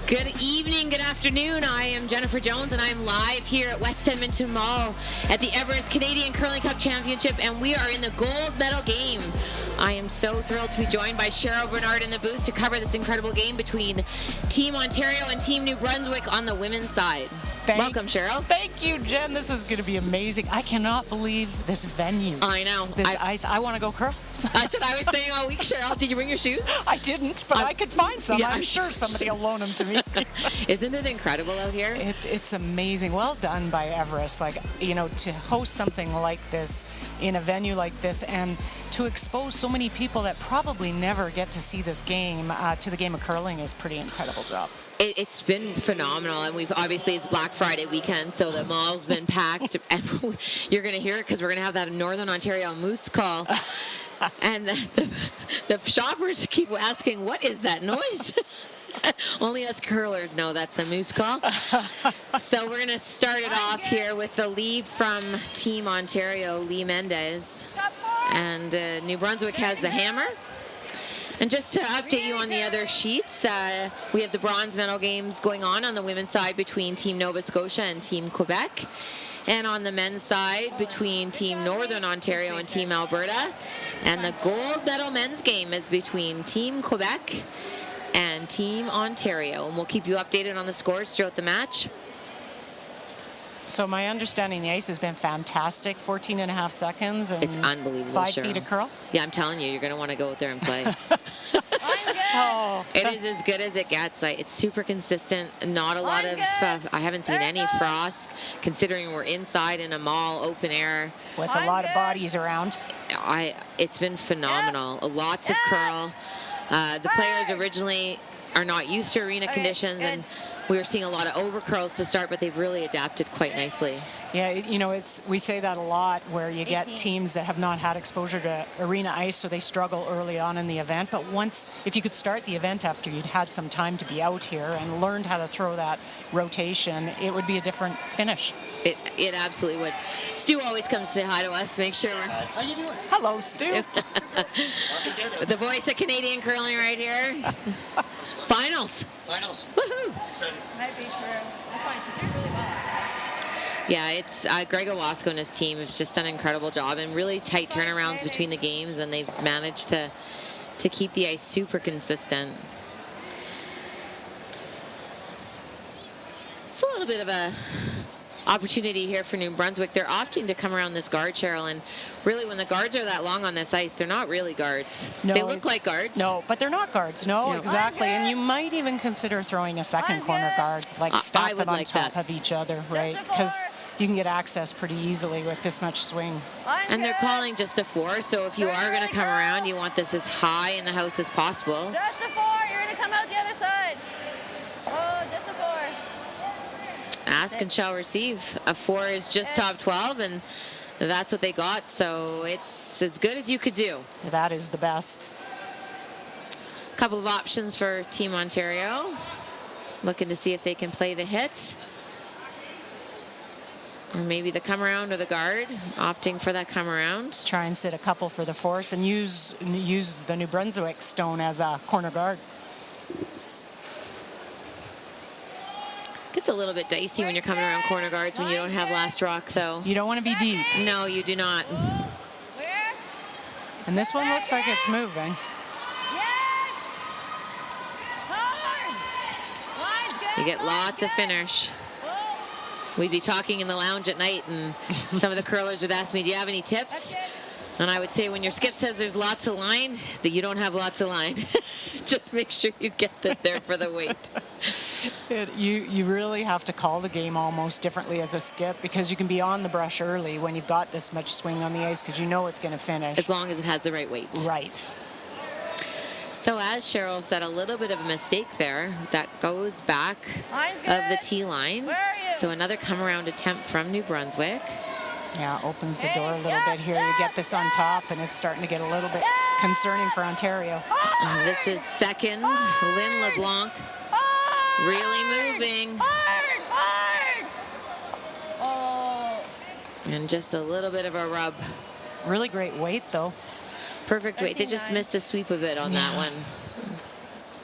Good evening, good afternoon. I am Jennifer Jones, and I'm live here at West Edmonton Mall at the Everest Canadian Curling Cup Championship, and we are in the gold medal game. I am so thrilled to be joined by Cheryl Bernard in the booth to cover this incredible game between Team Ontario and Team New Brunswick on the women's side. Welcome, Cheryl. Thank you, Jen. This is going to be amazing. I cannot believe this venue. I know. This ice. I want to go curl. That's what I was saying all week, Cheryl. Did you bring your shoes? I didn't, but I could find some. Yeah, I'm sure somebody will loan them to me. Isn't it incredible out here? It's amazing. Well done by Everest. Like, you know, to host something like this in a venue like this and to expose so many people that probably never get to see this game to the game of curling is pretty incredible job. It's been phenomenal, and it's Black Friday weekend, so the mall's been packed, and you're going to hear it because we're going to have that Northern Ontario Moose call, and the shoppers keep asking, what is that noise? Only us curlers know that's a moose call. So we're going to start it off here with the lead from Team Ontario, Lee Mendez, and New Brunswick has the hammer. And just to update you on the other sheets, we have the bronze medal games going on the women's side between Team Nova Scotia and Team Quebec. And on the men's side between Team Northern Ontario and Team Alberta. And the gold medal men's game is between Team Quebec and Team Ontario. And we'll keep you updated on the scores throughout the match. So my understanding, the ice has been fantastic, 14 and a half seconds. And it's unbelievable, 5 Cheryl. feet of curl. Yeah, I'm telling you, you're going to want to go out there and play. Oh. It is as good as it gets. Like, it's super consistent. Not a lot of, I haven't seen any frost, considering we're inside in a mall, open air. With a lot of bodies around. It's been phenomenal. Lots of curl. The players originally are not used to arena conditions, and we were seeing a lot of over curls to start, but they've really adapted quite nicely. Yeah, you know, we say that a lot where you get teams that have not had exposure to arena ice, so they struggle early on in the event. But if you could start the event after you'd had some time to be out here and learned how to throw that rotation, it would be a different finish. It absolutely would. Stu always comes to say hi to us, make sure we're... How you doing? Hello, Stu. The voice of Canadian curling right here. Finals. Woohoo! It's exciting. Might be true. I find she did really well. Yeah, it's Greg Owasco and his team have just done an incredible job, and really tight turnarounds between the games, and they've managed to keep the ice super consistent. It's a little bit of a opportunity here for New Brunswick. They're opting to come around this guard, Cheryl, and really when the guards are that long on this ice, they're not really guards. No, they look like guards. No, but they're not guards. No, exactly. And you might even consider throwing a second corner guard, like stack them on top of each other, right? Because you can get access pretty easily with this much swing. And they're calling just a 4, so if you are going to come around, you want this as high in the house as possible. Just a 4. You're going to come out the other side. Oh, just a 4. Ask and shall receive. A 4 is just top 12, and that's what they got, so it's as good as you could do. That is the best. A couple of options for Team Ontario. Looking to see if they can play the hit. Or maybe the come around or the guard, opting for that come around. Try and sit a couple for the force and use the New Brunswick stone as a corner guard. Gets a little bit dicey when you're coming around corner guards when you don't have last rock, though. You don't want to be deep. No, you do not. Where? And this one looks like it's moving. Yes! Hard! Line's good. You get lots of finish. We'd be talking in the lounge at night, and some of the curlers would ask me, do you have any tips? And I would say, when your skip says there's lots of line, that you don't have lots of line. Just make sure you get that there for the weight. You really have to call the game almost differently as a skip, because you can be on the brush early when you've got this much swing on the ice, because you know it's going to finish. As long as it has the right weight. Right. So as Cheryl said, a little bit of a mistake there. That goes back of the tee line. So another come around attempt from New Brunswick. Yeah, opens the door a little bit here. You get this on top, and it's starting to get a little bit concerning for Ontario. This is second. Lynn LeBlanc really moving. Oh. And just a little bit of a rub. Really great weight, though. Perfect weight. They just missed the sweep of it on that one.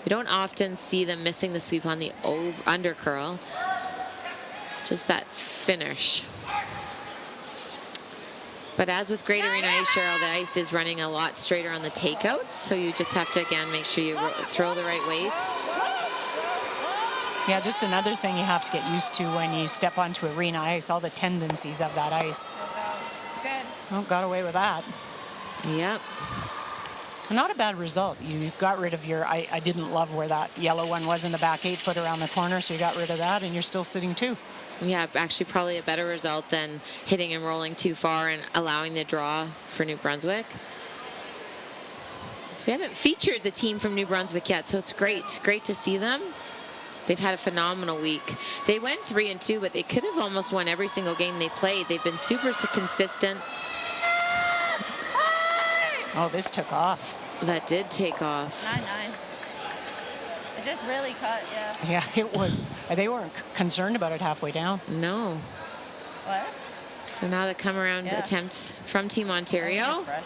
We don't often see them missing the sweep on the under curl. Just that finish. But as with Great Arena Ice, Cheryl, the ice is running a lot straighter on the takeouts, so you just have to, again, make sure you throw the right weight. Yeah, just another thing you have to get used to when you step onto arena ice, all the tendencies of that ice. Good. Oh, got away with that. Yep. Not a bad result. You got rid of your, I didn't love where that yellow one was in the back 8-foot around the corner, so you got rid of that, and you're still sitting 2. Yeah, actually probably a better result than hitting and rolling too far and allowing the draw for New Brunswick. So we haven't featured the team from New Brunswick yet, so it's great. Great to see them. They've had a phenomenal week. They went 3-2, but they could have almost won every single game they played. They've been super consistent. Oh, this took off. That did take off. 9-9. It just really cut, yeah. Yeah, it was. They weren't concerned about it halfway down. No. What? So now the come around attempt from Team Ontario. Fresh.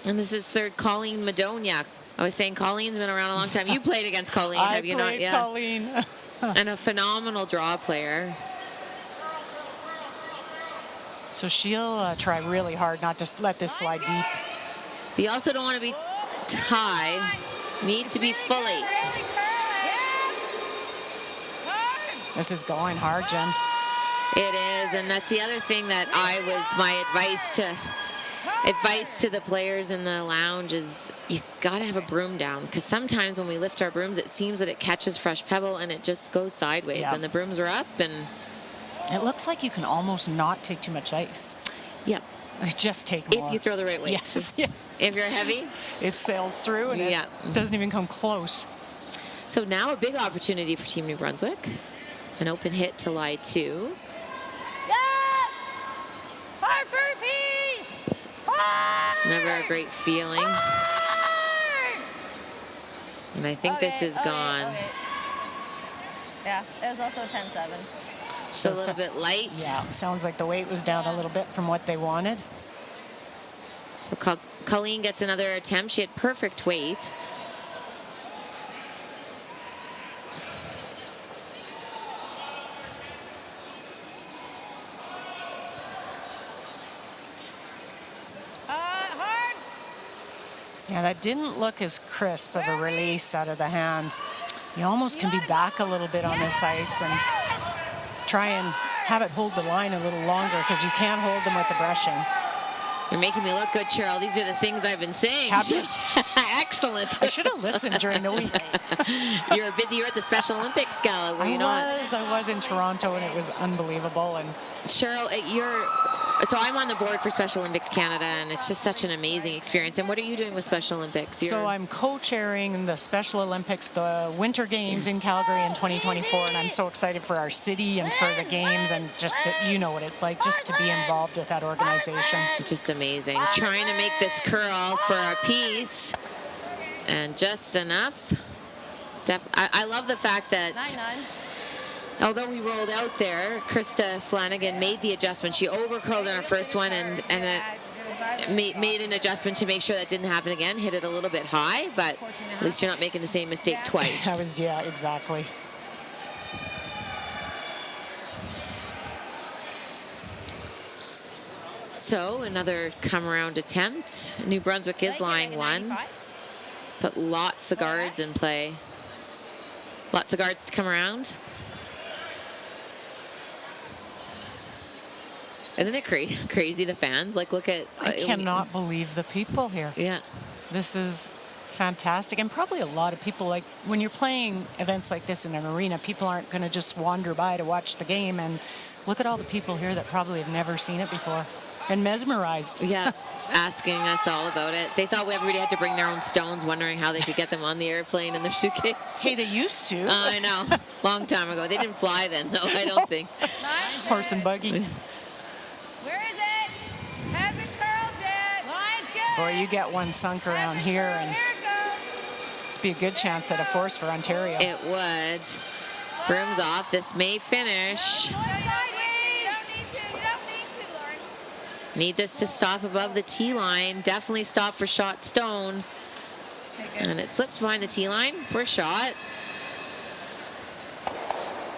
And this is third Colleen Madonia. I was saying Colleen's been around a long time. You played against Colleen, have you not? I played Colleen. And a phenomenal draw player. So she'll try really hard not to let this slide deep. But you also don't want to be high. Need to be fully. This is going hard, Jen. It is, and that's the other thing that my advice to the players in the lounge is you got to have a broom down, because sometimes when we lift our brooms, it seems that it catches fresh pebble and it just goes sideways, and the brooms are up, and it looks like you can almost not take too much ice. Yep. Just take more. If you throw the right weight. Yes. Yeah. If you're heavy. It sails through and it doesn't even come close. So now a big opportunity for Team New Brunswick. An open hit to lie 2. Hard for peace! Hard! It's never a great feeling. Hard! And I think this is gone. Okay. Yeah, it was also 10-7. So a little bit light. Yeah, sounds like the weight was down a little bit from what they wanted. So Colleen gets another attempt. She had perfect weight. Hard! Yeah, that didn't look as crisp of a release out of the hand. You almost can be back a little bit on this ice and try and have it hold the line a little longer, because you can't hold them with the brushing. You're making me look good, Cheryl. These are the things I've been saying. Excellent. I should have listened during the week. You were busy. You were at the Special Olympics Gala, were you not? I was in Toronto, and it was unbelievable. And Cheryl, so I'm on the board for Special Olympics Canada, and it's just such an amazing experience. And what are you doing with Special Olympics? So I'm co-chairing the Special Olympics, the Winter Games in Calgary in 2024, and I'm so excited for our city and for the games, and just to, you know what it's like, just to be involved with that organization. Just amazing. Trying to make this curl for a piece, and just enough. I love the fact that 9-9. although we rolled out there, Krista Flanagan made the adjustment. She overcurled on her first one and made an adjustment to make sure that didn't happen again. Hit it a little bit high, but at least you're not making the same mistake twice. Yeah, exactly. So another come around attempt. New Brunswick is lying 1, but lots of guards in play. Lots of guards to come around. Isn't it crazy, the fans? Like, look at... I cannot believe the people here. Yeah. This is fantastic. And probably a lot of people, like, when you're playing events like this in an arena, people aren't going to just wander by to watch the game. And look at all the people here that probably have never seen it before and mesmerized. Yeah, asking us all about it. They thought everybody had to bring their own stones, wondering how they could get them on the airplane in their suitcase. Hey, they used to. I know. Long time ago. They didn't fly then, though, I don't think. Horse and buggy. Where is it? Hasn't curled yet. Line's good. Boy, you get one sunk around here, and Here it goes. this be a good chance at a force for Ontario. It would. Brooms off. This may finish. You don't need to, Lauren. Need this to stop above the tee line. Definitely stop for shot stone. And it slips behind the tee line for a shot.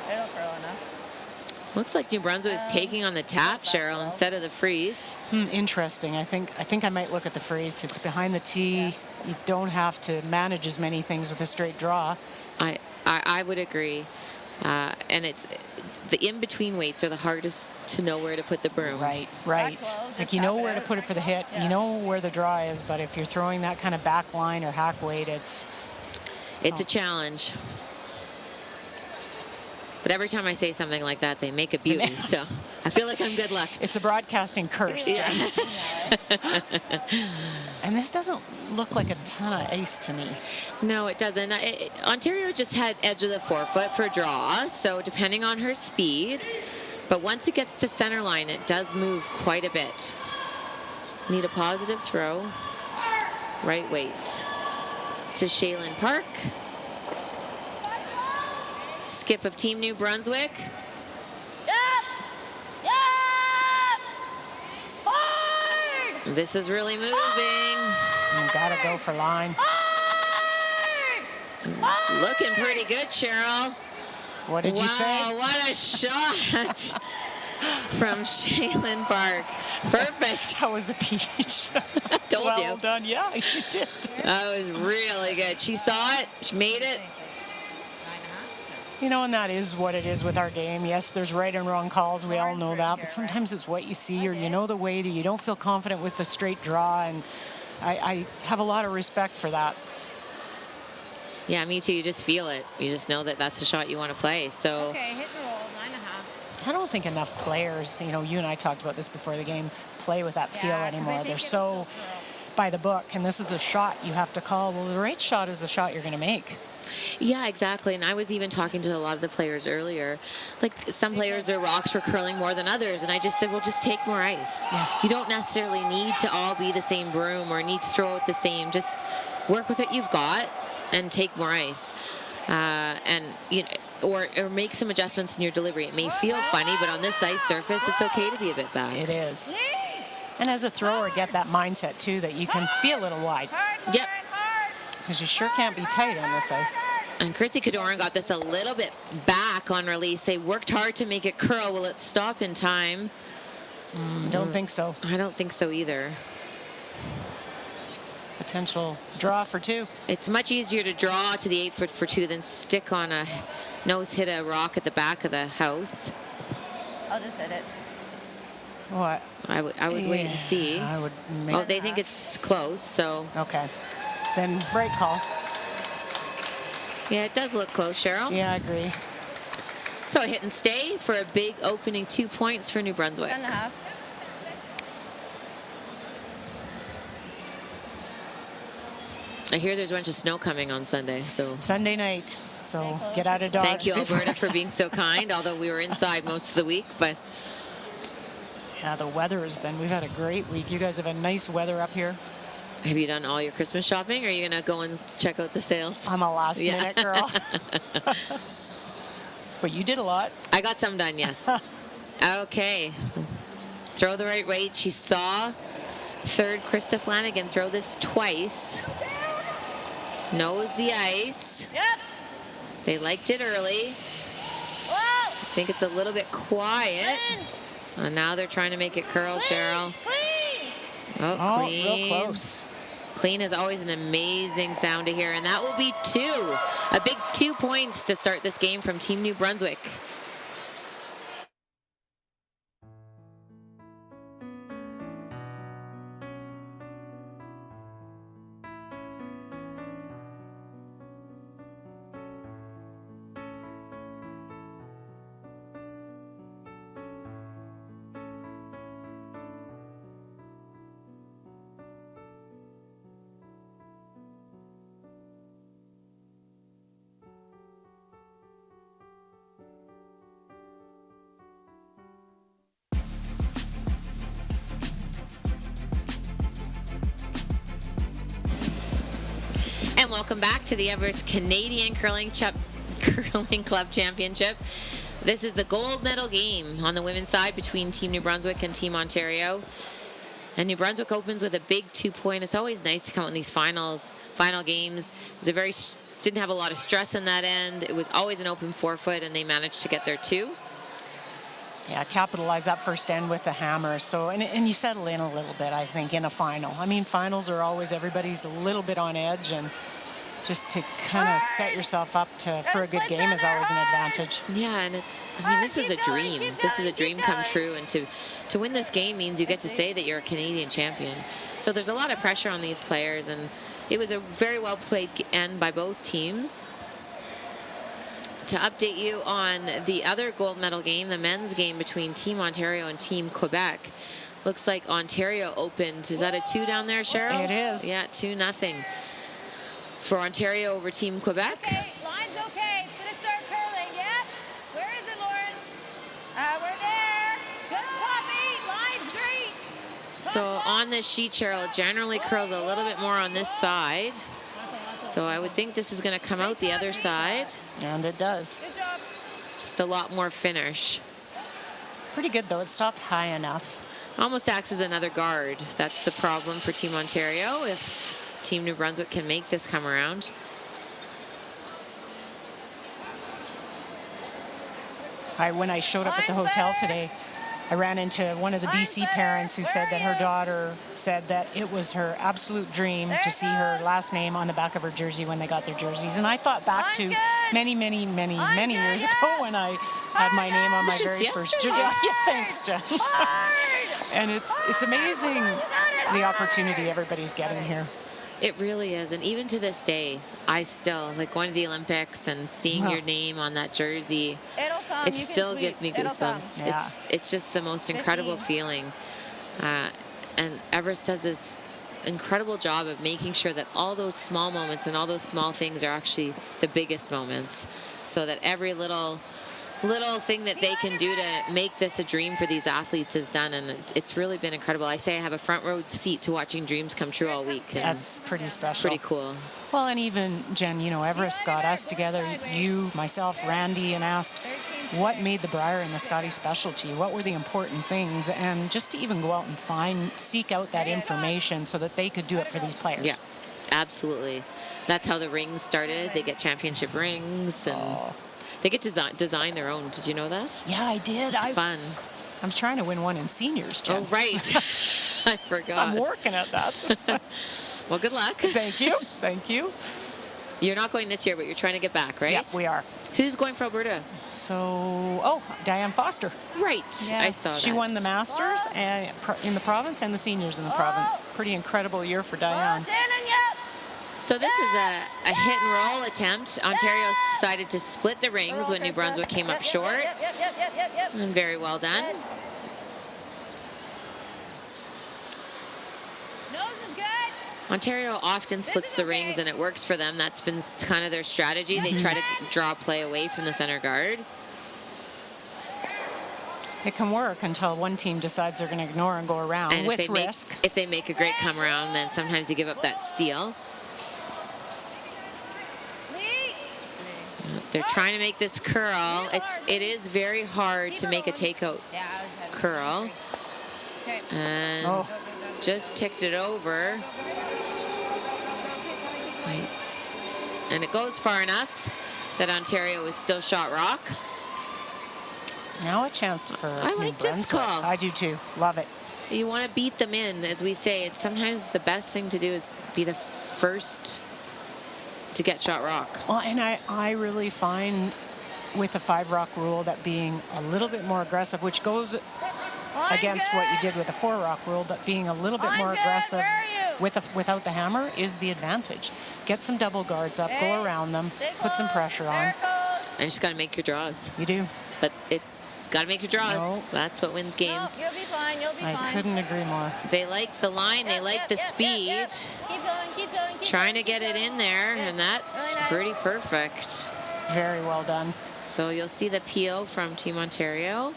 It'll curl enough. Looks like New Brunswick is taking on the tap, Cheryl, instead of the freeze. Interesting. I think I might look at the freeze. It's behind the tee. You don't have to manage as many things with a straight draw. I would agree. And it's the in-between weights are the hardest to know where to put the broom. Right. Like you know where to put it for the hit. You know where the draw is, but if you're throwing that kind of back line or hack weight, it's a challenge. But every time I say something like that, they make a beauty. So I feel like I'm good luck. It's a broadcasting curse. Yeah. And this doesn't look like a ton of ice to me. No, it doesn't. Ontario just had edge of the forefoot for draw, so depending on her speed. But once it gets to center line, it does move quite a bit. Need a positive throw. Right weight. This is Shaylin Park. Skip of Team New Brunswick. Hard! This is really moving. You gotta go for line. Looking pretty good, Cheryl. What did you say? Wow, what a shot from Shaylin Park. Perfect. That was a peach. Told well you. done. Yeah, you did. That was really good. She saw it. She made it. You know, and that is what it is with our game. Yes, there's right and wrong calls. We all know that. But sometimes it's what you see or you know the way that you don't feel confident with the straight draw. And I have a lot of respect for that. Yeah, me too. You just feel it. You just know that that's the shot you want to play. So Okay, hit and roll, 9.5. I don't think enough players, you know, you and I talked about this before the game, play with that feel Yeah, 'cause I anymore. think They're it'll so curl. by the book. And this is a shot you have to call. Well, the right shot is the shot you're going to make. yeah, exactly. And I was even talking to a lot of the players earlier. Like some players, their rocks were curling more than others. And I just said, well, just take more ice. Yeah. You don't necessarily need to all be the same broom or need to throw it the same. Just work with what you've got and take more ice. And you know, or make some adjustments in your delivery. It may feel funny, but on this ice surface, it's okay to be a bit back. It is. And as a thrower, get that mindset, too, that you can be a little wide. Yep. Because you sure can't be tight on this ice. And Chrissy Cadoran got this a little bit back on release. They worked hard to make it curl. Will it stop in time? Don't think so. I don't think so either. Potential draw for two. It's much easier to draw to the 8-foot for two than stick on a nose hit a rock at the back of the house. I'll just hit it. What? I would wait and see. I would make... Oh, they think it's close, so. Okay. Then right call. Yeah, it does look close, Cheryl. Yeah, I agree. So a hit and stay for a big opening 2 points for New Brunswick. 10.5. I hear there's a bunch of snow coming on Sunday, so. Sunday night. So get out of Dodge. Thank you, Alberta, for being so kind, although we were inside most of the week, but. Yeah, the weather has been, we've had a great week. You guys have had nice weather up here. Have you done all your Christmas shopping, or are you going to go and check out the sales? I'm a last minute girl. But you did a lot. I got some done, yes. Okay. Throw the right weight. She saw third Krista Flanagan throw this twice. Knows the ice. Yep. They liked it early. Whoa. I think it's a little bit quiet. Clean. And now they're trying to make it curl, Cheryl. Clean. Oh, Oh, clean. real close. Clean is always an amazing sound to hear, and that will be two. A big 2 points to start this game from Team New Brunswick. And welcome back to the Everest Canadian Curling Club Championship. This is the gold medal game on the women's side between Team New Brunswick and Team Ontario. And New Brunswick opens with a big 2-point. It's always nice to come out in these final games. It was didn't have a lot of stress in that end. It was always an open 4-foot, and they managed to get their 2. Yeah, capitalize that first end with the hammer. So, and you settle in a little bit, I think, in a final. I mean, finals are always, everybody's a little bit on edge, and just to kind of set yourself up for a good game is always an advantage. Yeah, and this is a dream. This is a dream come true, and to win this game means you get to say that you're a Canadian champion. So there's a lot of pressure on these players, and it was a very well played end by both teams. To update you on the other gold medal game, the men's game between Team Ontario and Team Quebec. Looks like Ontario opened. Is that a 2 down there, Cheryl? It is. Yeah, 2-0 for Ontario over Team Quebec. Okay, line's okay. It's going to start curling. Yep. Where is it, Lauren? We're there. Just copy. Line's great. So on this sheet, Cheryl, it generally curls a little bit more on this side. So I would think this is going to come out the other side. And it does. Good job. Just a lot more finish. Pretty good, though. It stopped high enough. Almost acts as another guard. That's the problem for Team Ontario if Team New Brunswick can make this come around. When I showed up at the hotel today, I ran into one of the BC parents who said that her daughter said that it was her absolute dream to see her last name on the back of her jersey when they got their jerseys. And I thought back to many years ago when I had my name on my Which is very first yesterday. jersey. Yeah, thanks, Jen. And it's amazing the opportunity everybody's getting here. It really is. And even to this day, I still, like going to the Olympics and seeing your name on that jersey, It'll come. it still gives me goosebumps. Yeah. It's just the most incredible 15. feeling. And Everest does this incredible job of making sure that all those small moments and all those small things are actually the biggest moments, so that every little thing that they can do to make this a dream for these athletes is done, and it's really been incredible. I say I have a front row seat to watching dreams come true all week. And That's pretty special. pretty cool. Well, and even, Jen, Everest got us together, you, myself, Randy, and asked what made the Briar and the Scotty special to you? What were the important things? And just to even go out and seek out that information so that they could do it for these players. Yeah, absolutely. That's how the rings started. They get championship rings, and they get to design their own. Did you know that? Yeah, I did. It's fun. I'm trying to win one in seniors, Jen. Oh, right. I forgot. I'm working at that. Well, good luck. Thank you. Thank you. You're not going this year, but you're trying to get back, right? Yep, we are. Who's going for Alberta? So, Diane Foster. Right. I Yes, saw that. she won the Masters and in the province and the seniors in the province. Pretty incredible year for Diane. Shannon, yep. So this is a hit and roll attempt. Ontario decided to split the rings when New Brunswick came up short. Yep. And very well done. Nose is good. Ontario often splits the rings, and it works for them. That's been kind of their strategy. They try to draw play away from the center guard. It can work until one team decides they're going to ignore and go around And with risk. if they make a great come around, then sometimes you give up that steal. Lee. They're trying to make this curl. It is very hard to make a takeout Yeah, curl. Okay. And just ticked it over. And it goes far enough that Ontario is still shot rock. Now a chance for I New like this Brunswick. call. I do too. Love it. You want to beat them in, as we say. It's sometimes the best thing to do is be the first to get shot rock. Well, and I really find with the 5 rock rule that being a little bit more aggressive, which goes against what you did with the 4 rock rule, but being a little bit more aggressive without the hammer is the advantage. Get some double guards up, go around them, put some pressure on. And you just got to make your draws. You do. But it's got to make your draws. No. That's what wins games. You'll be fine. You'll be fine. I couldn't agree more. They like the line. They like the speed. Keep going. Keep going. Trying to get it in there, and that's Really nice. pretty perfect. Very well done. So you'll see the peel from Team Ontario.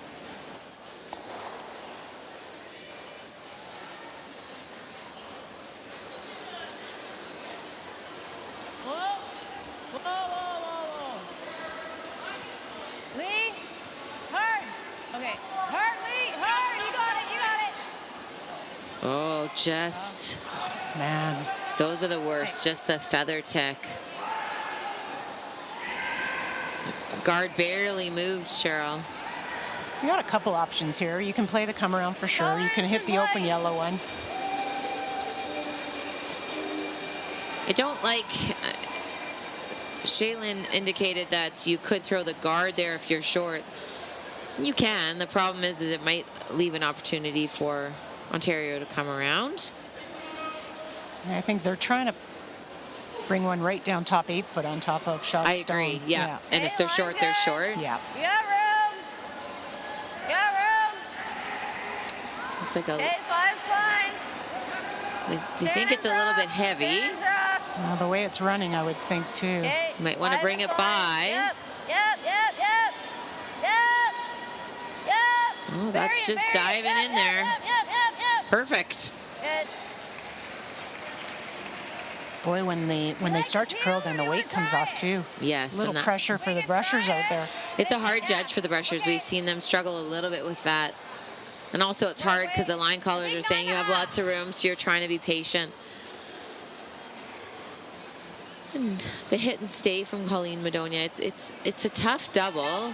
Lee, hard. Okay, hard, Lee, hard. You got it. Oh, just, Man. those are the worst. Just the feather tick. Guard barely moved, Cheryl. You got a couple options here. You can play the come around for sure. You can hit the open yellow one. I don't like, Shaylin indicated that you could throw the guard there if you're short. You can. The problem is it might leave an opportunity for Ontario to come around. And I think they're trying to bring one right down top 8 foot on top of shot I stone. agree, yeah. And if they're short, they're short. Yeah. You got room. You got room. Looks like a, Okay, 5's fine. they think it's a little bit heavy. Stands rock. Well, the way it's running, I would think too. Okay. Might wanna 5's bring it fine. by. Yep. Oh, that's just diving in there. Yep. Perfect. Good. Boy, when they start to curl, then the weight comes off too. Yes. A little and that- pressure for the brushers out there. It's a hard judge for the brushers. We've seen them struggle a little bit with that. And also it's hard because the line callers are saying you have lots of room, so you're trying to be patient. And the hit and stay from Colleen Madonia, it's a tough double.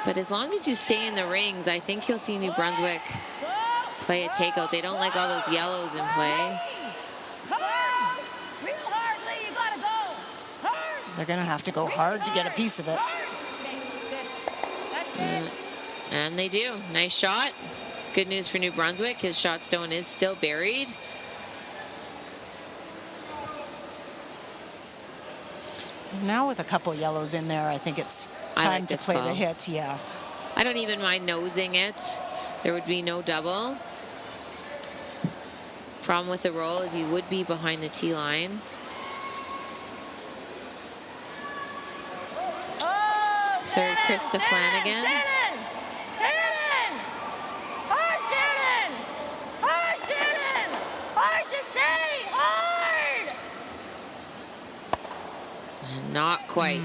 But as long as you stay in the rings, I think you'll see New Brunswick play a takeout. They don't like all those yellows in play. Hard. Real hard, Lee. You gotta go. Hard. They're going to have to go hard to get a piece of it. Okay, good. That's good. And they do. Nice shot. Good news for New Brunswick. His shot stone is still buried. Now with a couple yellows in there, I think it's I time like to this play call. the hit. Yeah. I don't even mind nosing it. There would be no double. Problem with the roll is you would be behind the tee line. Oh, Third, Krista Flanagan. Shannon! Hard, Shannon! Hard, Shannon! Hard to stay! Hard! And not quite.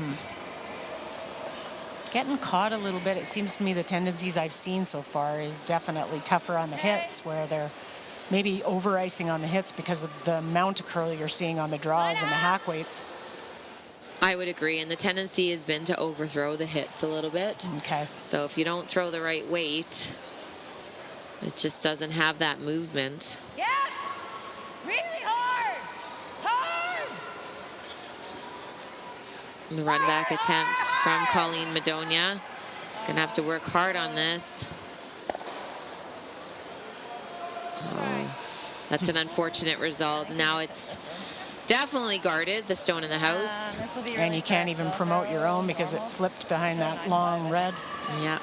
Getting caught a little bit. It seems to me the tendencies I've seen so far is definitely tougher on the hits, where they're maybe over icing on the hits because of the amount of curl you're seeing on the draws and the hack weights. I would agree. And the tendency has been to overthrow the hits a little bit. Okay. So if you don't throw the right weight, it just doesn't have that movement. Yep! Really hard! Hard! The run back attempt from Colleen Madonia. Gonna have to work hard on this. Oh, that's an unfortunate result. Now it's definitely guarded, the stone in the house. This will be And really you can't fast, even so promote go. your own because it flipped behind that long red. Yeah.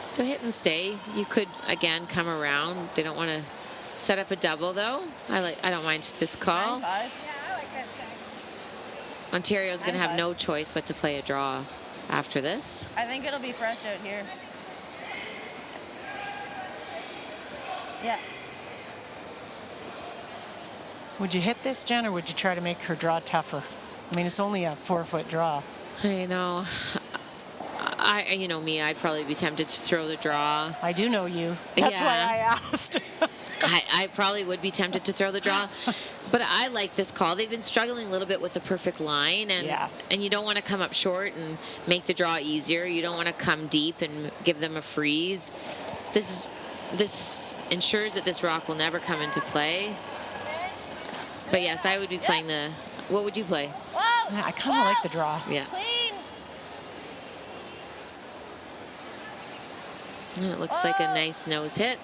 So hit and stay. You could again come around. They don't want to set up a double though. I don't mind this call. 5. Yeah, I like that. Ontario's going to have no choice but to play a draw after this. I think it'll be fresh out here. Yeah. Would you hit this, Jen, or would you try to make her draw tougher? I mean, it's only a 4-foot draw. I know. You know me, I'd probably be tempted to throw the draw. I do know you. That's why Yeah. I asked. I probably would be tempted to throw the draw, but I like this call. They've been struggling a little bit with the perfect line, and you don't want to come up short and make the draw easier. You don't want to come deep and give them a freeze. This ensures that this rock will never come into play. But yes, I would be playing the. What would you play? Whoa! Yeah, I kind of like the draw. Yeah. Clean! And it looks like a nice nose hit.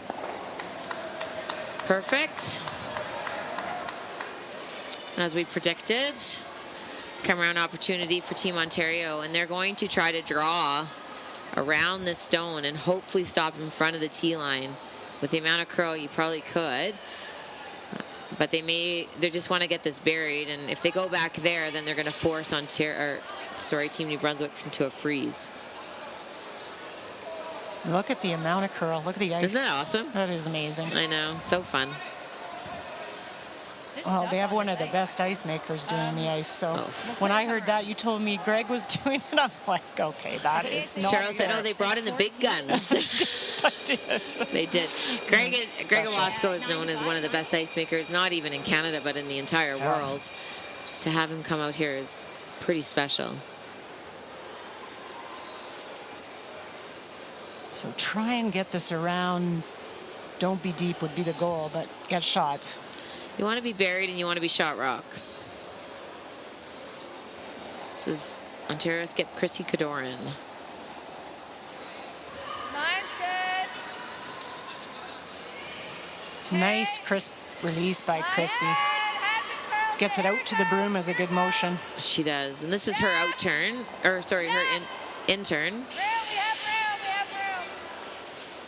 Perfect. As we predicted, come around opportunity for Team Ontario, and they're going to try to draw around the stone and hopefully stop in front of the tee line. With the amount of curl, you probably could. But they just want to get this buried, and if they go back there, then they're going to force Team New Brunswick into a freeze. Look at the amount of curl. Look at the ice. Isn't that awesome? That is amazing. I know, so fun. Good Well, they have one of the best ice makers doing the ice. So when I heard that, you told me Greg was doing it. I'm like, okay, that is not Cheryl said, "Oh, they brought in the big guns." I did. They did. Greg Owasco is known as one of the best ice makers, not even in Canada, but in the entire world. To have him come out here is pretty special. So try and get this around. Don't be deep would be the goal, but get shot. You want to be buried and you want to be shot rock. This is Ontario skip Chrissy Cadoran. Line's good. Nice, crisp release by Chrissy. Gets it out to the broom as a good motion. She does. And this is her out turn, or sorry, her in turn. Room, we have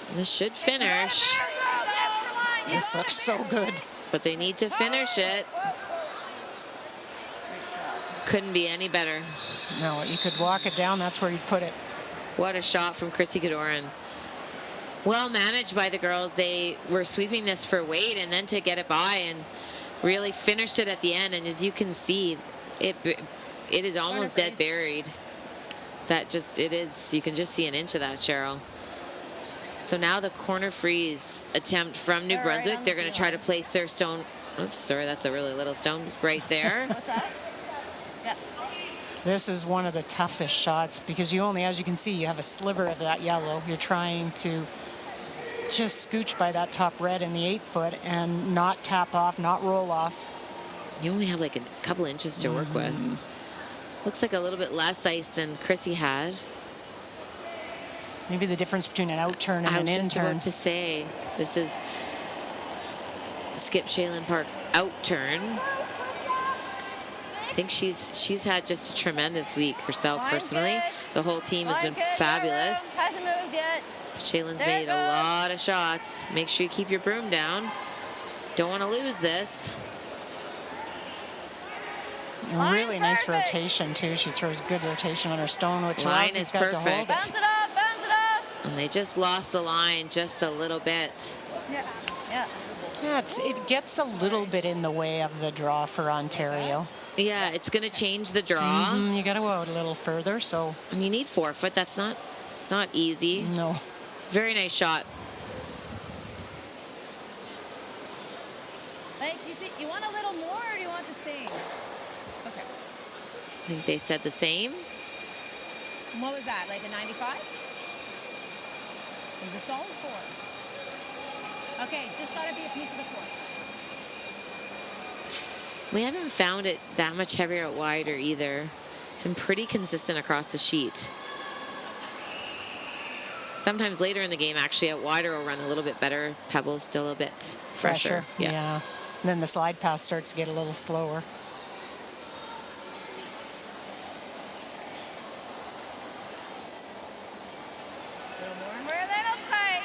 room. This should finish, This looks so good. but they need to finish it. Couldn't be any better. No, you could walk it down. That's where you'd put it. What a shot from Chrissy Cadoran. Well managed by the girls. They were sweeping this for weight and then to get it by and really finished it at the end. And as you can see, it is almost dead buried. It is. You can just see an inch of that, Cheryl. So now the corner freeze attempt from New Brunswick. They're going to try to place their stone. Oops, sorry, that's a really little stone right there. What's that? Yeah. This is one of the toughest shots because you only, as you can see, you have a sliver of that yellow. You're trying to just scooch by that top red in the 8-foot and not tap off, not roll off. You only have like a couple inches to work with. Looks like a little bit less ice than Chrissy had. Maybe the difference between an out turn and an in I was just turn. about to say, this is Skip Shaylin Park's out turn. I think she's had just a tremendous week herself personally. The whole team has been fabulous. Hasn't moved yet. Shaylin's There made it a goes. lot of shots. Make sure you keep your broom down. Don't want to lose this. And really nice perfect. rotation too. She throws good rotation on her stone, which Line allows is these guys to hold perfect. it. Bounce it off, bounce it off. And they just lost the line just a little bit. Yeah. Yeah. Yeah, it gets a little bit in the way of the draw for Ontario. Yeah, it's going to change the draw. You got to go out a little further, so And you need 4 foot. It's not easy. no. Very nice shot. Like, you want a little more or do you want the same? Okay. I think they said the same. And what was that, like a 95? It was a solid 4. Okay, just thought it'd be a piece of the 4. We haven't found it that much heavier out wider either. It's been pretty consistent across the sheet. Sometimes later in the game, actually, out wider will run a little bit better. Pebble's still a bit fresher. Yeah. And then the slide pass starts to get a little slower. We're a little tight.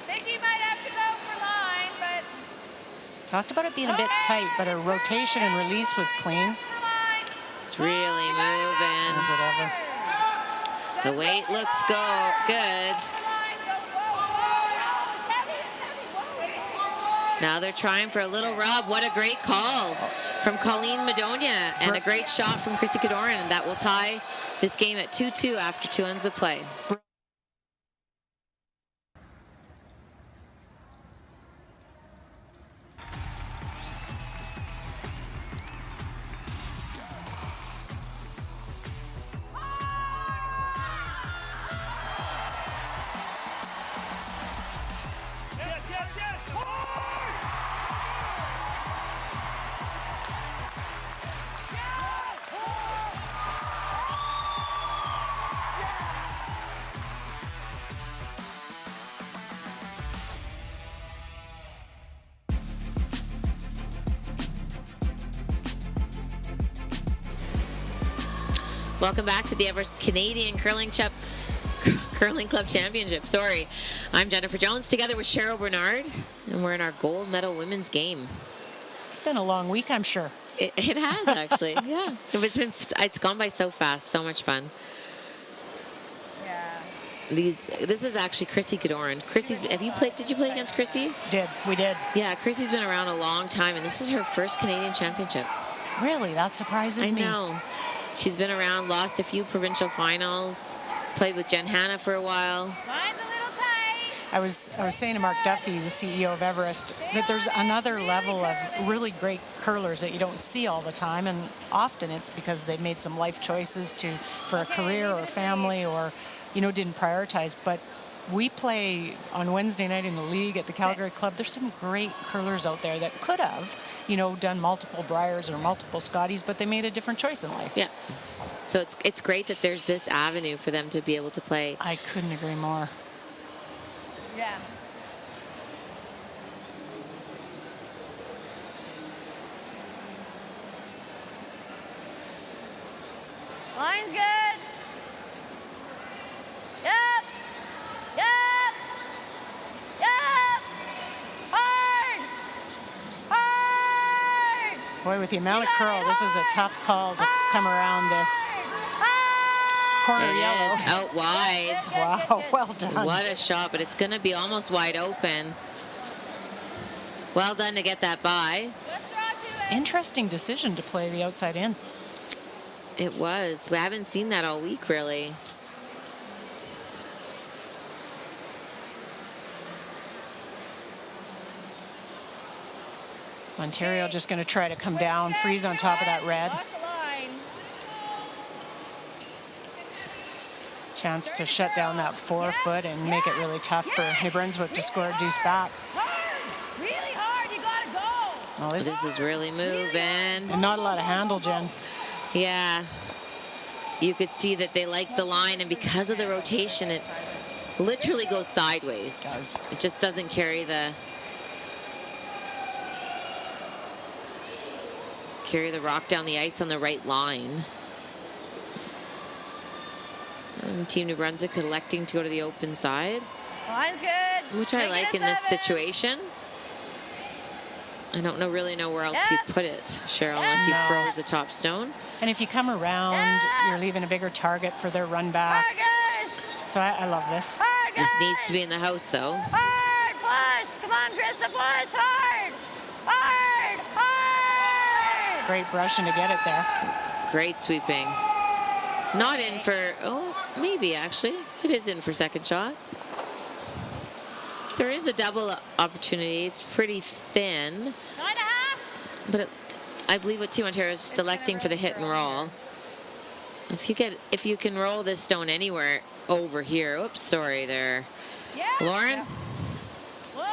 Think he might have to go for line, but Talked about it being a bit tight, but her rotation and release was clean. for line. It's really moving. Is it ever? The weight looks good. Line, go, whoa. Heavy, whoa. Now they're trying for a little rub. What a great call from Colleen Madonia and a great shot from Chrissy Cadoran, and that will tie this game at 2-2 after 2 ends of play. Welcome back to the Everest Canadian Curling Club Championship. Sorry. I'm Jennifer Jones together with Cheryl Bernard, and we're in our gold medal women's game. It's been a long week, I'm sure. It has actually, yeah. It's gone by so fast, so much fun. Yeah. This is actually Chrissy Godoran. Did you play against Chrissy? We did. Yeah, Chrissy's been around a long time, and this is her first Canadian championship. Really? That surprises me. I know. She's been around, lost a few provincial finals, played with Jen Hanna for a while. Line's a little tight. I was saying to Mark Duffy, the CEO of Everest, that there's another level of really great curlers that you don't see all the time, and often it's because they've made some life choices for a career or family, or didn't prioritize. But we play on Wednesday night in the league at the Calgary Club. There's some great curlers out there that could have, done multiple Briars or multiple Scotties, but they made a different choice in life. Yeah. So it's great that there's this avenue for them to be able to play. I couldn't agree more. Yeah. Line's good. Yep. Yep. Yep. Hard. Hard. Boy, with the amount of curl, this is a tough call to come around this corner It yellow. is out wide. Wow, well done. What a shot, but it's going to be almost wide open. Well done to get that by. Let's draw to it. Interesting decision to play the outside in. It was. We haven't seen that all week, really. Ontario just going to try to come down, freeze on top of that red. Watch the line. Chance to shut down that 4-foot and make it really tough for New Brunswick to score a deuce back. Hard. Really hard. You gotta go. Well, This is really moving. and not a lot of handle, Jen. Yeah. You could see that they like the line, and because of the rotation, it literally goes sideways. It does. It just doesn't carry the rock down the ice on the right line. And Team New Brunswick electing to go to the open side, Line's good. which I Make it like a in this 7. situation. I don't really know where else you'd put it, Cheryl, unless you No. froze the top stone. And if you come around, you're leaving a bigger target for their run back. Hard, guys. So I love this. Hard, guys. This needs to be in the house, though. Hard. Push. Come on, Krista. Push. Hard. Hard. Hard. Great brushing to get it there. Great sweeping. Not in for, maybe actually. It is in for second shot. There is a double opportunity. It's pretty thin, 9.5. but I believe what Team Ontario is just electing for the hit and roll. If you can roll this stone anywhere over here. Oops, sorry there. Yeah. Lauren? Whoa.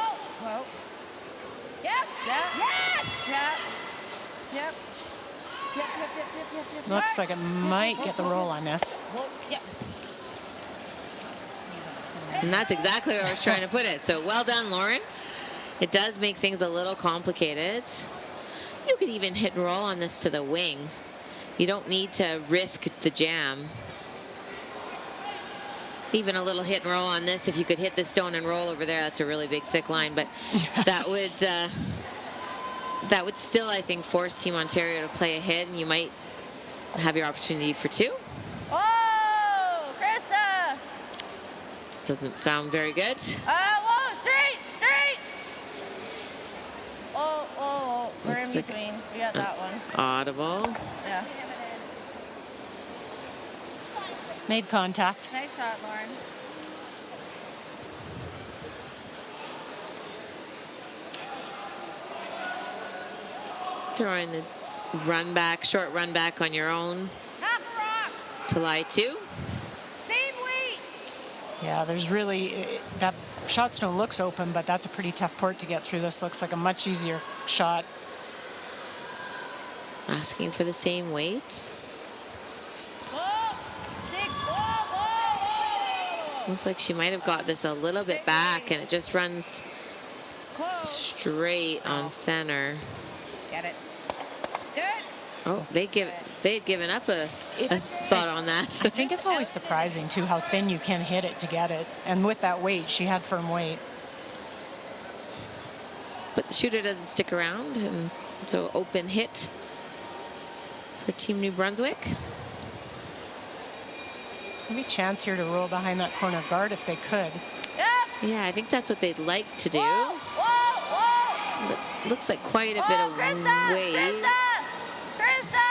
Whoa. Yep. Yep. Yes. Yep. Yep. Yep. Looks like it might get the roll on this. Whoa. Yep. And that's exactly where I was trying to put it. So well done, Lauren. It does make things a little complicated. You could even hit and roll on this to the wing. You don't need to risk the jam. Even a little hit and roll on this, if you could hit the stone and roll over there, that's a really big thick line. But that would still, I think, force Team Ontario to play ahead, and you might have your opportunity for two. Oh, Krista. Doesn't sound very good. Whoa, straight. Oh, we're Looks in like between. We got that one. Audible. Yeah. Made contact. Nice shot, Lauren. Throwing the short run back on your own Half a rock. to lie two. Same weight. Yeah, there's really, that shot stone looks open, but that's a pretty tough port to get through. This looks like a much easier shot. Asking for the same weight. Whoa. Stick. Whoa. Looks like she might have got this a little bit back, and it just runs Close. straight on center. Get it. Good. Oh, they had given up a thought on that. I think it's always surprising, too, how thin you can hit it to get it. And with that weight, she had firm weight. But the shooter doesn't stick around, and so open hit for Team New Brunswick. Maybe chance here to roll behind that corner guard if they could. Yep. Yeah, I think that's what they'd like to do. Whoa, whoa, whoa. But looks like quite a bit of Krista, weight. Krista, Krista.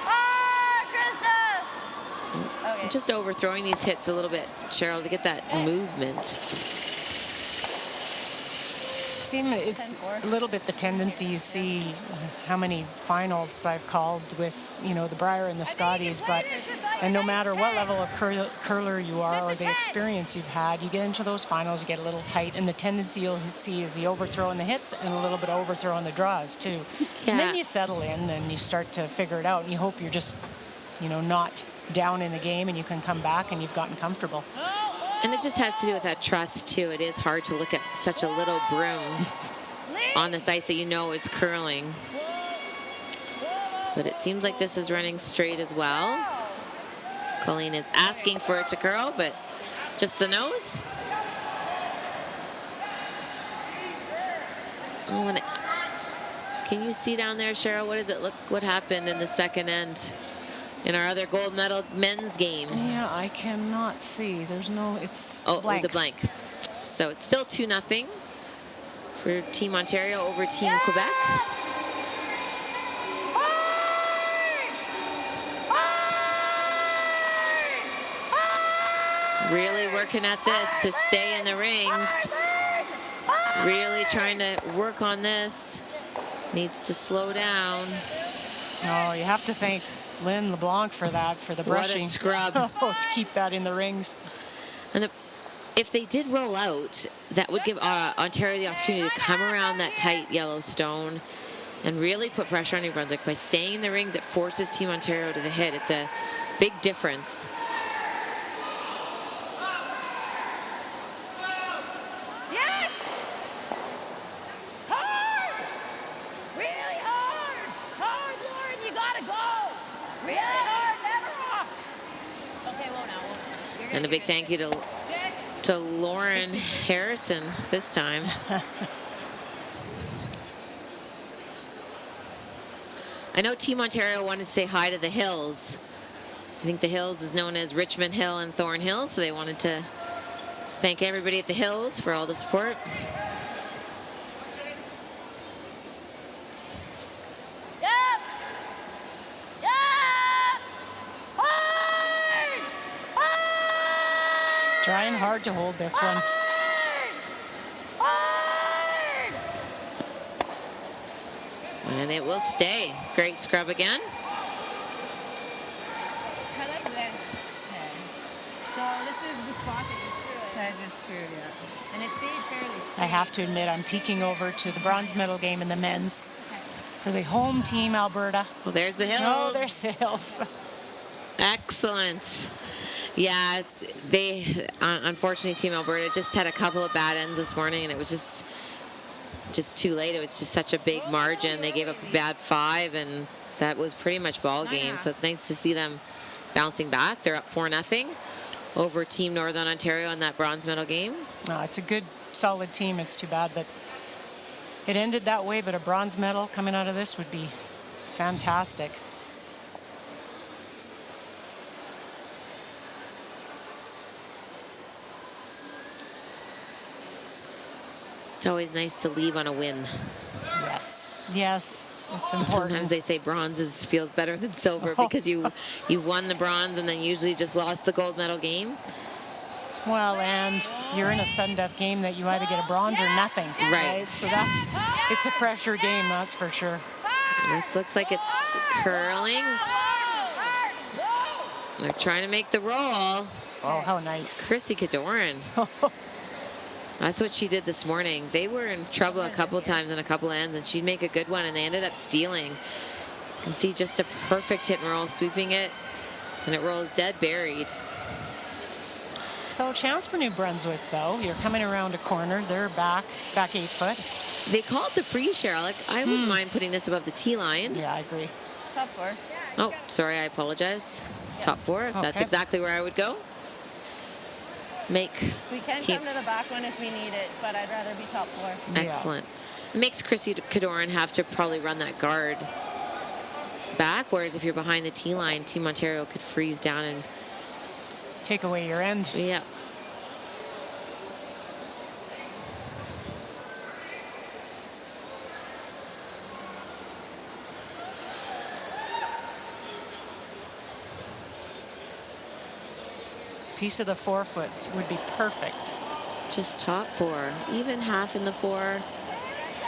Oh, Krista. Okay. Just overthrowing these hits a little bit, Cheryl, to get that movement. It's 10-4. a little bit the tendency you see how many finals I've called with, the Brier and the Scotties, and no matter what level of curler you are or the experience you've had, you get into those finals, you get a little tight, and the tendency you'll see is the overthrow in the hits and a little bit of overthrow in the draws too. Yeah. And then you settle in and you start to figure it out, and you hope you're just, not down in the game and you can come back and you've gotten comfortable. And it just has to do with that trust, too. It is hard to look at such a little broom on this ice that is curling. But it seems like this is running straight as well. Colleen is asking for it to curl, but just the nose. Oh, and can you see down there, Cheryl? What does it look? What happened in the second end? In our other gold medal men's game. Yeah, I cannot see. It's It blank. was a blank. So it's still 2-0 for Team Ontario over Team Quebec. Really working at this to stay in the rings. Really trying to work on this. Needs to slow down. Oh, you have to thank Lynn LeBlanc for that, for the brushing. What a scrub. To keep that in the rings. And if they did roll out, that would give Ontario the opportunity to come around that tight Yellowstone and really put pressure on New Brunswick. By staying in the rings, it forces Team Ontario to the hit. It's a big difference. Yes! Hard! Really hard! Hard, Lauren, you gotta go! Really hard, never off! Okay, well now. And a big thank you to Lauren Harrison this time. I know Team Ontario wanted to say hi to the Hills. I think the Hills is known as Richmond Hill and Thornhill, so they wanted to thank everybody at the Hills for all the support. Yep! Yep! Hard! Hard! Trying hard to hold this one. Hard! Hard! And it will stay. Great scrub again. I like this. Okay. So this is the spot that you threw it. That is true, yeah. And it stayed fairly straight. I have to admit, I'm peeking over to the bronze medal game in the men's for the home team, Alberta. Well, there's the Hills. Oh, there's the Hills. Excellent. Yeah, they unfortunately Team Alberta just had a couple of bad ends this morning, and it was just too late. It was just such a big margin. They gave up a bad 5, and that was pretty much ball game. So it's nice to see them bouncing back. They're up 4-0 over Team Northern Ontario in that bronze medal game. No, it's a good, solid team. It's too bad that it ended that way, but a bronze medal coming out of this would be fantastic. It's always nice to leave on a win. Yes. Yes. It's important. Sometimes they say bronze feels better than silver because you won the bronze and then usually just lost the gold medal game. Well, and you're in a sudden death game that you either get a bronze or nothing. Right. So it's a pressure game, that's for sure. This looks like it's curling. They're trying to make the roll. Oh, how nice. Chrissy Cadoran. That's what she did this morning. They were in trouble a couple times on a couple ends, and she'd make a good one, and they ended up stealing. You can see just a perfect hit and roll, sweeping it, and it rolls dead buried. So a chance for New Brunswick, though. You're coming around a corner. They're back 8 foot. They called the freeze, Cheryl. Like, I wouldn't mind putting this above the tee line. Yeah, I agree. Top 4. Oh, sorry, I apologize. Top 4. That's Okay. exactly where I would go. We can come to the back one if we need it, but I'd rather be top 4. Excellent. It makes Chrissy Cadoran have to probably run that guard back, whereas if you're behind the tee line, Team Ontario could freeze down and take away your end. Yeah. Piece of the forefoot would be perfect. Just top 4, even half in the 4,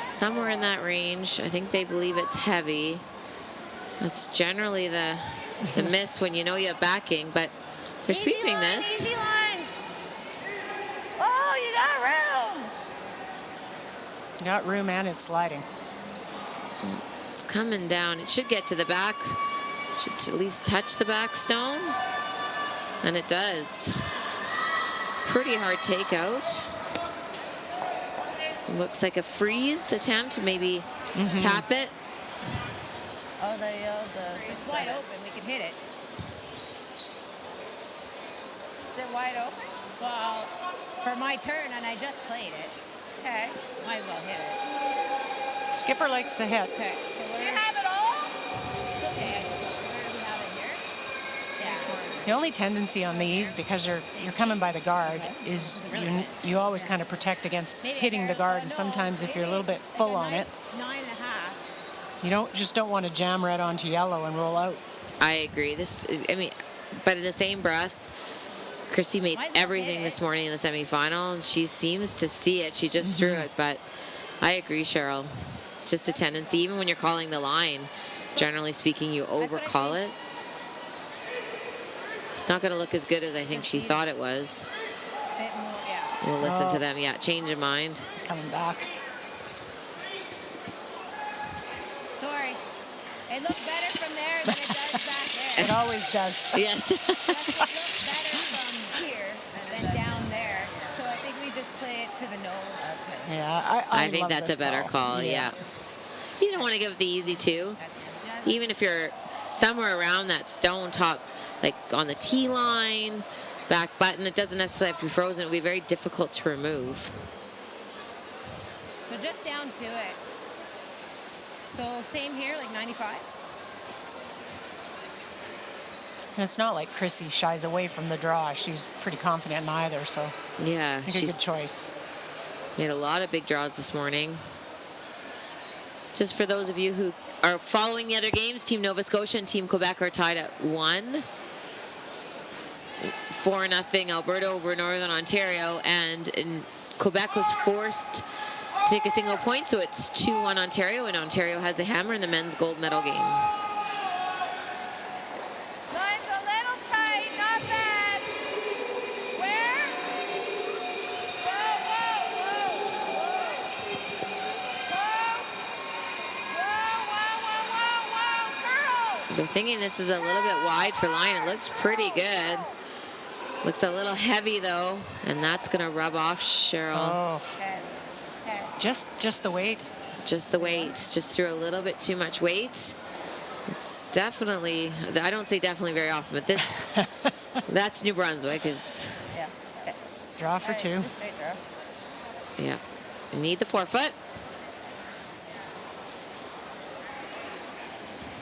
somewhere in that range. I think they believe it's heavy. That's generally the miss when you know you have backing, but they're sweeping this. Easy line. Oh, you got room. You got room and it's sliding. It's coming down. It should get to the back. Should at least touch the back stone. And it does. Pretty hard takeout. Looks like a freeze attempt. Maybe tap it. Oh, it's wide open. We can hit it. Is it wide open? Well, for my turn, and I just played it. Okay. Might as well hit it. Skipper likes the hit. Okay. So do you have it all? It's okay. Where do we have it here? Yeah. The only tendency on these, because you're coming by the guard, is you always kind of protect against hitting the guard. And sometimes if you're a little bit full on it, 9.5. you don't want to jam red onto yellow and roll out. I agree. But in the same breath, Chrissy made everything this morning in the semifinal, and she seems to see it. She just threw it, but I agree, Cheryl. It's just a tendency. Even when you're calling the line, generally speaking, you overcall it. It's not going to look as good as I think she thought it was. We'll listen to them. Yeah, change of mind. Coming back. Sorry. It looks better from there than it does back there. It always does. Yes. It looks better from here than down there. So I think we just play it to the nose. Yeah, I think love that's this a better call. Yeah. You don't want to give it the easy 2. Even if you're somewhere around that stone top, like on the tee line, back button, it doesn't necessarily have to be frozen. It would be very difficult to remove. So just down to it. So same here, like 95. And it's not like Chrissy shies away from the draw. She's pretty confident in either, so Yeah, I think a good choice. made a lot of big draws this morning. Just for those of you who are following the other games, Team Nova Scotia and Team Quebec are tied at 1. 4-0 Alberta over Northern Ontario, and Quebec was forced to take a single point, so it's 2-1 Ontario, and Ontario has the hammer in the men's gold medal game. Line's a little tight, not bad. Where? Whoa. Girl. They're thinking this is a little bit wide for line. It looks pretty good. Looks a little heavy though, and that's gonna rub off Cheryl. Oh, Okay. just the weight. Just the weight, just threw a little bit too much weight. It's definitely, I don't say definitely very often, but this, that's New Brunswick is, Yeah. Okay. Draw for 2. Straight draw. yeah. You need the 4-foot.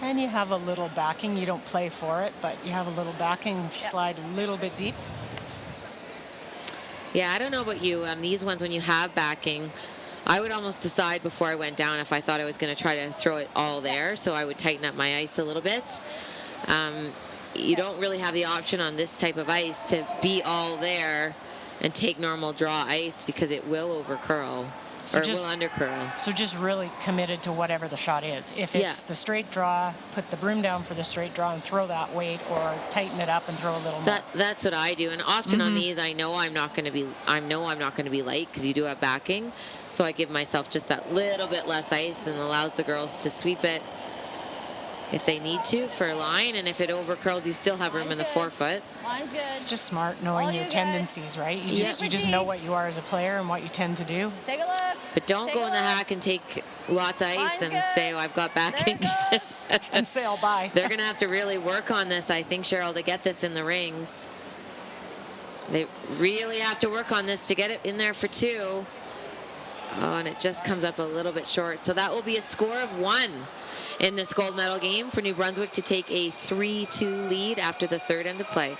And you have a little backing. You don't play for it, but you have a little backing if you slide a little bit deep. Yeah, I don't know about you. On these ones, when you have backing, I would almost decide before I went down if I thought I was going to try to throw it all there. So I would tighten up my ice a little bit. You don't really have the option on this type of ice to be all there and take normal draw ice because it will over curl. So Or it just- will undercurl. So just really committed to whatever the shot is. If it's Yeah. the straight draw, put the broom down for the straight draw and throw that weight, or tighten it up and throw a little more. That's what I do, and often on these, I know I'm not going to be light because you do have backing, so I give myself just that little bit less ice and allows the girls to sweep it if they need to for a line, and if it overcurls, you still have room in the 4-foot. Line's good. It's just smart knowing All your you got. tendencies, right? You just know what you are as a player and what you tend to do. Take a look. But don't Take go a in the look. hack and take lots of ice Line's and good. say, "Oh, I've got backing." There it goes. And sail by. They're going to have to really work on this, I think, Cheryl, to get this in the rings. They really have to work on this to get it in there for 2. Oh, and it just comes up a little bit short. So that will be a score of 1 in this gold medal game for New Brunswick to take a 3-2 lead after the third end of play.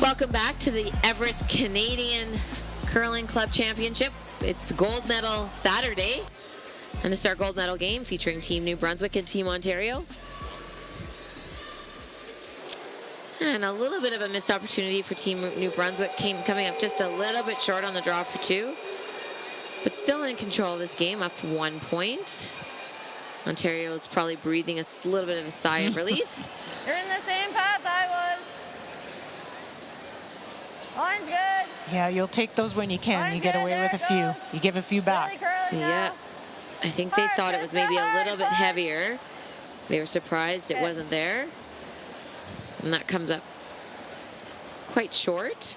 Welcome back to the Everest Canadian Curling Club Championship. It's gold medal Saturday, and this is our gold medal game featuring Team New Brunswick and Team Ontario. And a little bit of a missed opportunity for Team New Brunswick, coming up just a little bit short on the draw for 2, but still in control of this game, up 1 point. Ontario is probably breathing a little bit of a sigh of relief. You're in the same path I was. Line's good. Yeah, you'll take those when you can. You get away with a few. You give a few back. Really curling Yeah, now. I think they thought it was maybe a little bit heavier. They were surprised it wasn't there. And that comes up quite short.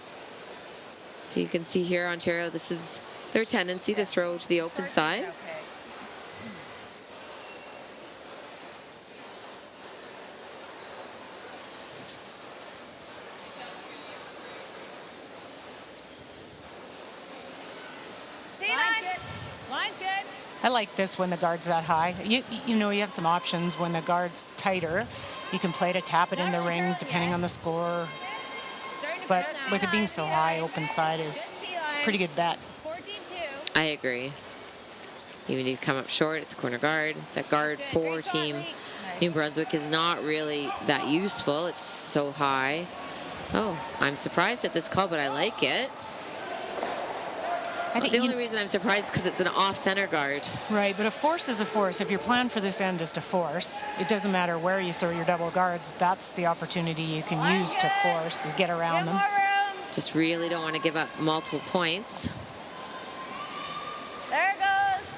So you can see here, Ontario, this is their tendency to throw to the open side. Okay. Line's good. I like this when the guard's that high. You know, you have some options when the guard's tighter. You can play to tap it in the rings depending on the score. But with it being so high, open side is a pretty good bet. 14-2. I agree. Even if you come up short, it's corner guard. That guard for Team New Brunswick is not really that useful. It's so high. Oh, I'm surprised at this call, but I like it. I think The only reason I'm surprised is because it's an off-center guard. Right, but a force is a force. If your plan for this end is to force, it doesn't matter where you throw your double guards. That's the opportunity you can use to force, is get around Get them. more room. Just really don't want to give up multiple points. There it goes.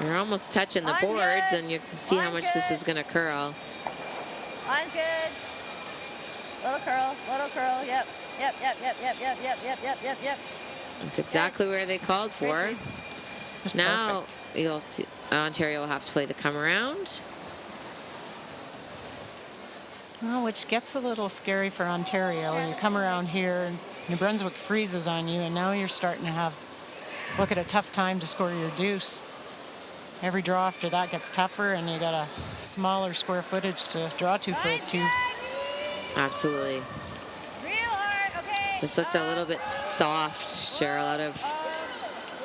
You're almost touching the Line's boards, good. and you can see how Line's much this good. is going to curl. Line's good. Little curl, little curl. Yep. Yep, yep, yep, yep, yep, yep, yep, yep, yep, yep. That's exactly where they called for. It's Now perfect. you'll see Ontario will have to play the come around. Well, which gets a little scary for Ontario. You come around here, and New Brunswick freezes on you, and now you're starting to look at a tough time to score your deuce. Every draw after that gets tougher, and you got a smaller square footage to draw to for it too. Absolutely. Real hard. Okay. This looks a little bit soft, Cheryl,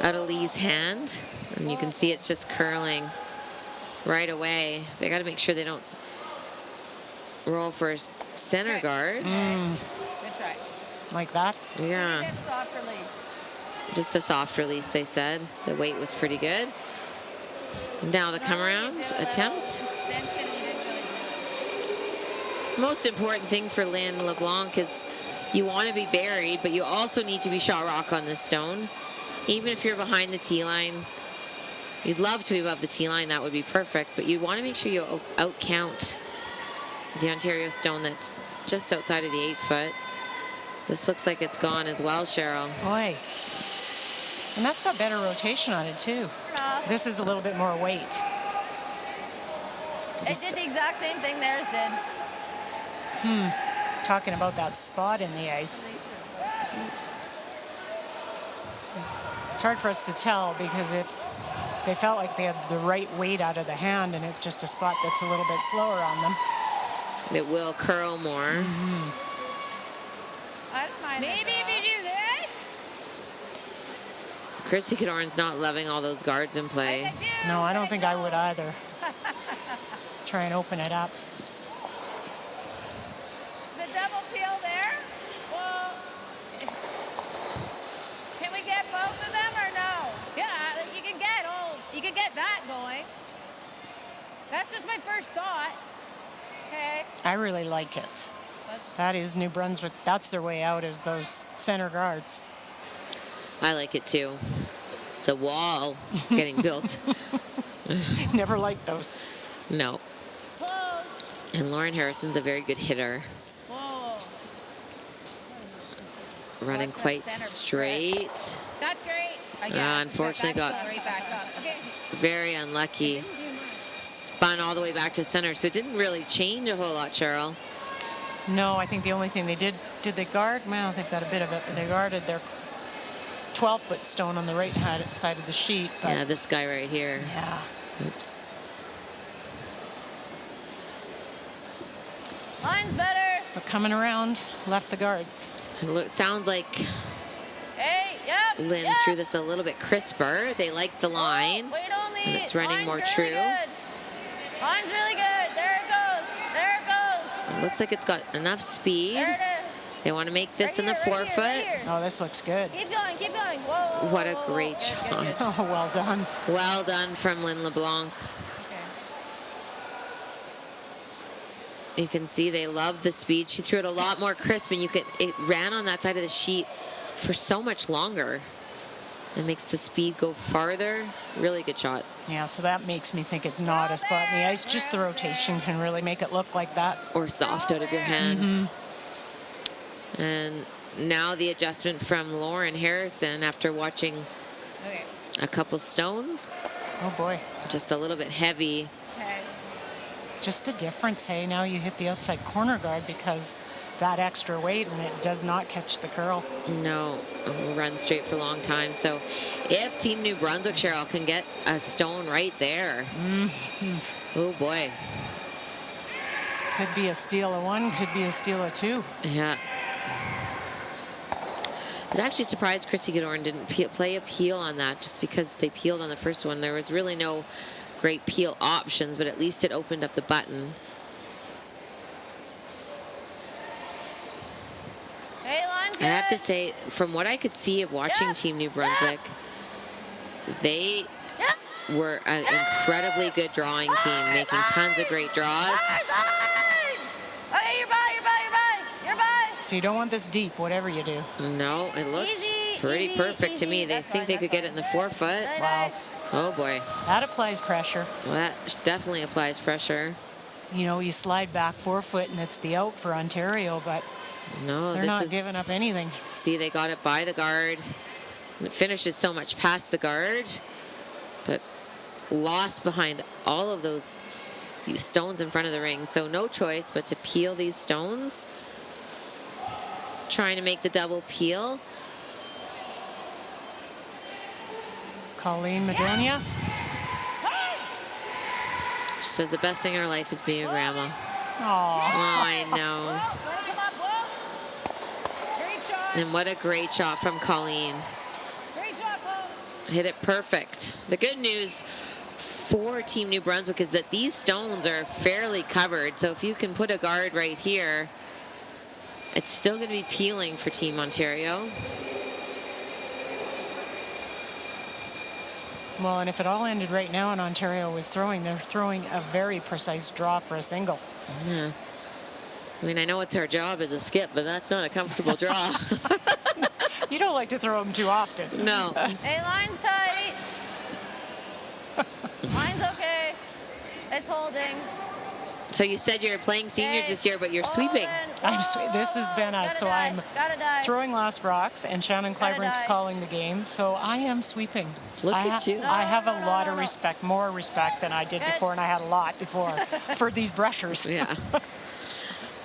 out of Lee's hand. And you can see it's just curling right away. They got to make sure they don't roll for a center guard. Good try. Like that. Yeah, Get soft release. just a soft release, they said. The weight was pretty good. Now the come around attempt. Most important thing for Lynn LeBlanc is you want to be buried, but you also need to be shot rock on this stone. Even if you're behind the tee line, you'd love to be above the tee line, that would be perfect, but you want to make sure you out count the Ontario stone that's just outside of the 8 foot. This looks like it's gone as well, Cheryl. Boy. And that's got better rotation on it too. This is a little bit more weight. It did the exact same thing theirs did. Talking about that spot in the ice. It's hard for us to tell because if they felt like they had the right weight out of the hand and it's just a spot that's a little bit slower on them. It will curl more. I don't mind. Maybe if you do this. Chrissy Cadoran's not loving all those guards in play. No, I don't think I would either. Try and open it up. The double peel there. Well, can we get both of them or no? Yeah, you can get that going. That's just my first thought. Okay. I really like it. That is New Brunswick. That's their way out, is those center guards. I like it too. It's a wall getting built. Never liked those. No. Close. And Lauren Harrison's a very good hitter. Whoa. Running What's that quite center straight. That's great. Unfortunately got right back up. Okay. very unlucky. Spun all the way back to center, so it didn't really change a whole lot, Cheryl. No, I think the only thing they did they guard? Well, they've got a bit of it, but they guarded their 12-foot stone on the right side of the sheet. But Yeah, this guy right here. yeah. Oops. Line's better. But coming around, left the guards. It sounds like Hey, yep. Lynn yep. threw this a little bit crisper. They like the line. Wait on me. And it's running Line's more really true. Good. Line's really good. There it goes. There it goes. It looks like it's got enough speed. There it is. They want to make this Right in the here, right forefoot. here, right here. Oh, this looks good. Keep going, keep going. Whoa, whoa, whoa, What a whoa, whoa. great Good, good, good. shot. Oh, well done. Well done from Lynn LeBlanc. Okay. You can see they love the speed. She threw it a lot more crisp, and it ran on that side of the sheet for so much longer. It makes the speed go farther. Really good shot. Yeah, so that makes me think it's not a spot in the ice. Just the rotation can really make it look like that. Or soft out of your hand. And now the adjustment from Lauren Harrison after watching Okay. a couple stones. Oh, boy. Just a little bit heavy. Okay. Just the difference, hey, now you hit the outside corner guard because that extra weight and it does not catch the curl. No, it will run straight for a long time. So if Team New Brunswick, Cheryl, can get a stone right there. Oh, boy. Could be a steal of one, could be a steal of two. Yeah. I was actually surprised Chrissy Goodorn didn't play a peel on that just because they peeled on the first one. There was really no great peel options, but at least it opened up the button. Hey, line's good. I have to say, from what I could see of watching Yeah. Team New Brunswick, they Yeah. were an incredibly good drawing team, making tons of great draws. Line! Okay, you're by, you're by, you're by. You're by. So you don't want this deep, whatever you do. No, it looks Easy, pretty easy, perfect to me. easy. They That's think fine, they that's could get it in the fine. forefoot. Nice, Wow. nice. Oh boy, That applies pressure. well, that definitely applies pressure. You know, you slide back forefoot and it's the out for Ontario, but No, they're this not is, giving up anything. See, they got it by the guard. It finishes so much past the guard, but lost behind all of those stones in front of the ring. So no choice but to peel these stones. Trying to make the double peel. Colleen Madonia. She says the best thing in her life is being a grandma. Oh, I know. Whoa, let it come up, whoa. Great shot. And what a great shot from Colleen. Great shot, Cole. Hit it perfect. The good news for Team New Brunswick is that these stones are fairly covered. So if you can put a guard right here, it's still going to be peeling for Team Ontario. well, and if it all ended right now and Ontario was throwing, they're throwing a very precise draw for a single. Yeah. I mean, I know it's our job as a skip, but that's not a comfortable draw. You don't like to throw them too often. No. Hey, line's tight. Line's okay. It's holding. So you said you're playing seniors this year, but you're sweeping. This has been us, so I'm throwing last rocks, and Shannon Gotta Clyburnk's die. calling the game, so I am sweeping. Look I at you. I have a lot of no. respect, more respect than I did Good. before, and I had a lot before for these brushers. Yeah.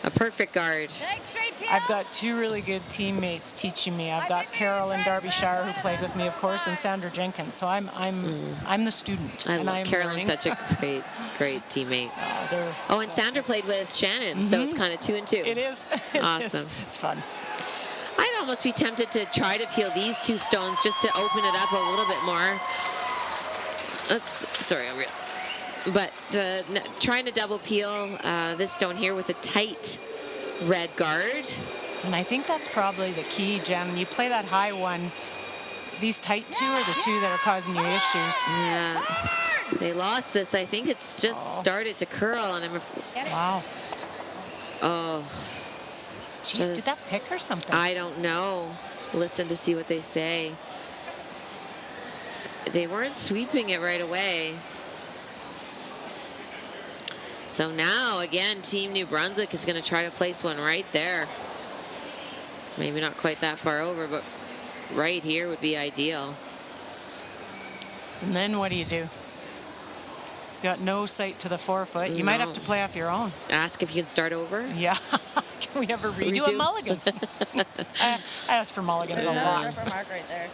A perfect guard. Next straight peel. I've got two really good teammates teaching me. I've got Carol in Derbyshire who played with me, of course, and Sandra Jenkins. So I'm the student. I and love I'm Carolyn, learning. such a great teammate. They're- Oh, and Sandra played with Shannon, so it's kind of 2 and 2. It is. It is. Awesome. It's fun. I'd almost be tempted to try to peel these two stones just to open it up a little bit more. Oops, sorry, but trying to double peel this stone here with a tight red guard. And I think that's probably the key, Jen. You play that high one. These tight two are the two that are causing you issues. Yeah, they lost this. I think it's just started to curl, and Wow. oh, Jeez, did that pick or something? I don't know. Listen to see what they say. They weren't sweeping it right away. So now, again, Team New Brunswick is going to try to place one right there. Maybe not quite that far over, but right here would be ideal. And then what do? You got no sight to the forefoot. You might have to play off your own. Ask if you can start over. Yeah. Can we have a redo? Redo? A mulligan? I ask for mulligans a lot. Gripper mark right there.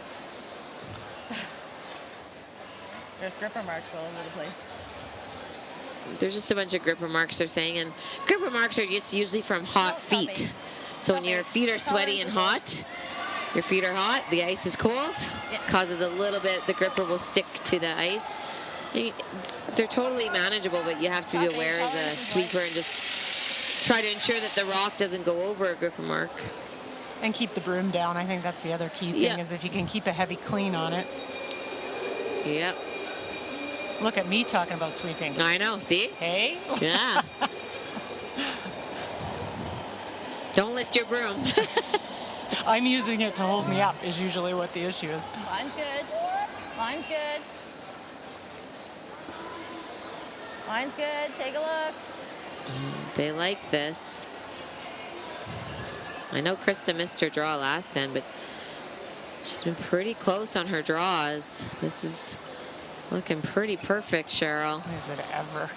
There's gripper marks all over the place. there's just a bunch of gripper marks they're saying, and gripper marks are just usually from hot feet. So when your feet are sweaty and hot, your feet are hot, the ice is cold, causes a little bit, the gripper will stick to the ice. They're totally manageable, but you have to be aware as a sweeper and just try to ensure that the rock doesn't go over a gripper mark. And keep the broom down. I think that's the other key thing, is if you can keep a heavy clean on it. Yep. Look at me talking about sweeping. I know, see? Hey? Yeah. Don't lift your broom. I'm using it to hold me up is usually what the issue is. Line's good. Line's good. Line's good. Take a look. They like this. I know Krista missed her draw last end, but she's been pretty close on her draws. This is looking pretty perfect, Cheryl. Is it ever?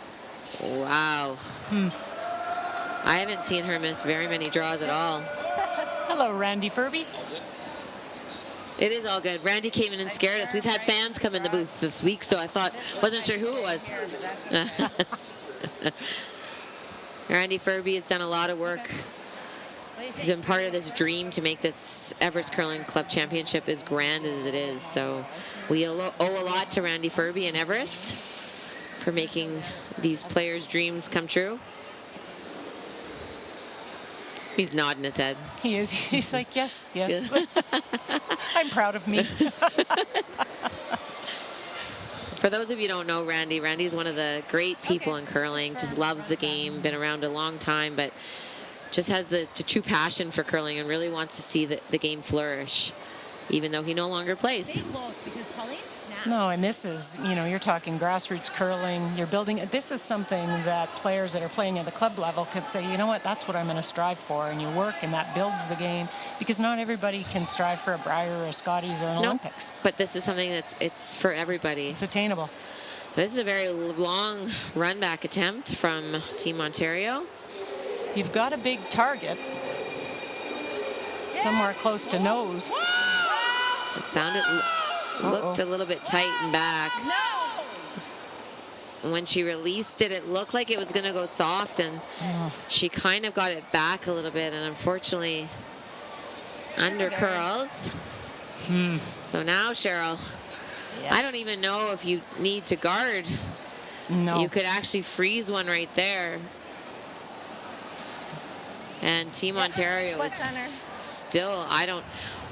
Wow. I haven't seen her miss very many draws at all. Hello, Randy Furby. It is all good. Randy came in and scared us. We've had fans come in the booth this week, so I wasn't sure who it was. Randy Furby has done a lot of work. He's been part of this dream to make this Everest Curling Club Championship as grand as it is. So we owe a lot to Randy Furby and Everest for making these players' dreams come true. He's nodding his head. He is. He's like, yes, yes. I'm proud of me. For those of you who don't know Randy, Randy's one of the great people in curling. Just loves the game, been around a long time, but just has the true passion for curling and really wants to see the game flourish, even though he no longer plays. No, and this is, you're talking grassroots curling. You're building, this is something that players that are playing at the club level could say, you know what, that's what I'm going to strive for. And you work, and that builds the game, because not everybody can strive for a Brier or a Scotties or an Olympics. But this is something it's for everybody. It's attainable. This is a very long run back attempt from Team Ontario. You've got a big target somewhere close to nose. It looked a little bit tight and back. When she released it, it looked like it was going to go soft, and she kind of got it back a little bit, and unfortunately under curls. So now, Cheryl, I don't even know if you need to guard. No. You could actually freeze one right there. And Team Ontario is still,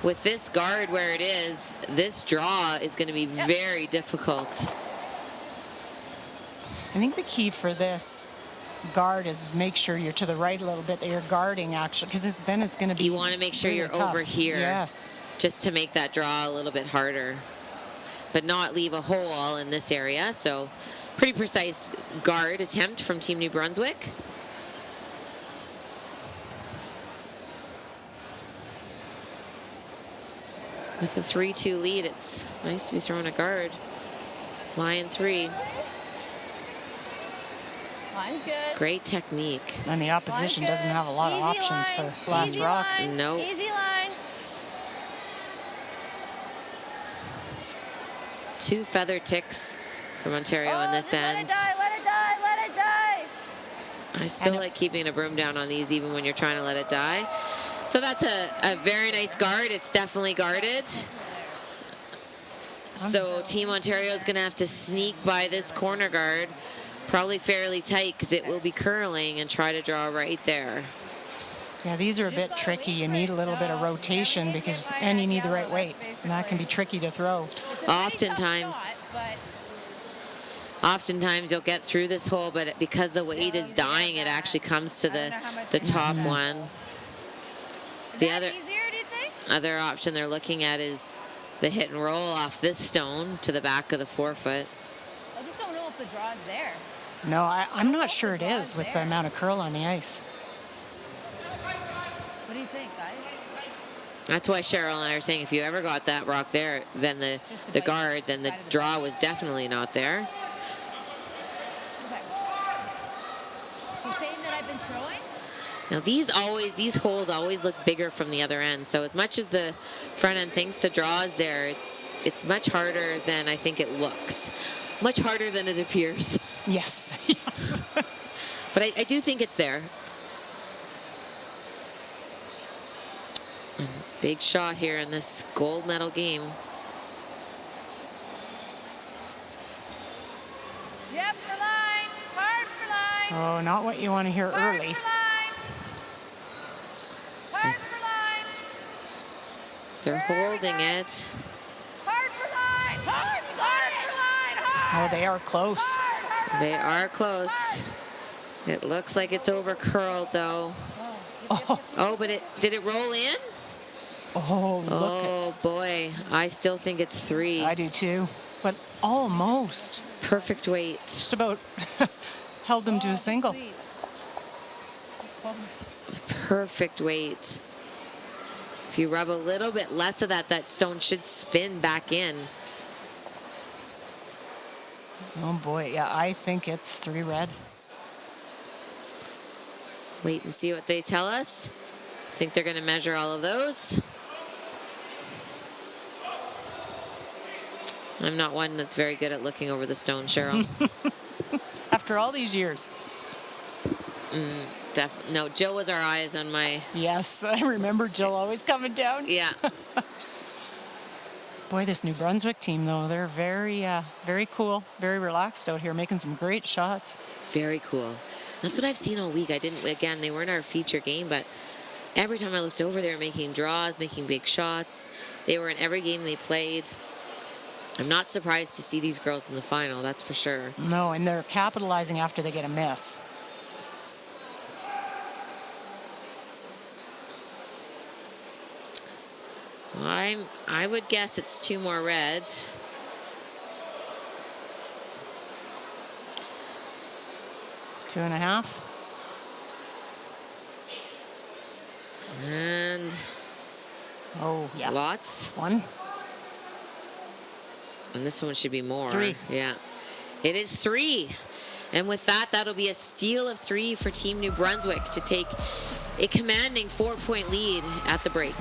with this guard where it is, this draw is going to be very difficult. I think the key for this guard is make sure you're to the right a little bit, that you're guarding actually, because then it's going to be You want to make sure really you're tough. over here. Yes. Just to make that draw a little bit harder, but not leave a hole in this area. So pretty precise guard attempt from Team New Brunswick. With a 3-2 lead, it's nice to be throwing a guard. Line 3. Line's good. Great technique. And the opposition doesn't have a lot of options for last rock. No. Easy line. 2 feather ticks from Ontario on this end. Let it die, let it die, let it die. I still like keeping a broom down on these even when you're trying to let it die. So that's a very nice guard. It's definitely guarded. So Team Ontario is going to have to sneak by this corner guard, probably fairly tight because it will be curling, and try to draw right there. Yeah, these are a bit tricky. You need a little bit of rotation and you need the right weight, and that can be tricky to throw. Oftentimes you'll get through this hole, but because the weight is dying, it actually comes to the top one. The other option they're looking at is the hit and roll off this stone to the back of the forefoot. I just don't know if the draw is there. No, I'm not sure it is with the amount of curl on the ice. What do you think, guys? That's why Cheryl and I are saying if you ever got that rock there, then the guard, then the draw was definitely not there. Okay. So saying that I've been throwing? Now these holes always look bigger from the other end. So as much as the front end thinks the draw is there, it's much harder than I think it looks. much harder than it appears. Yes, yes. But I do think it's there. And big shot here in this gold medal game. Yep, for line. Hard for line. Oh, not what you want to hear Hard early. for line. Hard for line. They're holding it. Hard for line. Hard for line. Hard. Oh, they are close. They are close. It looks like it's over curled though. Oh, but did it roll in? Oh, look. Oh boy, I still think it's 3. I do too, but almost. Perfect weight. Just about held them to a single. Perfect weight. If you rub a little bit less of that, that stone should spin back in. Oh boy, yeah, I think it's 3 red. Wait and see what they tell us. I think they're going to measure all of those. I'm not one that's very good at looking over the stone, Cheryl. After all these years. No, Jill was our eyes on my... Yes, I remember Jill always coming down. Yeah. Boy, this New Brunswick team, though, they're very cool, very relaxed out here, making some great shots. Very cool. That's what I've seen all week. Again, they weren't our feature game, but every time I looked over, they were making draws, making big shots. They were in every game they played. I'm not surprised to see these girls in the final, that's for sure. No, and they're capitalizing after they get a miss. I would guess it's 2 more red. Two and a half. And Oh, yeah. lots. 1. And this one should be more. 3. Yeah. It is 3. And with that, that'll be a steal of 3 for Team New Brunswick to take a commanding 4-point lead at the break.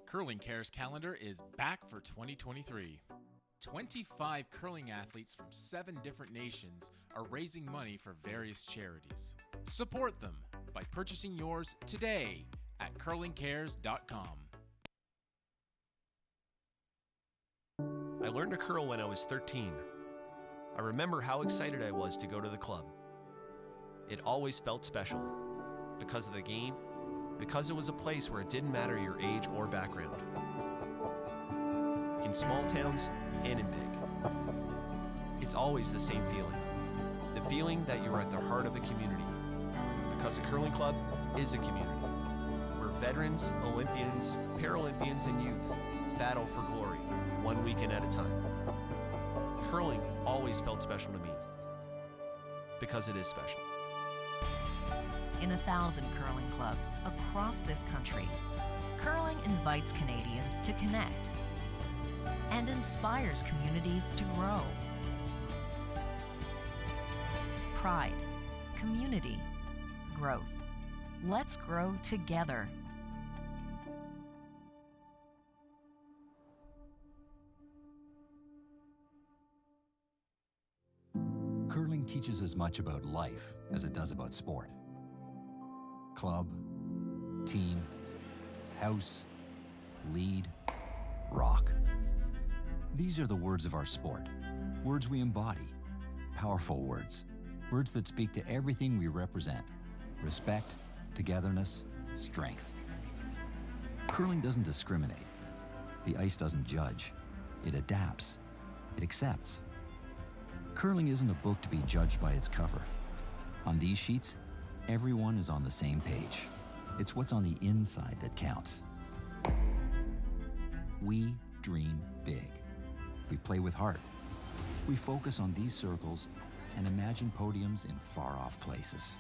Curling Cares calendar is back for 2023. 25 curling athletes from 7 different nations are raising money for various charities. Support them by purchasing yours today at curlingcares.com. I learned to curl when I was 13. I remember how excited I was to go to the club. It always felt special because of the game, because it was a place where it didn't matter your age or background. In small towns and in big. It's always the same feeling. The feeling that you're at the heart of a community. Because a curling club is a community. Where veterans, Olympians, Paralympians, and youth battle for glory, one weekend at a time. Curling always felt special to me. Because it is special. In 1,000 curling clubs across this country, curling invites Canadians to connect and inspires communities to grow. Pride, community, growth. Let's grow together. Curling teaches as much about life as it does about sport. Club, team, house, lead, rock. These are the words of our sport, words we embody, powerful words, words that speak to everything we represent: respect, togetherness, strength. Curling doesn't discriminate. The ice doesn't judge. It adapts. It accepts. Curling isn't a book to be judged by its cover. On these sheets, everyone is on the same page. It's what's on the inside that counts. We dream big. We play with heart. We focus on these circles and imagine podiums in far-off places.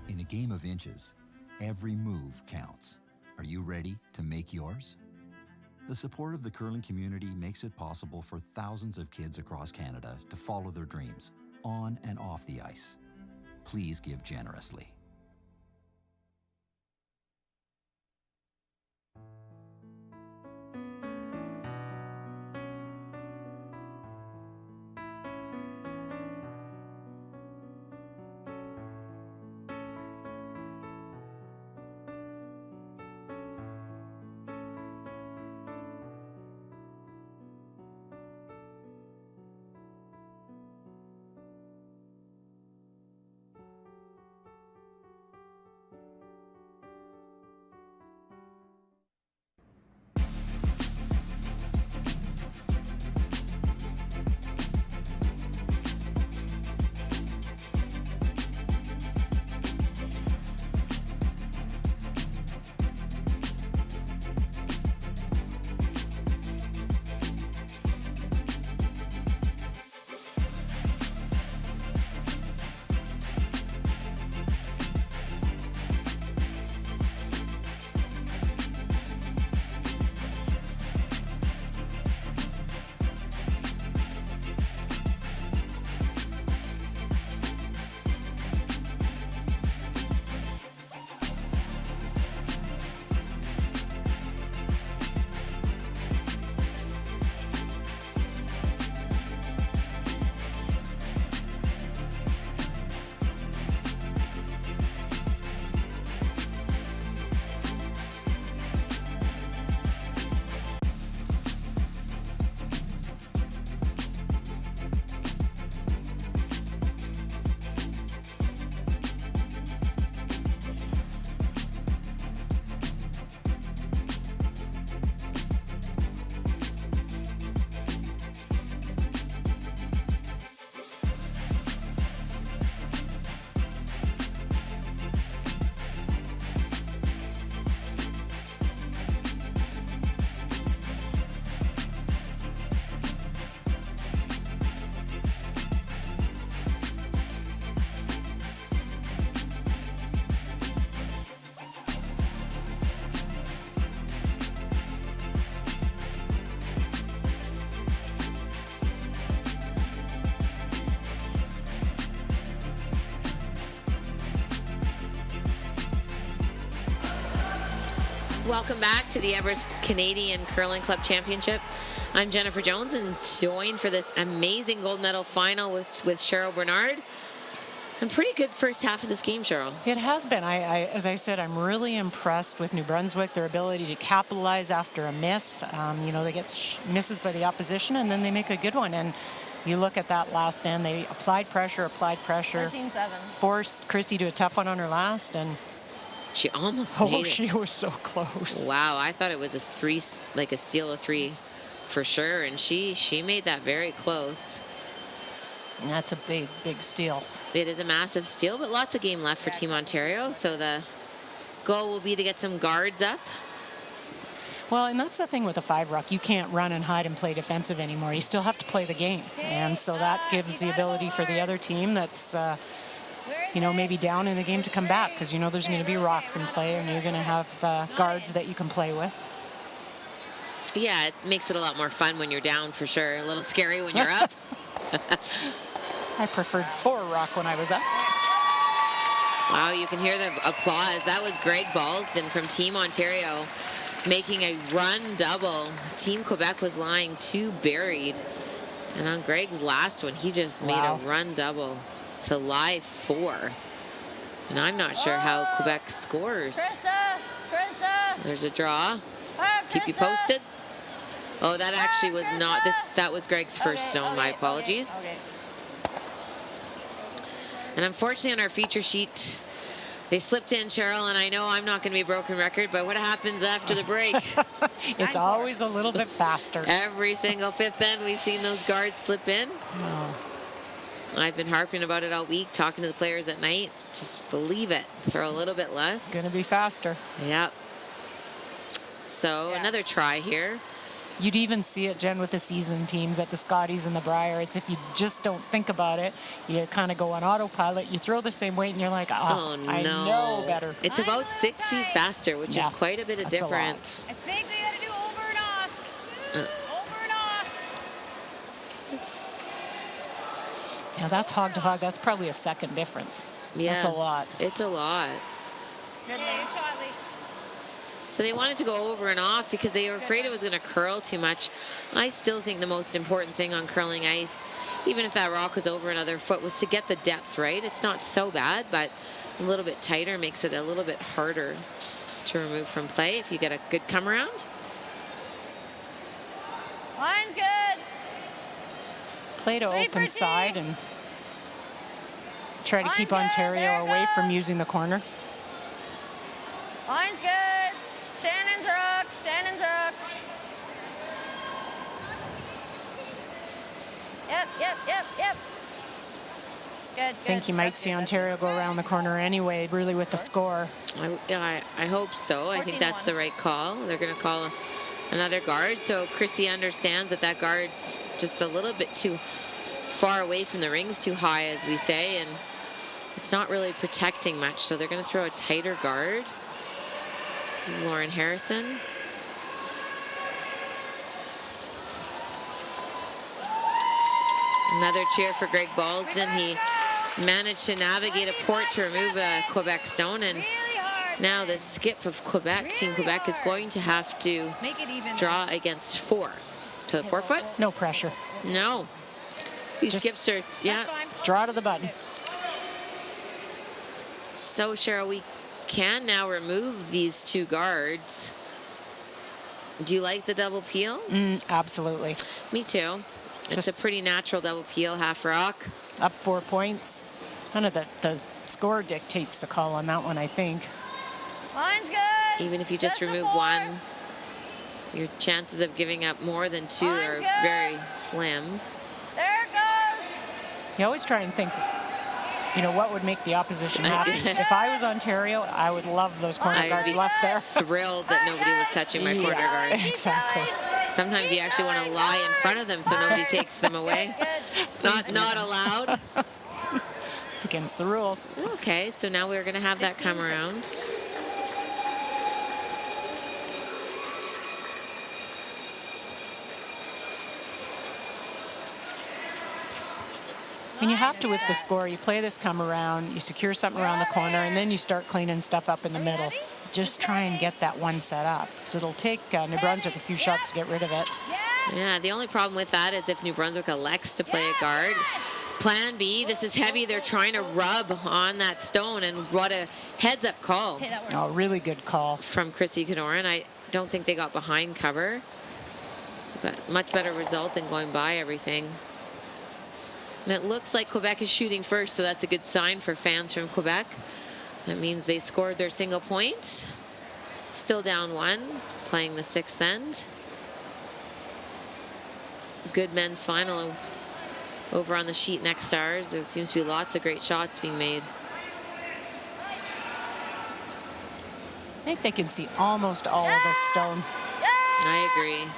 In a game of inches, every move counts. Are you ready to make yours? The support of the curling community makes it possible for thousands of kids across Canada to follow their dreams, on and off the ice. Please give generously. Welcome back to the Everest Canadian Curling Club Championship. I'm Jennifer Jones and joined for this amazing gold medal final with Cheryl Bernard. And pretty good first half of this game, Cheryl. It has been. As I said, I'm really impressed with New Brunswick, their ability to capitalize after a miss. They get misses by the opposition, and then they make a good one. And you look at that last end, they applied pressure, 13-7. forced Chrissy to a tough one on her last, and she almost made it. She was so close. Wow, I thought it was a steal of three for sure, and she made that very close. And that's a big, big steal. It is a massive steal, but lots of game left for Team Ontario, so the goal will be to get some guards up. Well, and that's the thing with a 5-ruck. You can't run and hide and play defensive anymore. You still have to play the game. And so that gives the ability for the other team that's maybe down in the game to come back, because there's going to be rocks in play, and you're going to have guards that you can play with. Yeah, it makes it a lot more fun when you're down, for sure. A little scary when you're up. I preferred 4-ruck when I was up. Wow, you can hear the applause. That was Greg Balsden from Team Ontario making a run double. Team Quebec was lying 2 buried. And on Greg's last one, he just made a run double to lie 4. And I'm not sure how Quebec scores. Krista! There's a draw. Keep you posted. Oh, that actually was not this. That was Greg's first stone. My apologies. And unfortunately, on our feature sheet, they slipped in, Cheryl, and I know I'm not going to be a broken record, but what happens after the break? It's always a little bit faster. Every single fifth end, we've seen those guards slip in. Oh. I've been harping about it all week, talking to the players at night. Just believe it. Throw a little bit less. It's going to be faster. Yep. So another try here. You'd even see it, Jen, with the seasoned teams at the Scotties and the Briar. It's if you just don't think about it, you kind of go on autopilot, you throw the same weight, and you're like, Oh, no. I know better. It's about 6 feet faster, which is Yeah, quite a bit of that's a lot. difference. I think we got to do over and off. Over and off. Yeah, that's hog to hog. That's probably a second difference. Yeah. That's a lot. It's a lot. Good lead shot, Lee. So they wanted to go over and off because they were afraid it was going to curl too much. I still think the most important thing on curling ice, even if that rock was over another foot, was to get the depth right. It's not so bad, but a little bit tighter makes it a little bit harder to remove from play if you get a good come around. Line's good. Play to Wait for open D. side and try to keep Line's good. Ontario There it away from goes. using the corner. Line's good. Shannon's rook. Shannon's rook. Yep. Good. I think you might see Ontario go around the corner anyway, really with the score. I hope so. I think that's the right call. They're going to call another guard. So Chrissy understands that that guard's just a little bit too far away from the rings, too high, as we say, and it's not really protecting much. So they're going to throw a tighter guard. This is Lauren Harrison. Another cheer for Greg Ballston. He managed to navigate a port to remove a Quebec stone, and now the skip of Quebec, Team Quebec, is going to have to Make it even. draw against 4 to the 4 foot. No pressure. No. These Just- skips are, yeah. That's fine. Draw to the button. So, Cheryl, we can now remove these 2 guards. Do you like the double peel? Absolutely. Me too. It's Just- a pretty natural double peel, half rock. Up 4 points. Kind of the score dictates the call on that one, I think. Line's good. Even if you just remove before. 1, your chances of giving up more than 2 are Line's good. very slim. There it goes. You always try and think, what would make the opposition happy. If I was Ontario, I would love those corner I'd guards be left there. thrilled that nobody was touching my corner Yeah, guard. exactly. Sometimes you actually want to lie in front of them so nobody takes them away. Not allowed. It's against the rules. Okay, so now we're going to have that come around. And you have to with the score. You play this come around, you secure something around the corner, and then you start cleaning stuff up in the middle. Just try and get that one set up. So it'll take New Brunswick a few shots to get rid of it. Yeah, the only problem with that is if New Brunswick elects to play a guard. Plan B, this is heavy. They're trying to rub on that stone, and what a heads-up call Okay, that works. Oh, really good call. from Chrissy Cadoran. I don't think they got behind cover, but much better result than going by everything. And it looks like Quebec is shooting first, so that's a good sign for fans from Quebec. That means they scored their single point. Still down 1, playing the 6th end. Good men's final over on the sheet next to ours. There seems to be lots of great shots being made. I think they can see almost all of this stone. I agree.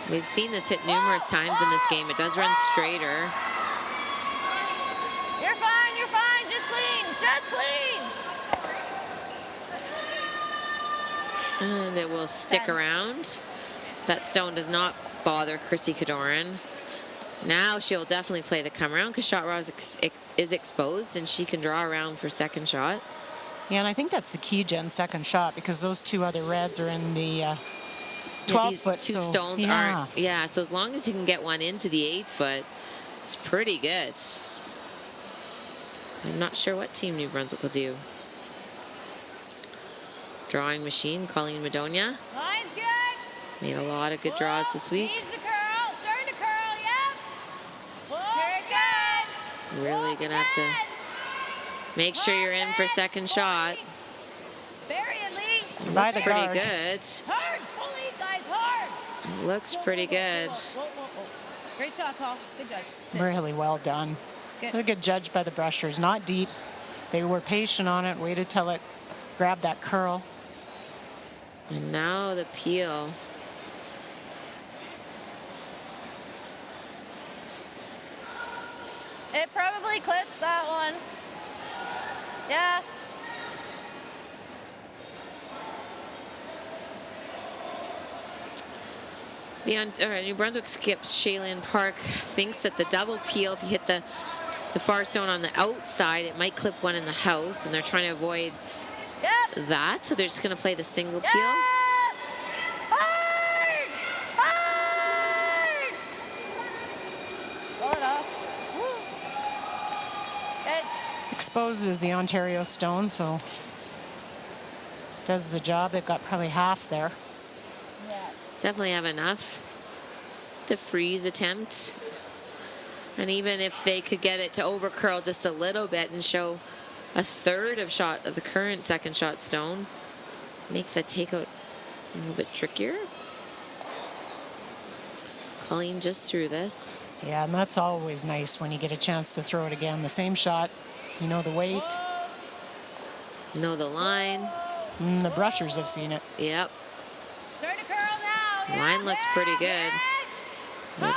We've seen this hit numerous times in this game. It does run straighter. You're fine. You're fine. Just clean. Just clean. And it will stick around. That stone does not bother Chrissy Cadoran. Now she'll definitely play the come around because shot raw is exposed and she can draw around for second shot. Yeah, and I think that's the key, Jen, second shot, because those 2 other reds are in the 12 foot. These 2 so, stones yeah. aren't. Yeah, so as long as you can get one into the 8 foot, it's pretty good. I'm not sure what Team New Brunswick will do. Drawing machine, Colleen Madonia. Line's good. Made a lot of good draws this week. Needs to curl. Starting to curl. Yep. Very good. Really gonna have to make sure you're in for second shot. Bury it, Lee. By Looks the pretty guard. good. Hard. Full lead, guys. Hard. Looks pretty good. Whoa. Great shot, Paul. Good judge. Sit. Really well done. Good. Really good judge by the brushers. Not deep. They were patient on it, waited till it grabbed that curl. And now the peel. It probably clips that one. Yeah. The New Brunswick skips Shaylin Park thinks that the double peel, if you hit the far stone on the outside, it might clip one in the house, and they're trying to avoid that. So they're just going to play the single peel. Hard! Hard! Roll it off. Woo. Good. Exposes the Ontario stone, so does the job. They've got probably half there. Yeah. Definitely have enough. The freeze attempt. And even if they could get it to over curl just a little bit and show a third of shot of the current second shot stone, make the takeout a little bit trickier. Colleen just threw this. Yeah, and that's always nice when you get a chance to throw it again. The same shot, you know the weight. Know the line. The brushers have seen it. Yep. Start to curl now. Line Yeah, looks yeah, pretty good. yes. They're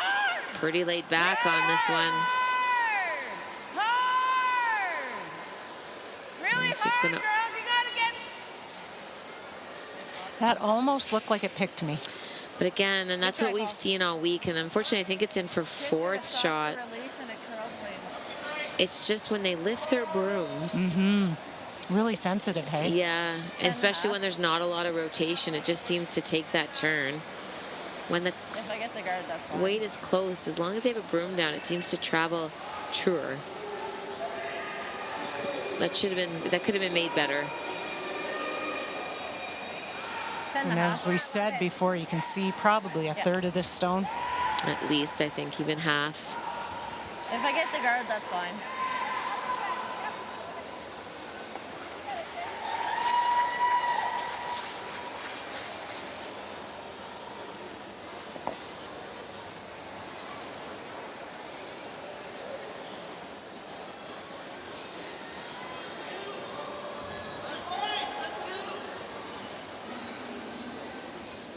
pretty laid back on this one. Hard. Really This is hard, gonna- girls. You gotta get. That almost looked like it picked me. But again, and that's what we've seen all week. And unfortunately, I think it's in for fourth shot. Release and a curl blade. It's just when they lift their brooms. Really sensitive, hey? Yeah, especially when there's not a lot of rotation. It just seems to take that turn. When the If I get the guard, that's fine. weight is close, as long as they have a broom down, it seems to travel truer. That could have been made better. 10 and And a as half. we said before, you can see probably a third of this stone. At least, I think, even half. If I get the guard, that's fine.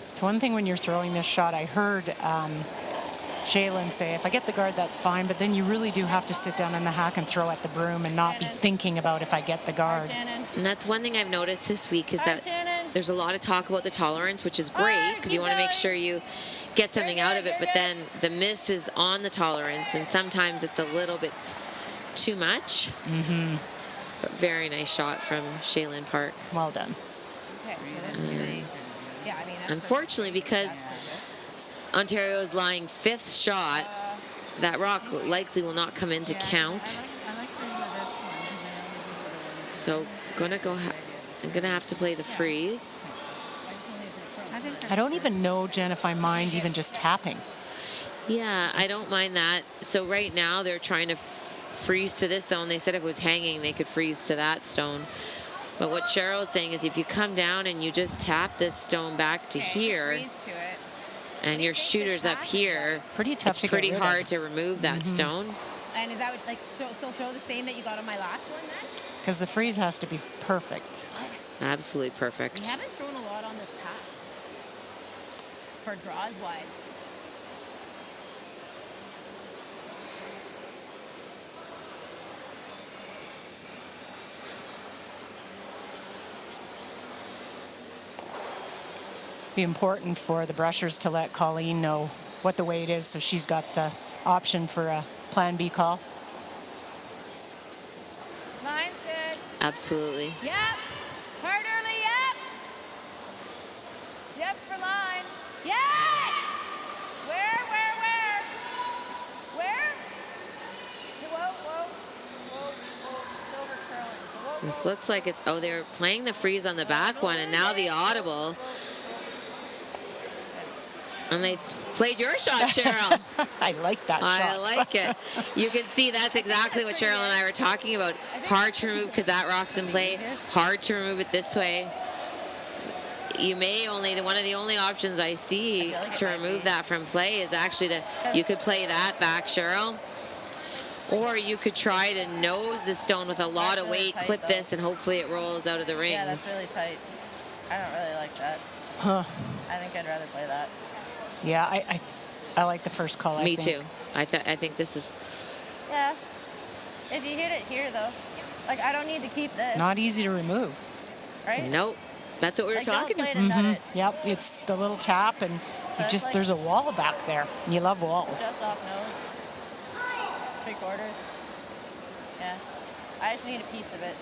It's one thing when you're throwing this shot. I heard Shaylin say, if I get the guard, that's fine. But then you really do have to sit down in the hack and throw at the broom and not be thinking about if I get the guard. Shannon. And that's one thing I've noticed this week is All right, that Shannon. there's a lot of talk about the tolerance, which is great right, because you keep want to make going. sure you get something You're out good, of it. you're But good. then the miss is on the tolerance, and sometimes it's a little bit too much. But very nice shot from Shaylin Park. Well done. Okay, so that's really, yeah, I mean, that's Unfortunately, because Ontario's lying fifth shot, that rock likely will not come into count. So I'm gonna have to play the freeze. I don't even know, Jen, if I mind even just tapping. Yeah, I don't mind that. So right now they're trying to freeze to this zone. They said if it was hanging, they could freeze to that stone. But what Cheryl's saying is if you come down and you just tap this stone back to here, freeze to it. and your shooter's up here, Pretty tough it's to get pretty rid of. hard to remove that stone. And is that like so throw the same that you got on my last one then? Because the freeze has to be perfect. Absolutely We perfect. haven't thrown a lot on this path for draws wide. Be important for the brushers to let Colleen know what the weight is so she's got the option for a plan B call. Line's good. Absolutely. Yep. Hard early, yep. Yep, for line. Yes! Where? Whoa. Silver curling. Whoa. This looks like it's, oh, they were playing the freeze on the back one, and now the audible. And they played your shot, Cheryl. I like that I shot. like it. You can see that's exactly what Cheryl and I were talking about. Hard to remove because that rock's in play. Hard to remove it this way. You may only, one of the only options I see to remove that from play is actually you could play that back, Cheryl. Or you could try to nose the stone with a lot of weight, clip this, and hopefully it rolls out of the rings. Yeah, that's really tight. I don't really like that. Huh. I think I'd rather play that. Yeah, I like the first call. Me I think. too. I think this is Yeah. If you hit it here, though, like, I don't need to keep this, Not easy to remove. right? nope. That's what we were Like, talking don't play about. to nut it. Yep, it's the little tap, and So it's like- there's a wall back there. And you love walls. Just off nose. 3/4. Yeah. I just need a piece of it.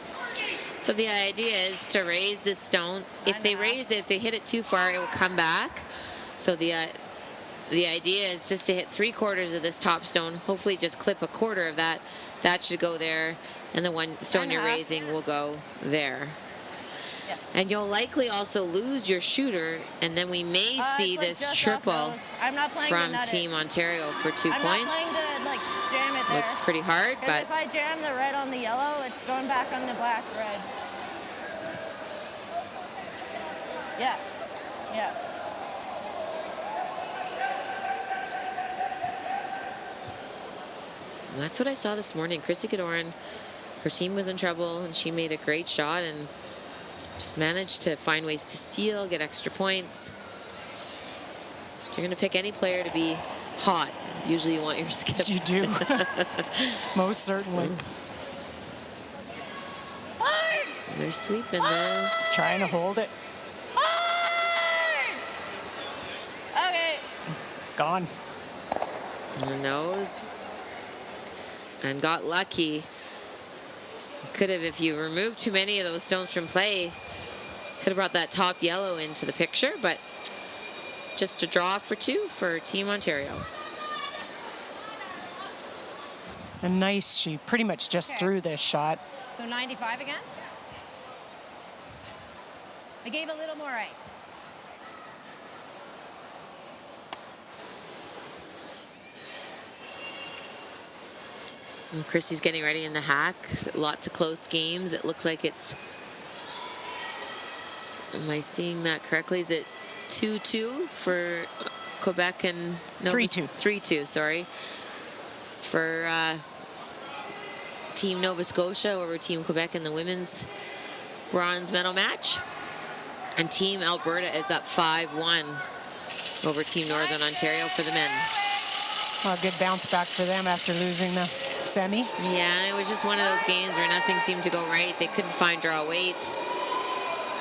So the idea is to raise this stone. If they raise it, if they hit it too far, it will come back. So the idea is just to hit 3/4 of this top stone. Hopefully, just clip a quarter of that. That should go there, and the one stone you're 9.5. raising will go there. Yeah. And you'll likely also lose your shooter, and then we may see It's like this just off triple nose. I'm not playing to from nut Team it. Ontario for 2 I'm points. not playing to, like, jam it there. Looks pretty hard, 'Cause but if I jam the red on the yellow, it's going back on the black red. Yeah. Yeah. that's what I saw this morning. Chrissy Godoran, her team was in trouble, and she made a great shot and just managed to find ways to steal, get extra points. If you're going to pick any player to be hot, usually you want your skip. You do. Most certainly. Hard! And they're sweeping this. Trying to hold it. Hard! Okay. Gone. On the nose. And got lucky. Could have, if you removed too many of those stones from play, could have brought that top yellow into the picture, but just a draw for 2 for Team Ontario. And nice. She pretty much just Okay. threw this shot. So 95 again? I gave a little more ice. And Chrissy's getting ready in the hack. Lots of close games. It looks like it's, am I seeing that correctly? Is it 2-2 for Quebec and 3-2. 3-2, sorry. For Team Nova Scotia over Team Quebec in the women's bronze medal match. And Team Alberta is up 5-1 over Team Northern Ontario for the men. Well, a good bounce back for them after losing the semi. Yeah, it was just one of those games where nothing seemed to go right. They couldn't find draw weight.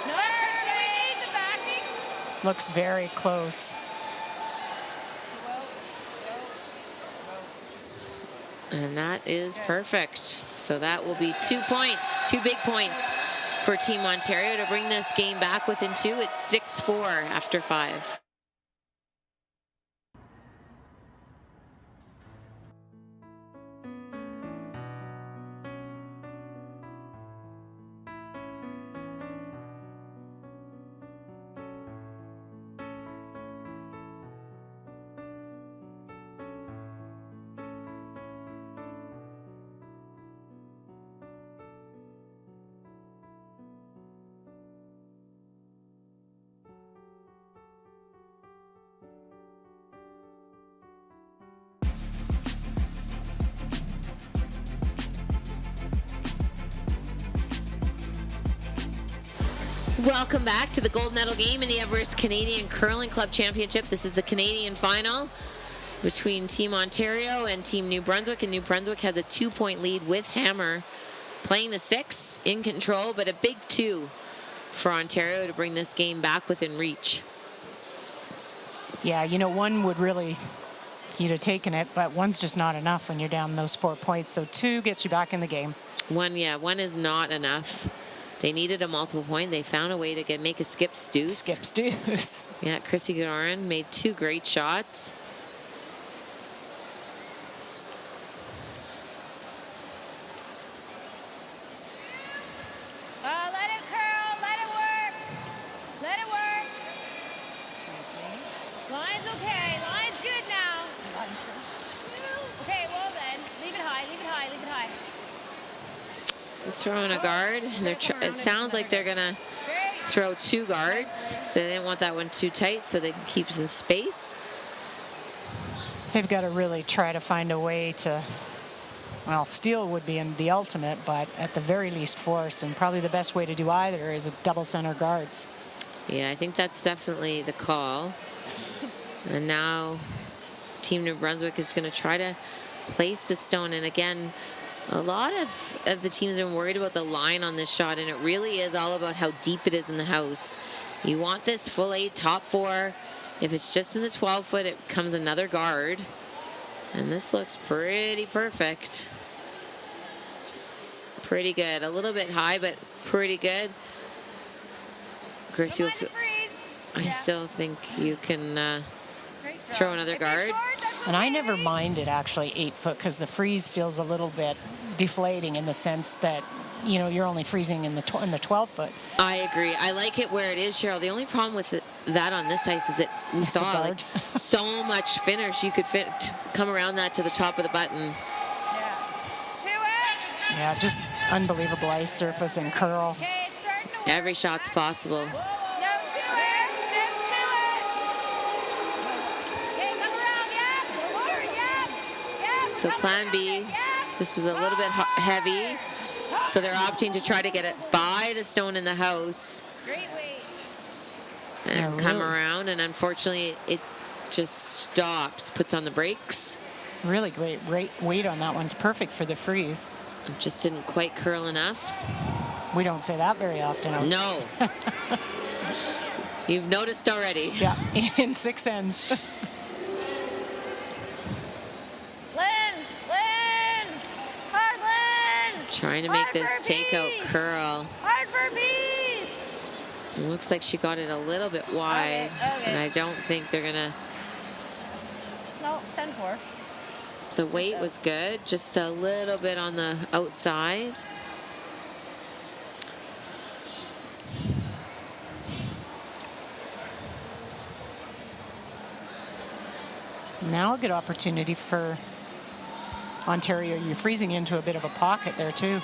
No, do we need the backing? Looks very close. And that is perfect. So that will be 2 points, 2 big points for Team Ontario to bring this game back within 2. It's 6-4 after 5. Welcome back to the gold medal game in the Everest Canadian Curling Club Championship. This is the Canadian final between Team Ontario and Team New Brunswick. And New Brunswick has a 2-point lead with Hammer playing the 6 in control, but a big 2 for Ontario to bring this game back within reach. Yeah, you know, one would really, you'd have taken it, but one's just not enough when you're down those 4 points. So 2 gets you back in the game. One is not enough. They needed a multiple point. They found a way to make a skip's deuce. Skip's deuce. Yeah, Chrissy Godoran made 2 great shots. Let it curl, let it work. Let it work. Line's okay, line's good now. Okay, well then, leave it high, leave it high, leave it high. They're throwing a guard. It sounds like they're gonna throw 2 guards. So they didn't want that one too tight, so they can keep some space. They've got to really try to find a way to, well, steal would be in the ultimate, but at the very least force, and probably the best way to do either is a double center guards. Yeah, I think that's definitely the call. And now Team New Brunswick is going to try to place the stone. And again, a lot of the teams are worried about the line on this shot, and it really is all about how deep it is in the house. You want this full 8, top 4. If it's just in the 12 foot, it becomes another guard. And this looks pretty perfect. Pretty good. A little bit high, but pretty good. Gracie, I still think you can throw another guard. And I never minded actually 8 foot because the freeze feels a little bit deflating in the sense that, you know, you're only freezing in the 12 foot. I agree. I like it where it is, Cheryl. The only problem with that on this ice is that we saw like so much finish. You could come around that to the top of the button. Yeah, just unbelievable ice surface and curl. Every shot's possible. So plan B, this is a little bit heavy. So they're opting to try to get it by the stone in the house and come around. And unfortunately, it just stops, puts on the brakes. Really great weight on that one's perfect for the freeze. It just didn't quite curl enough. We don't say that very often. No. You've noticed already. Yeah, in 6 ends. Trying to make this takeout curl. Hard for bees. It looks like she got it a little bit wide. Okay. And I don't think they're going to. No, 10-4. The weight was good, just a little bit on the outside. Now a good opportunity for Ontario. You're freezing into a bit of a pocket there too.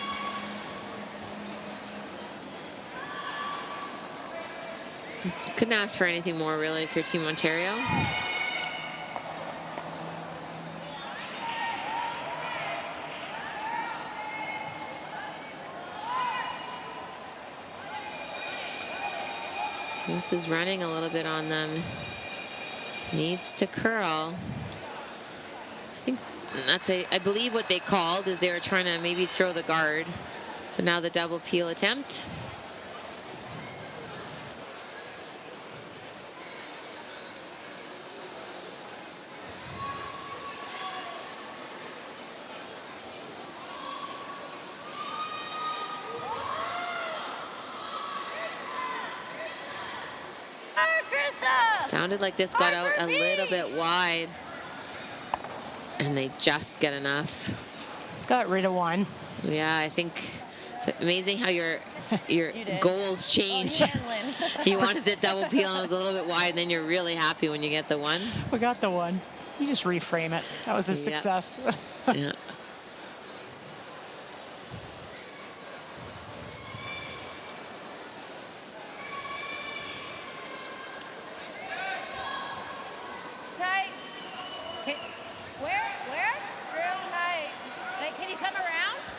Couldn't ask for anything more really if you're Team Ontario. This is running a little bit on them. Needs to curl. I believe what they called is they were trying to maybe throw the guard. So now the double peel attempt. Sounded like this got out a little bit wide. And they just get enough. Got rid of one. Yeah, I think it's amazing how your goals change. You wanted the double peel and it was a little bit wide, and then you're really happy when you get the one. We got the one. You just reframe it. That was a success. Yeah.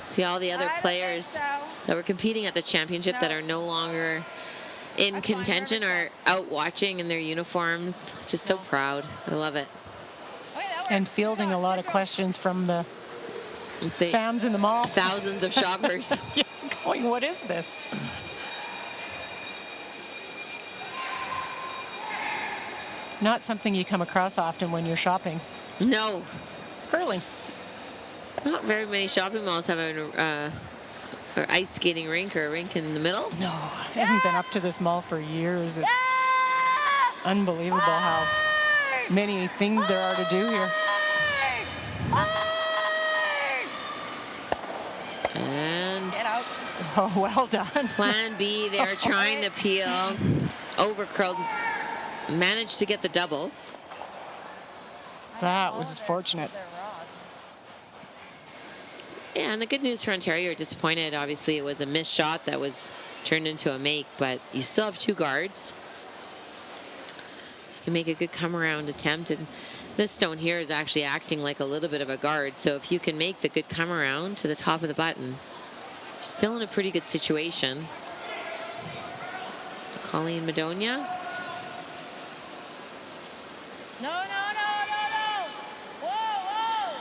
See all the other players that were competing at the championship that are no longer in contention are out watching in their uniforms. Just so proud. I love it. And fielding a lot of questions from the fans in the mall. Thousands of shoppers. Yeah, going, what is this? Not something you come across often when you're shopping. No. Curling. Not very many shopping malls have an ice skating rink or a rink in the middle. No, I haven't been up to this mall for years. It's unbelievable how many things there are to do here. And oh, well done. Plan B, they're trying to peel. Overcurled. Managed to get the double. That was fortunate. Yeah, and the good news for Ontario, you're disappointed. Obviously, it was a missed shot that was turned into a make, but you still have 2 guards. You can make a good come-around attempt, and this stone here is actually acting like a little bit of a guard, so if you can make the good come-around to the top of the button, you're still in a pretty good situation. The Colleen Madonia. No, no, no, no, no. Whoa, whoa.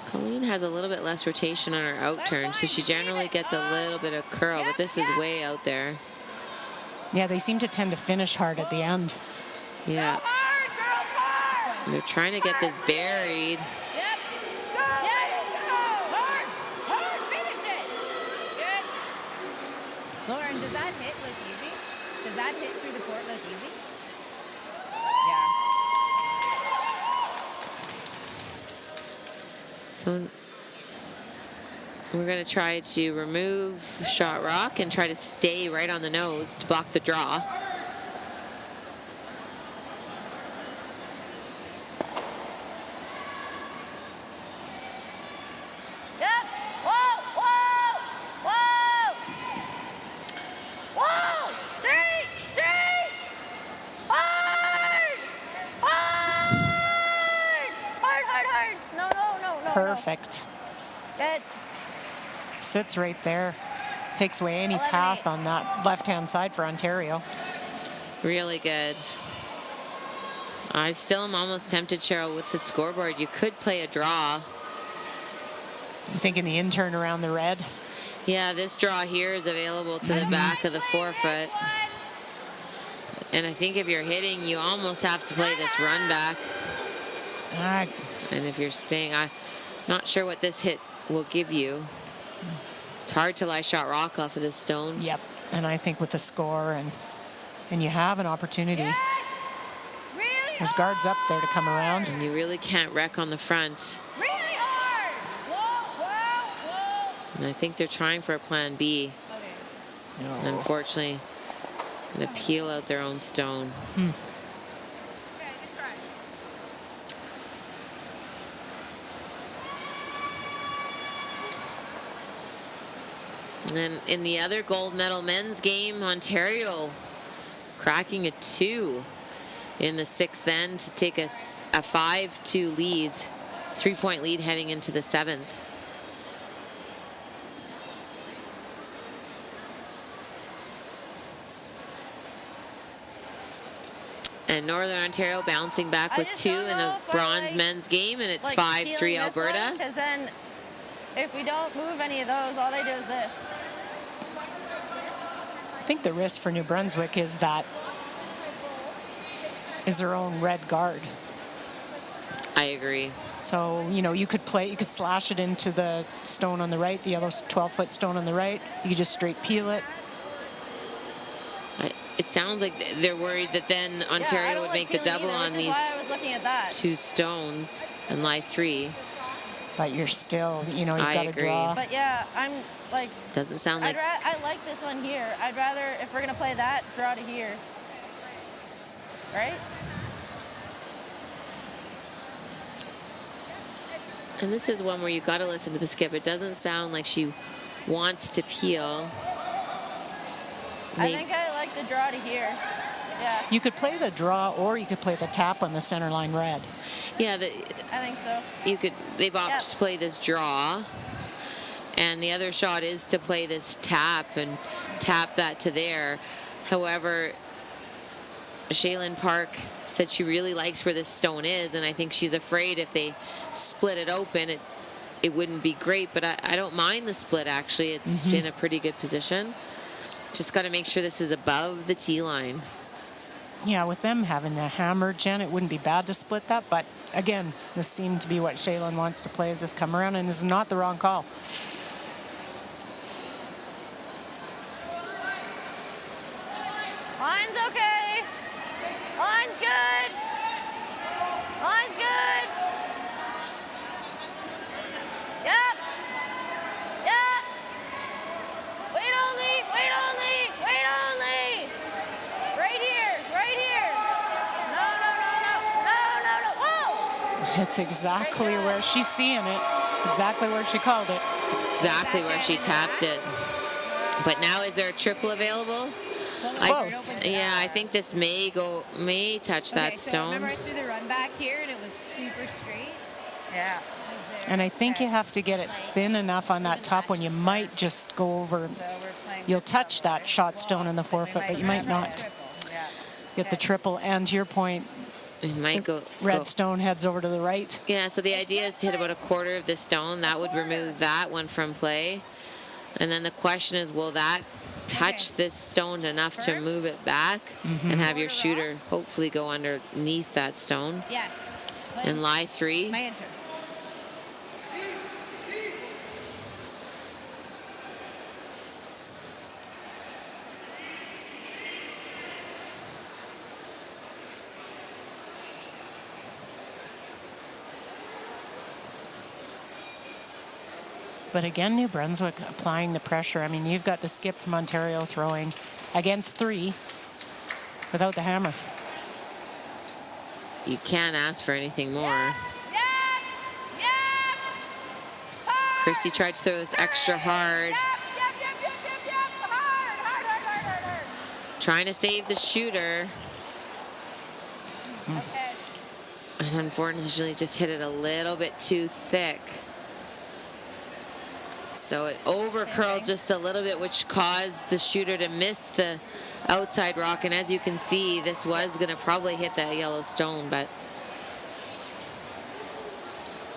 Colleen has a little bit less rotation on her out turn, so she generally gets a little bit of curl, but this is way out there. Yeah, they seem to tend to finish hard at the end. Yeah. Hard, girl, hard. They're trying to get this buried. Yep. Go. Yes, go. Hard, hard. Finish it. Good. Lauren, does that hit look easy? Does that hit through the court look easy? Yeah. So we're going to try to remove shot rock and try to stay right on the nose to block the draw. Yep. Whoa, whoa, whoa. Whoa. Straight, straight. Hard. Hard. Hard, hard, hard. No, no, no, no. Perfect. No. Good. Sits right there. Takes away any 11-8. path on that left-hand side for Ontario. Really good. I still am almost tempted, Cheryl, with the scoreboard. You could play a draw. You thinking the in turn around the red? Yeah, this draw here is available to the back of the forefoot. And I think if you're hitting, you almost have to play this run back. And if you're staying, I'm not sure what this hit will give you. It's hard to lie shot rock off of this stone. Yep. And I think with the score and you have an opportunity. There's guards up there to come around. And you really can't wreck on the front. Really hard. Whoa, whoa, whoa. And I think they're trying for a plan B. Okay. No. And unfortunately, going to peel out their own stone. Okay, good try. And then in the other gold medal men's game, Ontario cracking a 2 in the 6th end to take a 5-2 lead, 3-point lead heading into the 7th. And Northern Ontario bouncing back with 2 in the bronze men's game, and it's 5-3 Alberta. Because then if we don't move any of those, all they do is this. I think the risk for New Brunswick is their own red guard. I agree. So, you could slash it into the stone on the right, the yellow 12-foot stone on the right. You could just straight peel it. It sounds like they're worried that then Ontario would make the double on these 2 stones and lie 3. But you're still, you've got to agree. draw. But yeah, I'm like. Doesn't sound like. I like this one here. I'd rather, if we're gonna play that, draw to here. Right? And this is one where you got to listen to the skip. It doesn't sound like she wants to peel. I think I like the draw to here. Yeah. You could play the draw, or you could play the tap on the center line red. Yeah, I think so. They've opted to play this draw, and the other shot is to play this tap and tap that to there. However, Shaylin Park said she really likes where this stone is, and I think she's afraid if they split it open, it wouldn't be great. But I don't mind the split, actually. It's in a pretty good position. Just got to make sure this is above the tee line. Yeah, with them having the hammer, Jen, it wouldn't be bad to split that. But again, this seemed to be what Shaylin wants to play as this come around, and this is not the wrong call. Line's okay. Line's good. Line's good. Yep. Yep. Wait only. Wait only. Wait only. Right here. Right here. No, no, no, no. No, no, no. Whoa. It's exactly where she's seeing it. It's exactly where she called it. It's exactly where she tapped it. But now, is there a triple available? It's close. Yeah, I think this may touch that stone. Remember I threw the run back here and it was super straight? Yeah. And I think you have to get it thin enough on that top one. You might just go over. You'll touch that shot stone in the forefoot, but you might not. Get the triple, and to your point, It might go. red stone heads over to the right. Yeah, so the idea is to hit about a quarter of the stone. That would remove that one from play. And then the question is, will that touch this stone enough to move it back and have your shooter hopefully go underneath that stone Yes. and lie 3? My enter. But again, New Brunswick applying the pressure. I mean, you've got the skip from Ontario throwing against 3 without the hammer. You can't ask for anything more. Christy tried to throw this extra hard. Trying to save the shooter. And unfortunately just hit it a little bit too thick. So it over curled just a little bit, which caused the shooter to miss the outside rock. And as you can see, this was going to probably hit that yellow stone, but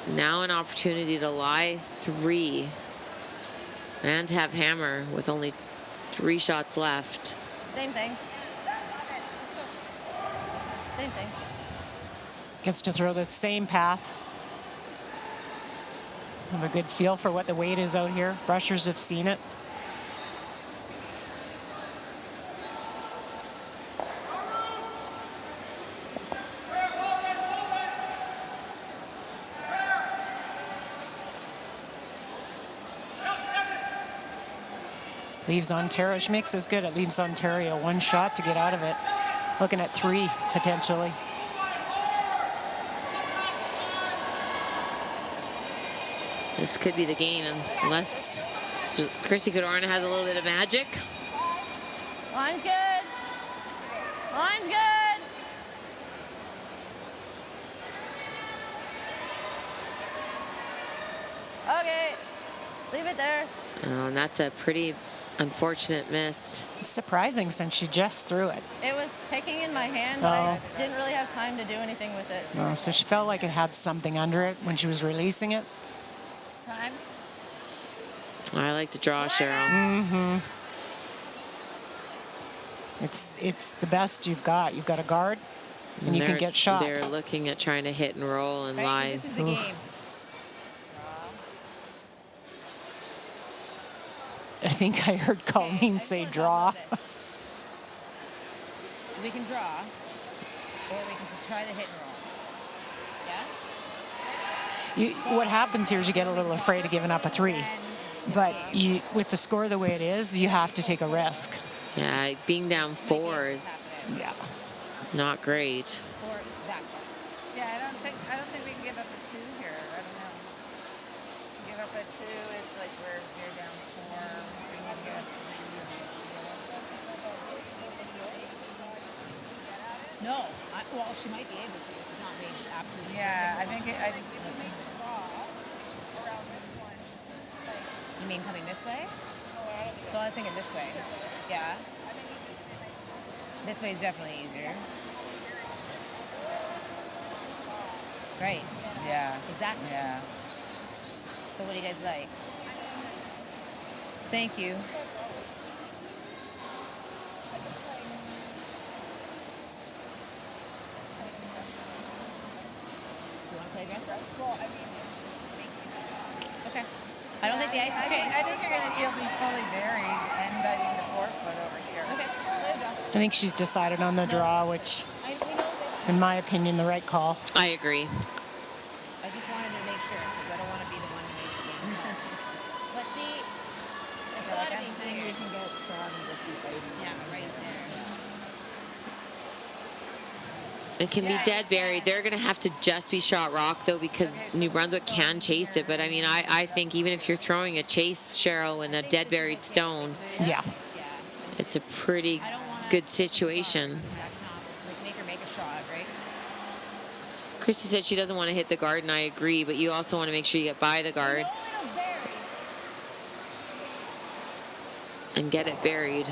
now an opportunity to lie 3 and have hammer with only 3 shots left. Same thing. Same thing. Gets to throw the same path. Have a good feel for what the weight is out here. Brushers have seen it. Leaves Ontario. She makes this good. It leaves Ontario 1 shot to get out of it. Looking at 3 potentially. This could be the game unless Chrissy Cadorna has a little bit of magic. Line's good. Line's good. Okay. Leave it there. Oh, and that's a pretty unfortunate miss. It's surprising since she just threw it. It was picking in my hand, but I didn't really have time to do anything with it. Oh, so she felt like it had something under it when she was releasing it. Time. I like the draw, Cheryl. Mm-hmm. It's the best you've got. You've got a guard, and you can get shot. They're looking at trying to hit and roll and live. This is the game. I think I heard Colleen say draw. We can draw, or we can try the hit and roll. Yeah? What happens here is you get a little afraid of giving up a 3. But with the score the way it is, you have to take a risk. Yeah, being down 4 is not great. Or that. Yeah, I don't think we can give up a 2 here. I don't know. Give up a 2, it's like we're down 4. We need to get up 3. No. Well, she might be able to. It's not made absolutely. Yeah, I think we can draw around this one. You mean coming this way? So I was thinking this way. Yeah. This way is definitely easier. Right. Yeah. Exactly. Yeah. So what do you guys like? Thank you. You want to play aggressive? Well, I mean, Okay. I don't think the ice has changed. I think you'll be fully buried and betting the 4-foot over here. Okay. Play a draw. I think she's decided on the draw, which, We know that. in my opinion, the right call. I agree. I just wanted to make sure because I don't want to be the one to make the game call. But see, it's got to be bigger. You can get strong and just be fighting. Yeah, right there. It can be dead buried. They're going to have to just be shot rock, though, because New Brunswick can chase it. But, I mean, I think even if you're throwing a chase, Cheryl, in a dead buried stone, Yeah. it's a pretty good situation. Make her make a shot, right? Christy said she doesn't want to hit the guard, and I agree, but you also want to make sure you get by the guard and get it buried.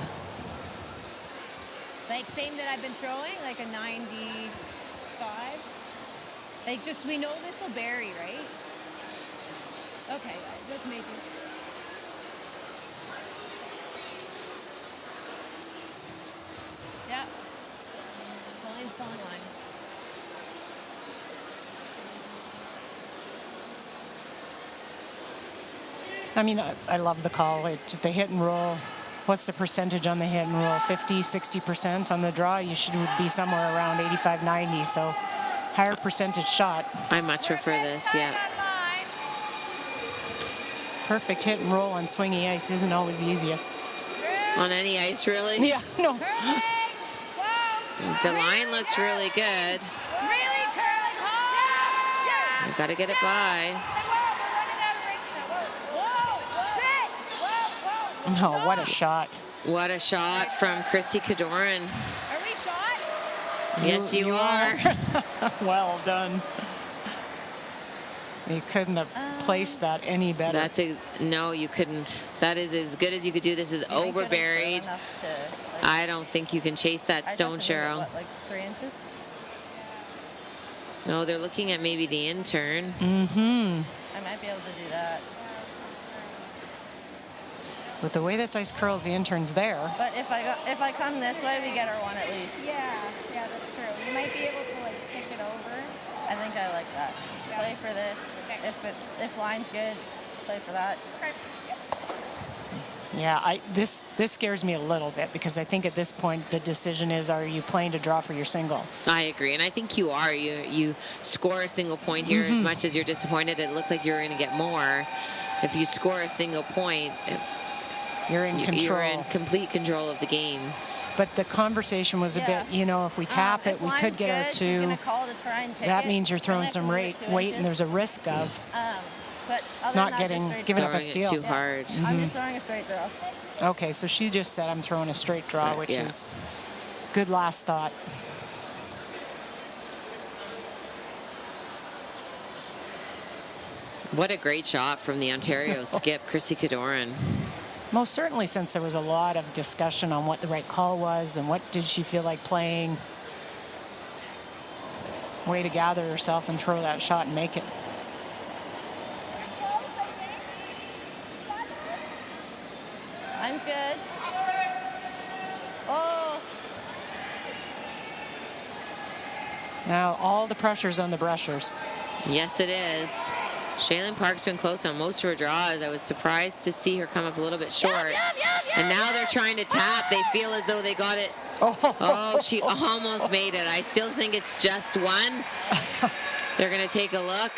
Like same that I've been throwing, like a 95. Like just, we know this will bury, right? Okay, guys, let's make it. Yeah. Line's falling line. I mean, I love the call. It's the hit and roll. What's the percentage on the hit and roll? 50, 60% on the draw? You should be somewhere around 85, 90. So higher percentage shot. I much prefer this, yeah. Perfect hit and roll on swingy ice isn't always the easiest. On any ice, really? Yeah, no. The line looks really good. Really curling hard. I've got to get it by. No, what a shot. What a shot from Chrissy Cadoran. Are we shot? Yes, you are. Well done. You couldn't have placed that any better. No, you couldn't. That is as good as you could do. This is overburied. I don't think you can chase that stone, Cheryl. What, like 3 inches? No, they're looking at maybe the intern. Mm-hmm. I might be able to do that. With the way this ice curls, the intern's there. But if I come this way, we get our one at least. Yeah, that's true. You might be able to like tick it over. I think I like that. Play for this. Okay. If line's good, play for that. Okay. Yeah, this scares me a little bit because I think at this point the decision is, are you playing to draw for your single? I agree, and I think you are. You score a single point here. As much as you're disappointed, it looked like you were going to get more. If you score a single point, you're in control. You're in complete control of the game. But the conversation was a bit, if we tap it, we could get our two. That means you're throwing some weight, and there's a risk of not giving up a steal. Too hard. I'm just throwing a straight draw. Okay, so she just said I'm throwing a straight draw, which is good last thought. What a great shot from the Ontario skip, Chrissy Cadoran. Most certainly, since there was a lot of discussion on what the right call was and what did she feel like playing. Way to gather herself and throw that shot and make it. Line's good. Oh. Now all the pressure's on the brushers. Yes, it is. Shaylin Park's been close on most of her draws. I was surprised to see her come up a little bit short. And now they're trying to tap. They feel as though they got it. Oh, she almost made it. I still think it's just one. They're going to take a look.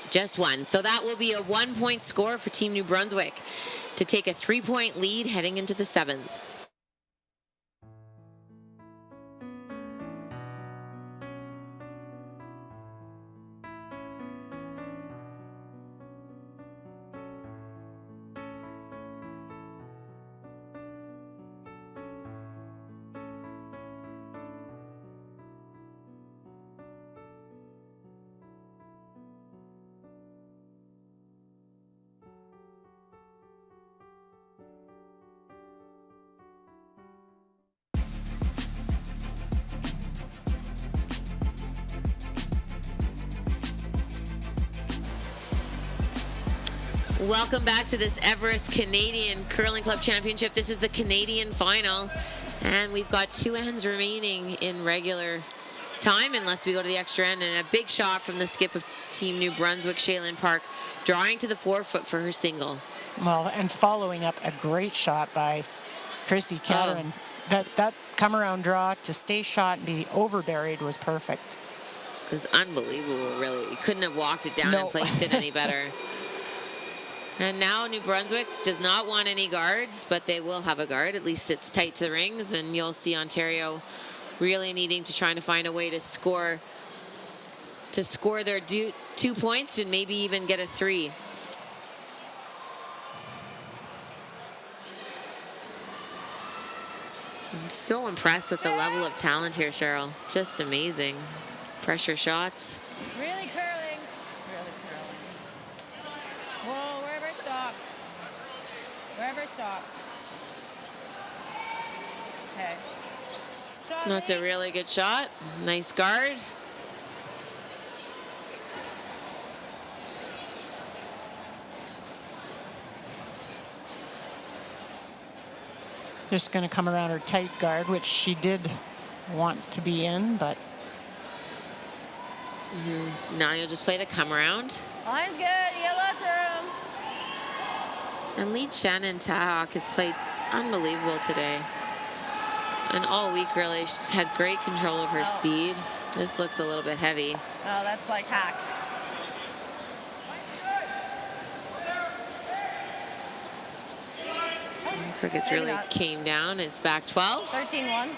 Just one. So that will be a 1-point score for Team New Brunswick to take a 3-point lead heading into the 7th. Welcome back to this Everest Canadian Curling Club Championship. This is the Canadian final, and we've got 2 ends remaining in regular time unless we go to the extra end, and a big shot from the skip of Team New Brunswick, Shaylin Park, drawing to the forefoot for her single. Well, and following up a great shot by Chrissy Cadoran. That come around draw to stay shot and be overburied was perfect. It was unbelievable, really. You couldn't have walked it down and placed it any better. And now New Brunswick does not want any guards, but they will have a guard. At least it's tight to the rings, and you'll see Ontario really needing to try to find a way to score their 2 points and maybe even get a 3. I'm so impressed with the level of talent here, Cheryl. Just amazing. Pressure shots. Really curling. Really curling. Whoa, wherever it stops. Wherever it stops. Okay. That's a really good shot. Nice guard. Just going to come around her tight guard, which she did want to be in, but Now you'll just play the come around. Line's good. You got lots of room. And lead Shannon Tahawk has played unbelievable today. And all week, really, she's had great control of her speed. This looks a little bit heavy. Oh, that's like hack. Looks like it's Maybe really not. came down. It's back 12. 13-1.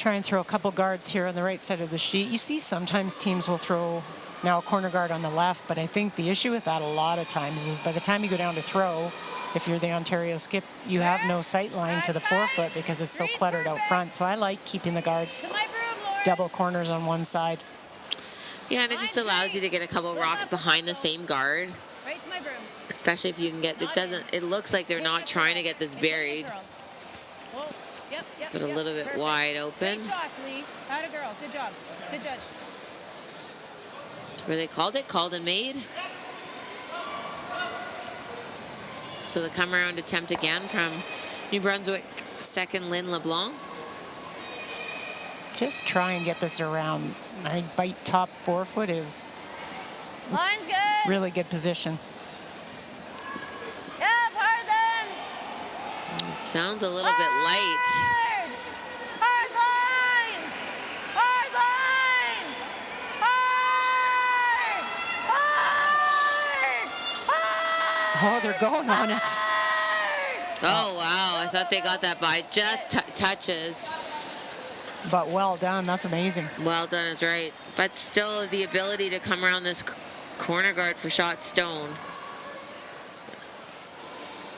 try and throw a couple guards here on the right side of the sheet. You see sometimes teams will throw now a corner guard on the left, but I think the issue with that a lot of times is by the time you go down to throw, if you're the Ontario skip, you have no sight line to the forefoot because it's so cluttered out front. So I like keeping the guards double corners on one side. Yeah, and it just allows you to get a couple rocks behind the same guard, Right to my broom. especially if you can get, it looks like they're not trying to get this buried, Whoa. Yep, yep, but a yep. little bit Perfect. wide open. Great shots, Lee. Atta girl. Good job. Good judge. Where they called it, called and made. So the come around attempt again from New Brunswick second Lynn LeBlanc. Just try and get this around. I think bite top forefoot is Line's good. really good position. Yep, hard then. It sounds a little bit light. Hard. Hard line. Hard line. Hard. Hard. Oh, they're going on it. Oh, wow. I thought they got that by just touches. But well done. That's amazing. Well done is right. But still the ability to come around this corner guard for shot stone.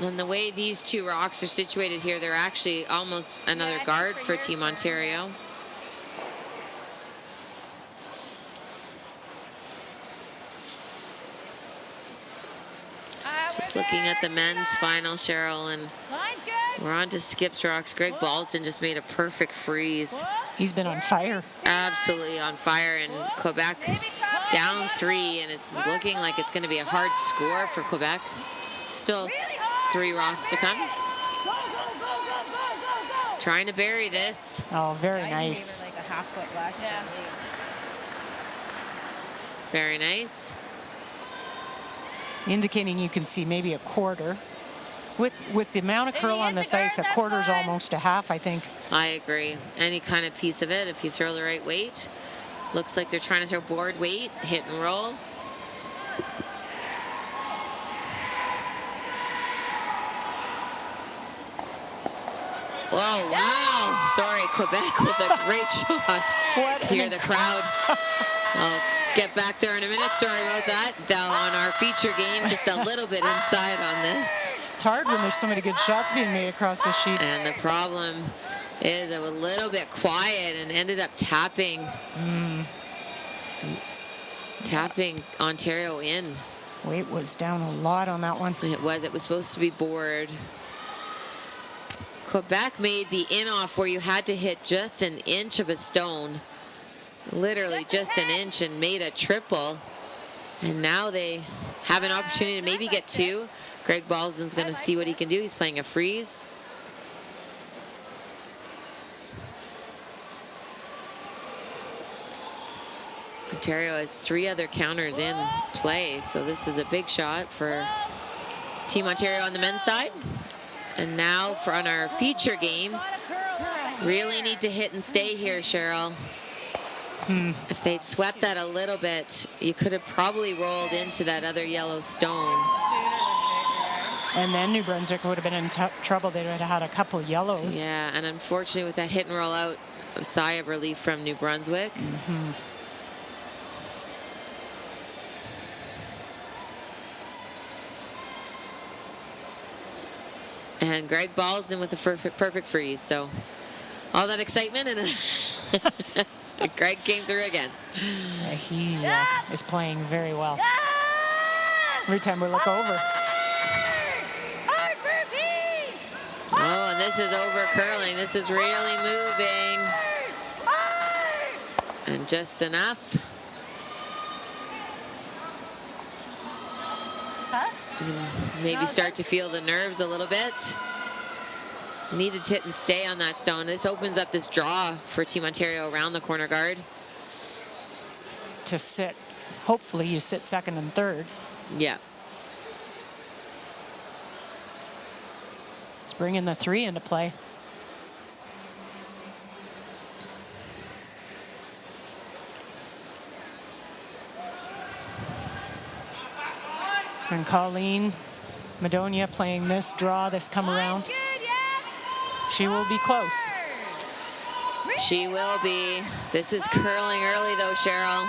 And the way these two rocks are situated here, they're actually almost another guard for Team Ontario. Just looking at the men's final, Cheryl, and Line's good. we're on to Skip's rocks. Greg Baldwin just made a perfect freeze. He's been on fire. Absolutely on fire, and Quebec down 3, and it's looking like it's going to be a hard score for Quebec. Still 3 rocks to come. Go, go, go, go, go, go, go. Trying to bury this. Oh, very I nice. gave her like a half foot less. Yeah. Very nice. Indicating you can see maybe a quarter. With the amount of If curl you on hit this the ice, a guard, that's quarter's fine. almost a half, I think. I agree. Any kind of piece of it, if you throw the right weight. Looks like they're trying to throw board weight, hit and roll. Whoa, wow. Sorry, Quebec with a great shot. What an Hear the crowd. I'll get back there in a minute. Sorry about that. Down on our feature game, just a little bit inside on this. It's hard when there's so many good shots being made across the sheets. And the problem is it was a little bit quiet and ended up tapping Ontario in. Weight was down a lot on that one. It was supposed to be board. Quebec made the in-off where you had to hit just an inch of a stone. Literally just an inch, and made a triple. And now they have an opportunity to maybe get 2. Greg Baldwin's going to see what he can do. He's playing a freeze. Ontario has 3 other counters in play, so this is a big shot for Team Ontario on the men's side. And now for on our feature game, really need to hit and stay here, Cheryl. If they'd swept that a little bit, you could have probably rolled into that other yellow stone. And then New Brunswick would have been in trouble. They would have had a couple yellows. Yeah, and unfortunately with that hit and roll out, a sigh of relief from New Brunswick. And Greg Baldwin with a perfect freeze. So all that excitement, and Greg came through again. He is playing very well. Yeah! Every time we look over. Hard for peace! Oh, and this is over curling. This is really moving. And just enough. Huh? Maybe start to feel the nerves a little bit. Need to sit and stay on that stone. This opens up this draw for Team Ontario around the corner guard. To sit. Hopefully you sit second and third. Yeah. It's bringing the 3 into play. And Colleen Madonia playing this draw, this come around. She will be close. She will be. This is curling early though, Cheryl.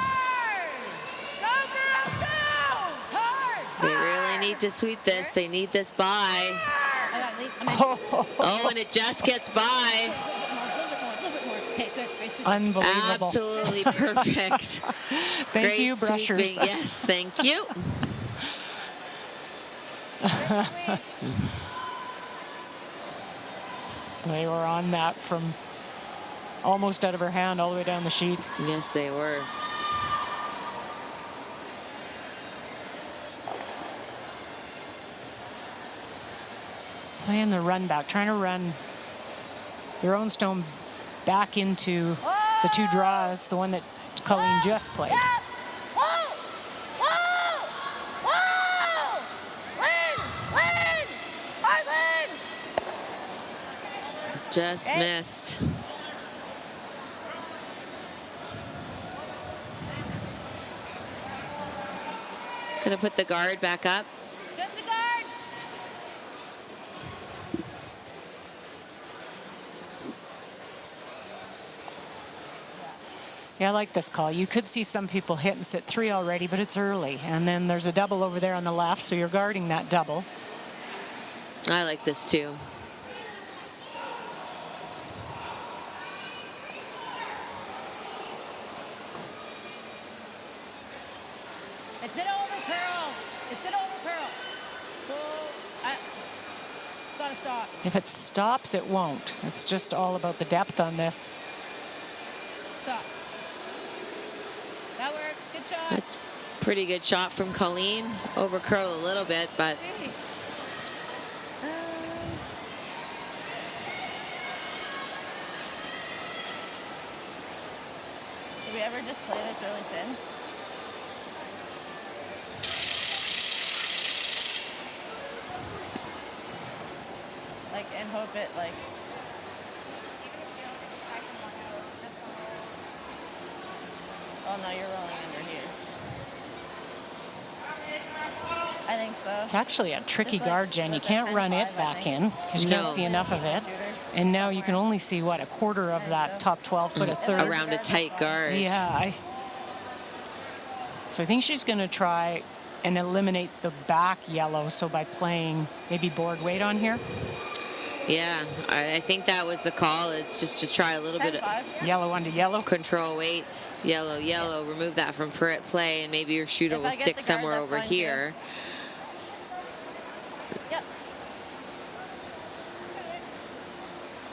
They really need to sweep this. They need this by. Oh, and it just gets by. Unbelievable. Absolutely perfect. Thank Great you, brushers. sweeping. Yes, thank you. They were on that from almost out of her hand all the way down the sheet. Yes, they were. Playing the run back, trying to run their own stone back into the 2 draws, the one that Colleen just played. Just missed. Gonna put the guard back up. Just a guard. Yeah, I like this call. You could see some people hit and sit 3 already, but it's early. And then there's a double over there on the left, so you're guarding that double. I like this too. It's gonna overcurl. It's gonna overcurl. It's gotta stop. If it stops, it won't. It's just all about the depth on this. Stop. That works. Good shot. That's pretty good shot from Colleen. Over curl a little bit, but Did we ever just play this really thin? Like, and hope it, like... Oh, no, you're rolling under here. I think so. It's actually a tricky Just like- guard, Jen. You just can't like run 10-5, it I back think. in because you No. can't see enough of it. And now you can only see, what, a quarter of that top 12 foot of third. around a tight guard. Yeah. So I think she's going to try and eliminate the back yellow. So by playing maybe board weight on here. Yeah, I think that was the call, is just to try a little bit of 10-5. Yellow onto yellow. control weight. Yellow, yellow, remove that from play, and maybe your shooter If will I get stick the guard, somewhere that's over fine, too. here. Yep.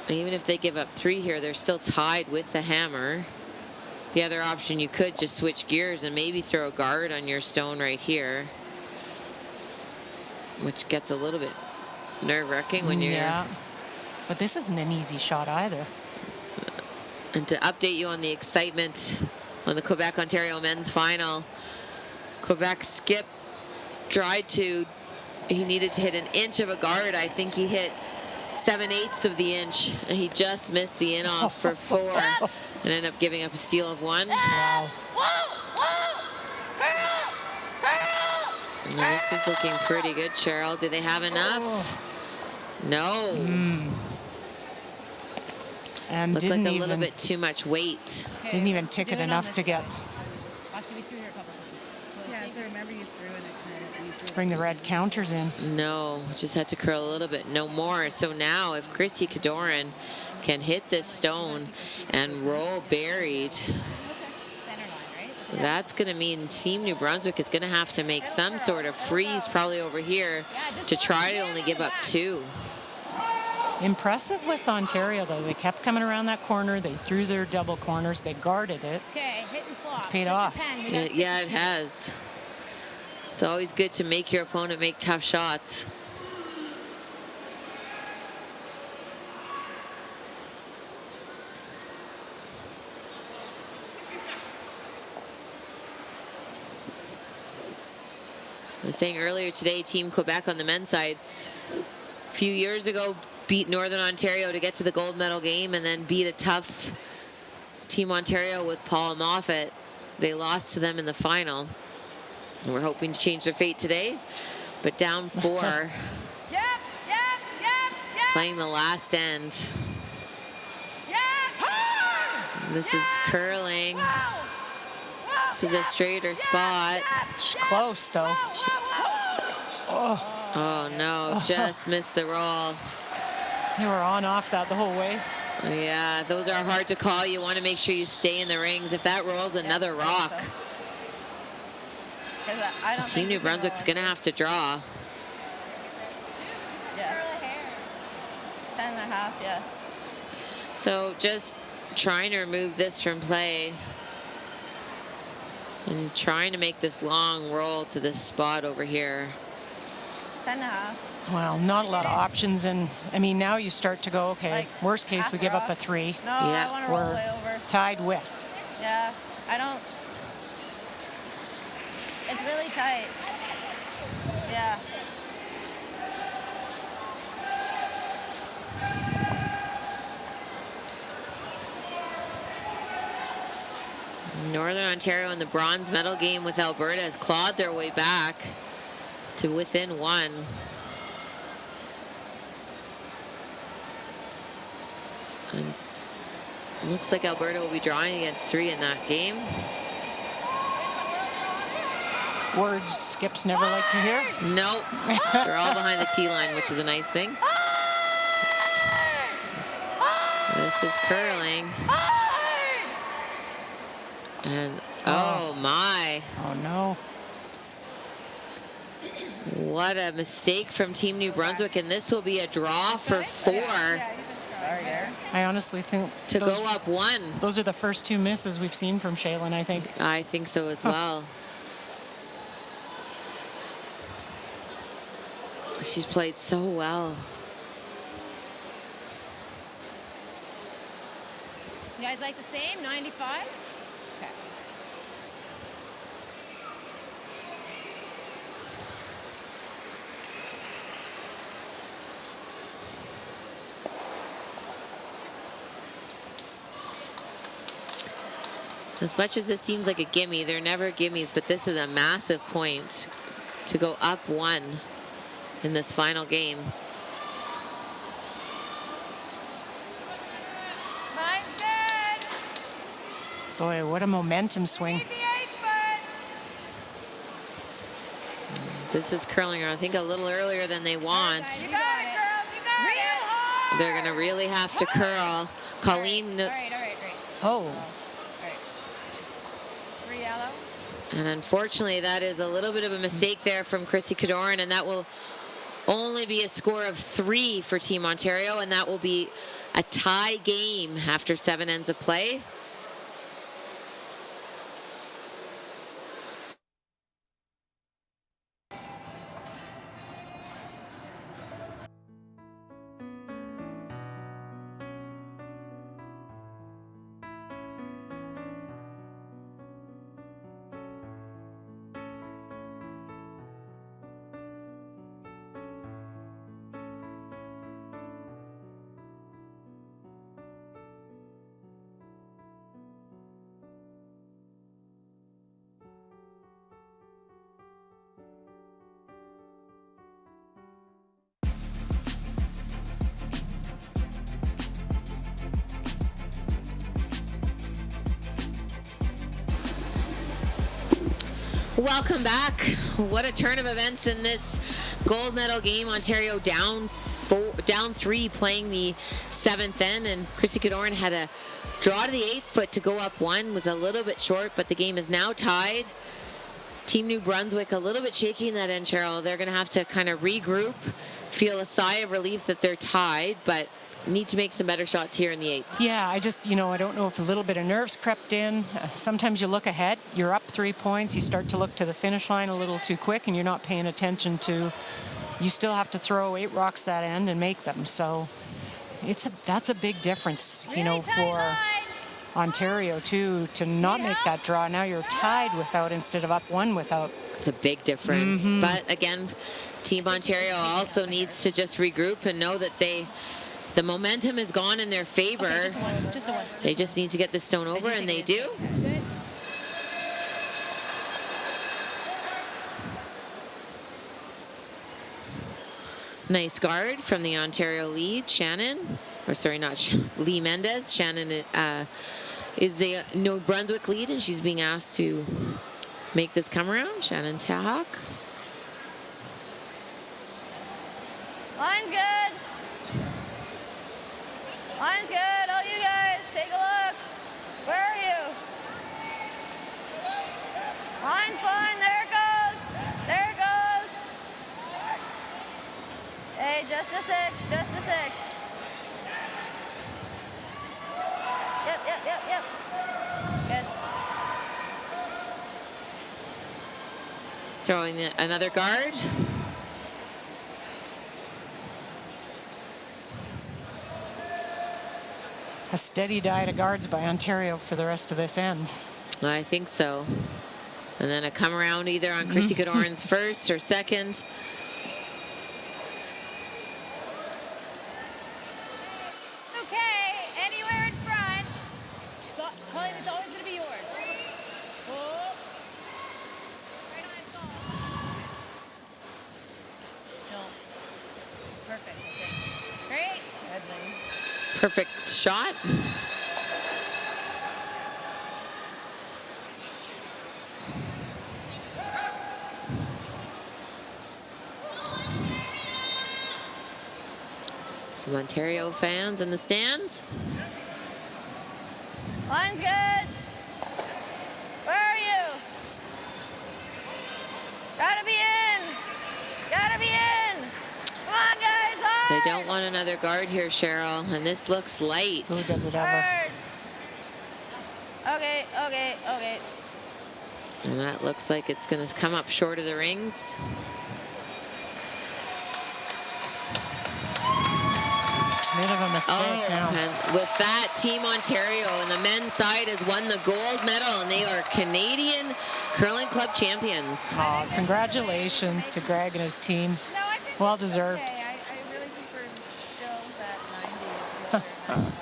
Even if they give up 3 here, they're still tied with the hammer. The other option, you could just switch gears and maybe throw a guard on your stone right here, which gets a little bit nerve-wracking when you're... Yeah. But this isn't an easy shot either. And to update you on the excitement on the Quebec-Ontario men's final, Quebec Skip tried to, he needed to hit an inch of a guard. I think he hit 7/8 of the inch, and he just missed the in-off for 4 and ended up giving up a steal of 1. Wow. And this is looking pretty good, Cheryl. Do they have enough? No. And Looked like didn't a even, little bit too much weight. didn't even tick it enough to get, Actually, we threw here a couple times. Yeah, so remember you threw and it kind of bring the red counters in. No, just had to curl a little bit, no more. So now if Chrissy Kadoran can hit this stone and roll buried, center line, right? That's going to mean Team New Brunswick is going to have to make some sort of freeze probably over here to try to only give up 2. Impressive with Ontario, though. They kept coming around that corner. They threw their double corners. They guarded it. Okay, hit and flop. It's paid off. Yeah, it has. It's always good to make your opponent make tough shots. I was saying earlier today, Team Quebec on the men's side, a few years ago, beat Northern Ontario to get to the gold medal game and then beat a tough Team Ontario with Paul Moffat. They lost to them in the final. And we're hoping to change their fate today, but down 4. Playing the last end. This is curling. This is a straighter spot. She's close, though. Oh no, just missed the roll. They were on off that the whole way. Yeah, those are hard to call. You want to make sure you stay in the rings. If that rolls another rock, Team New Brunswick's going to have to draw. Yeah. 10.5, yeah. So just trying to remove this from play and trying to make this long roll to this spot over here. 10.5. Well, not a lot of options. And, I mean, now you start to go, okay, Like, worst case, we half give up rock. a 3. No, Yeah. I want to roll We're way over. tied with. Yeah, I don't. It's really tight. Yeah. Northern Ontario in the bronze medal game with Alberta has clawed their way back to within 1. And looks like Alberta will be drawing against 3 in that game. Words Skips never like to hear. Nope. They're all behind the tee line, which is a nice thing. This is curling. And oh my. Oh, no. What a mistake from Team New Brunswick, and this will be a draw for 4 I honestly think to those, go up 1. those are the first 2 misses we've seen from Shaylin, I think. I think so as well. She's played so well. You guys like the same? 95? Okay. As much as it seems like a gimme, they're never gimmies, but this is a massive point to go up 1 in this final game. Mine's good. Boy, what a momentum swing. Keep the 8 foot. This is curling, I think, a little earlier than they want. You got it, girls. You got it. Real hard. They're going to really have to curl. Colleen, All right, great. Oh. All right. 3 yellow. and unfortunately, that is a little bit of a mistake there from Chrissy Cadoran, and that will only be a score of 3 for Team Ontario, and that will be a tie game after 7 ends of play. Welcome back. What a turn of events in this gold medal game. Ontario down 3 playing the 7th end, and Chrissy Cadoran had a draw to the 8-foot to go up 1 was a little bit short, but the game is now tied. Team New Brunswick a little bit shaky in that end, Cheryl. They're going to have to kind of regroup, feel a sigh of relief that they're tied, but need to make some better shots here in the 8th. Yeah, I just, I don't know if a little bit of nerves crept in. Sometimes you look ahead, you're up 3 points, you start to look to the finish line a little too quick, and you're not paying attention to, you still have to throw 8 rocks that end and make them. So that's a big difference, for Ontario too, to not make that draw. Now you're tied without instead of up 1 without. It's a big difference. But again, Team Ontario also needs to just regroup and know that the momentum is gone in their favor. Okay, just a one. They just need to get this stone over, and they do. Good. Nice guard from the Ontario lead, Shannon. Or sorry, not Lee Mendez. Shannon is the New Brunswick lead, and she's being asked to make this come around. Shannon Tahak. Line's good. Line's good. All you guys, take a look. Where are you? Line's fine. There it goes. There it goes. Hey, just a 6. Just a 6. Yep. Good. Throwing another guard. A steady diet of guards by Ontario for the rest of this end. I think so. And then a come around either on Chrissy Godoran's first or second. Okay, anywhere in front. Colleen, it's always going to be yours. Oh. Right on its own. No. Perfect. Okay. Great. Good, Lynn. Perfect shot. Some Ontario fans in the stands. Line's good. Where are you? Gotta be in. Gotta be in. Come on, guys. They Hard. don't want another guard here, Cheryl, and this looks light. Who does it ever? Hard. Okay. And that looks like it's going to come up short of the rings. Bit of a mistake now. And with that, Team Ontario and the men's side has won the gold medal, and they are Canadian Curling Club champions. Oh, congratulations to Greg and his team. No, I think Well it's deserved. Okay. I really think we're still that 90.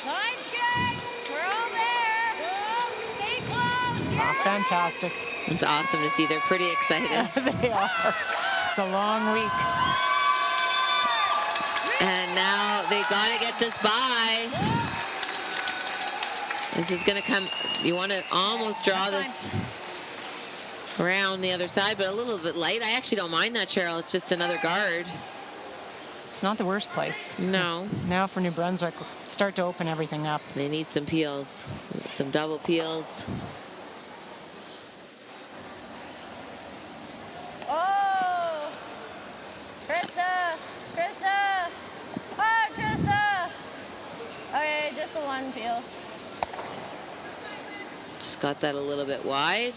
Line's good. We're all there. Stay close. Oh, fantastic. It's awesome to see. They're pretty excited. They are. It's a long week. And now they got to get this by. This is going to come. You want to almost draw this around the other side, but a little bit light. I actually don't mind that, Cheryl. It's just another guard. It's not the worst place. No. Now for New Brunswick, start to open everything up. They need some peels, some double peels. Oh, Krista. Oh, Krista. Okay, just the one peel. Just got that a little bit wide.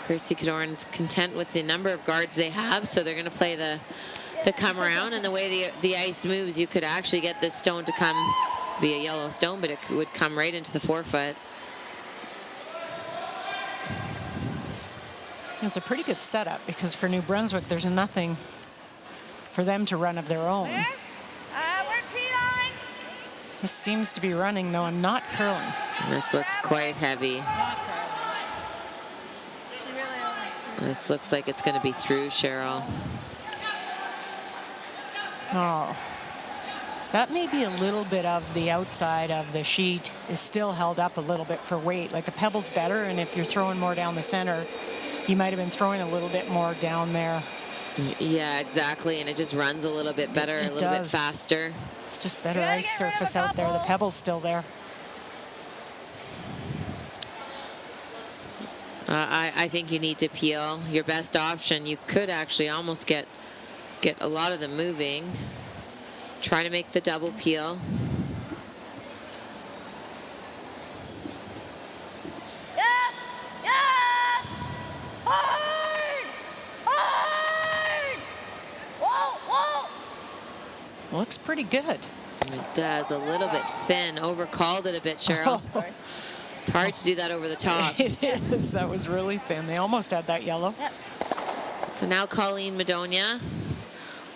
Chrissy Cadoran's content with the number of guards they have, so they're going to play the come around. And the way the ice moves, you could actually get this stone to be a yellow stone, but it would come right into the 4-foot. It's a pretty good setup because for New Brunswick, there's nothing for them to run of their own. Where? We're tree line. This seems to be running, though, and not curling. This looks quite heavy. Not curling. She really only. This looks like it's going to be through, Cheryl. Oh. That may be a little bit of the outside of the sheet is still held up a little bit for weight. Like the pebble's better, and if you're throwing more down the center, He might have been throwing a little bit more down there. Yeah, exactly. And it just runs a little bit better, a little bit faster. It's just better ice surface out there. The pebble's still there. I think you need to peel. Your best option, you could actually almost get a lot of them moving. Try to make the double peel. Looks pretty good. It does. A little bit thin. Overcalled it a bit, Cheryl. It's hard to do that over the top. It is. That was really thin. They almost had that yellow. So now Colleen Madonia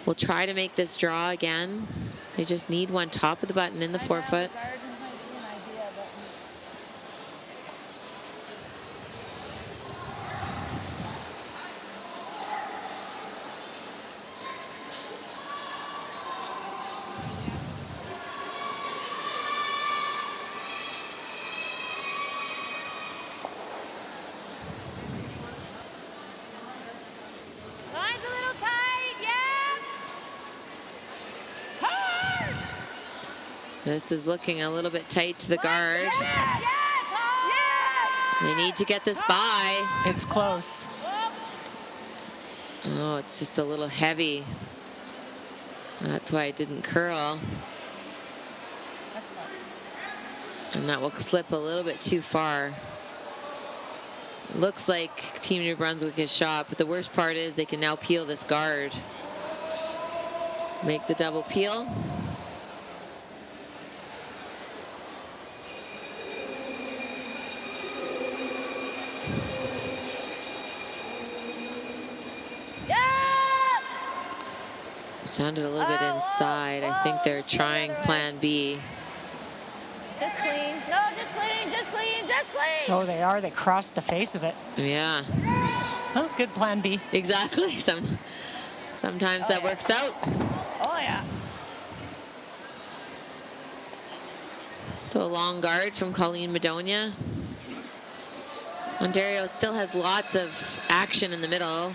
will try to make this draw again. They just need one top of the button in the forefoot. Line's a little tight, yeah. Hard. This is looking a little bit tight to the guard. Yes, hard. They need to get this by. It's close. Oh, it's just a little heavy. That's why it didn't curl. And that will slip a little bit too far. Looks like Team New Brunswick is shot, but the worst part is they can now peel this guard. Make the double peel. Sounded a little bit inside. I think they're trying plan B. Just clean. No, just clean, just clean, just clean. Oh, they are. They crossed the face of it. Yeah. Oh, good plan B. Exactly. Sometimes that works out. Oh, yeah. So a long guard from Colleen Madonia. Ontario still has lots of action in the middle.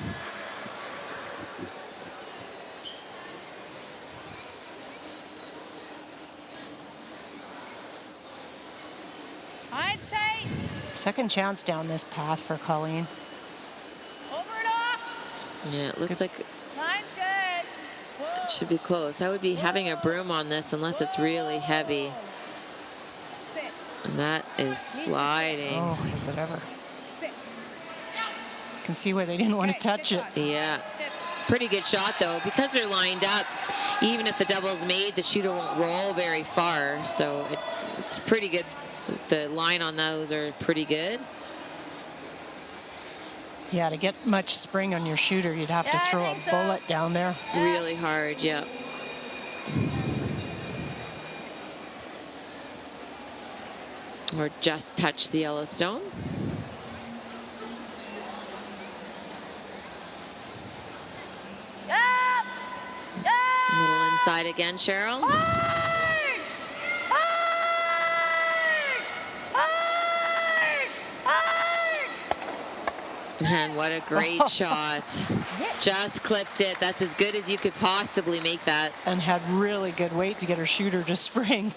Line's tight. Second chance down this path for Colleen. Over and off. Yeah, it looks like Line's good. it should be close. I would be having a broom on this unless it's really heavy. Sit. And that is sliding. Oh, is it ever? Sit. You can see where they didn't want to touch it. Yeah. Pretty good shot, though. Because they're lined up, even if the double's made, the shooter won't roll very far. So it's pretty good. The line on those are pretty good. Yeah, to get much spring on your shooter, you'd have to Yeah, I throw a think so. bullet down there. Really hard, yeah. Or just touch the Yellowstone. Up. A little inside again, Cheryl. Hard. Hard. Hard. Hard. And what a great shot. Just clipped it. That's as good as you could possibly make that. And had really good weight to get her shooter to spring.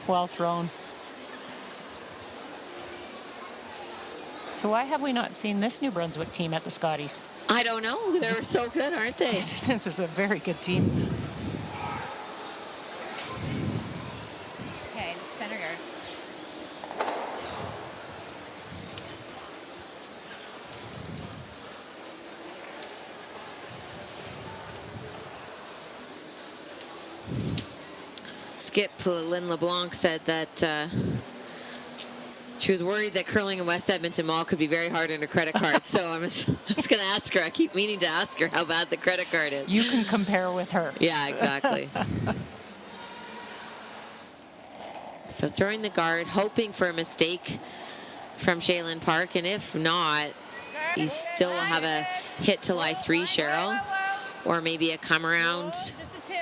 Well thrown. So why have we not seen this New Brunswick team at the Scotties? I don't know. They're so good, aren't they? This is a very good team. Okay, center yard. Skip Lynn LeBlanc said that she was worried that curling in West Edmonton Mall could be very hard on her credit card. So I was going to ask her. I keep meaning to ask her how bad the credit card is. You can compare with her. Yeah, exactly. So throwing the guard, hoping for a mistake from Shaylin Park. And if not, you still will have a hit to lie 3, Cheryl. Or maybe a come around. Just a 2.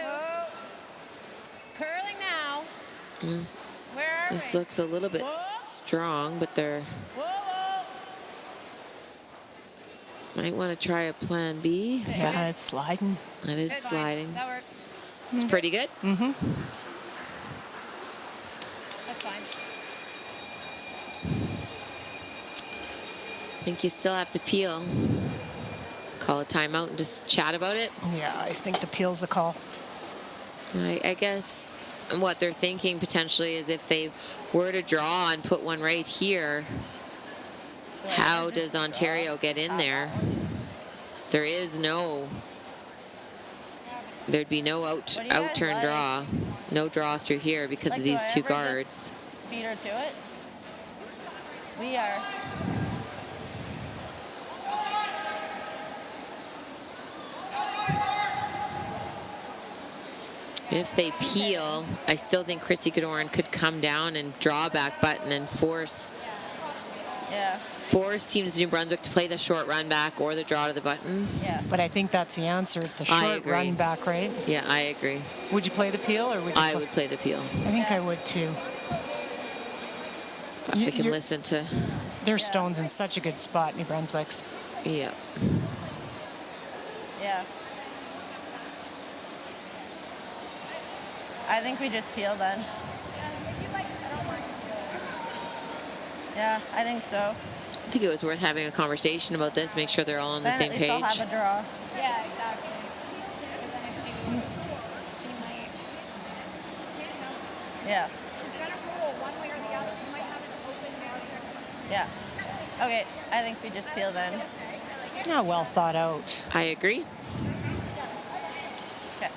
Curling now. Where are This we? looks a little bit strong, but they're... Whoa, whoa. Might want to try a plan B. Yeah, it's sliding. That is Good, fine. sliding. That works. It's pretty good. Mm-hmm. That's fine. I think you still have to peel. Call a timeout and just chat about it. Yeah, I think the peel's a call. I guess what they're thinking potentially is if they were to draw and put one right here, how does Ontario get in there? There is no, there'd be no What do you guys out turn like? draw. No draw through here because Like, of do these I two ever just guards. Beat her to it. We are. If they peel, I still think Chrissy Godoran could come down and draw back button and force Yeah. Teams New Brunswick to play the short run back or the draw to the button. Yeah. But I think that's the answer. It's a I short agree. run back, right? Yeah, I agree. Would you play the peel or would you? I would play the peel. I think I would too. But we can listen to. Their stone's in such a good spot, New Brunswick's. Yeah. Yeah. I think we just peel then. Yeah, I think so. I think it was worth having a conversation about this. Make sure they're all on the Then same at least I'll page. have a draw. Yeah, exactly. Because then if she might, Yeah. she's gonna rule one way or the other. You might have an open there. Yeah. Okay, I think we just peel then. Yeah, well thought out. I agree. Okay.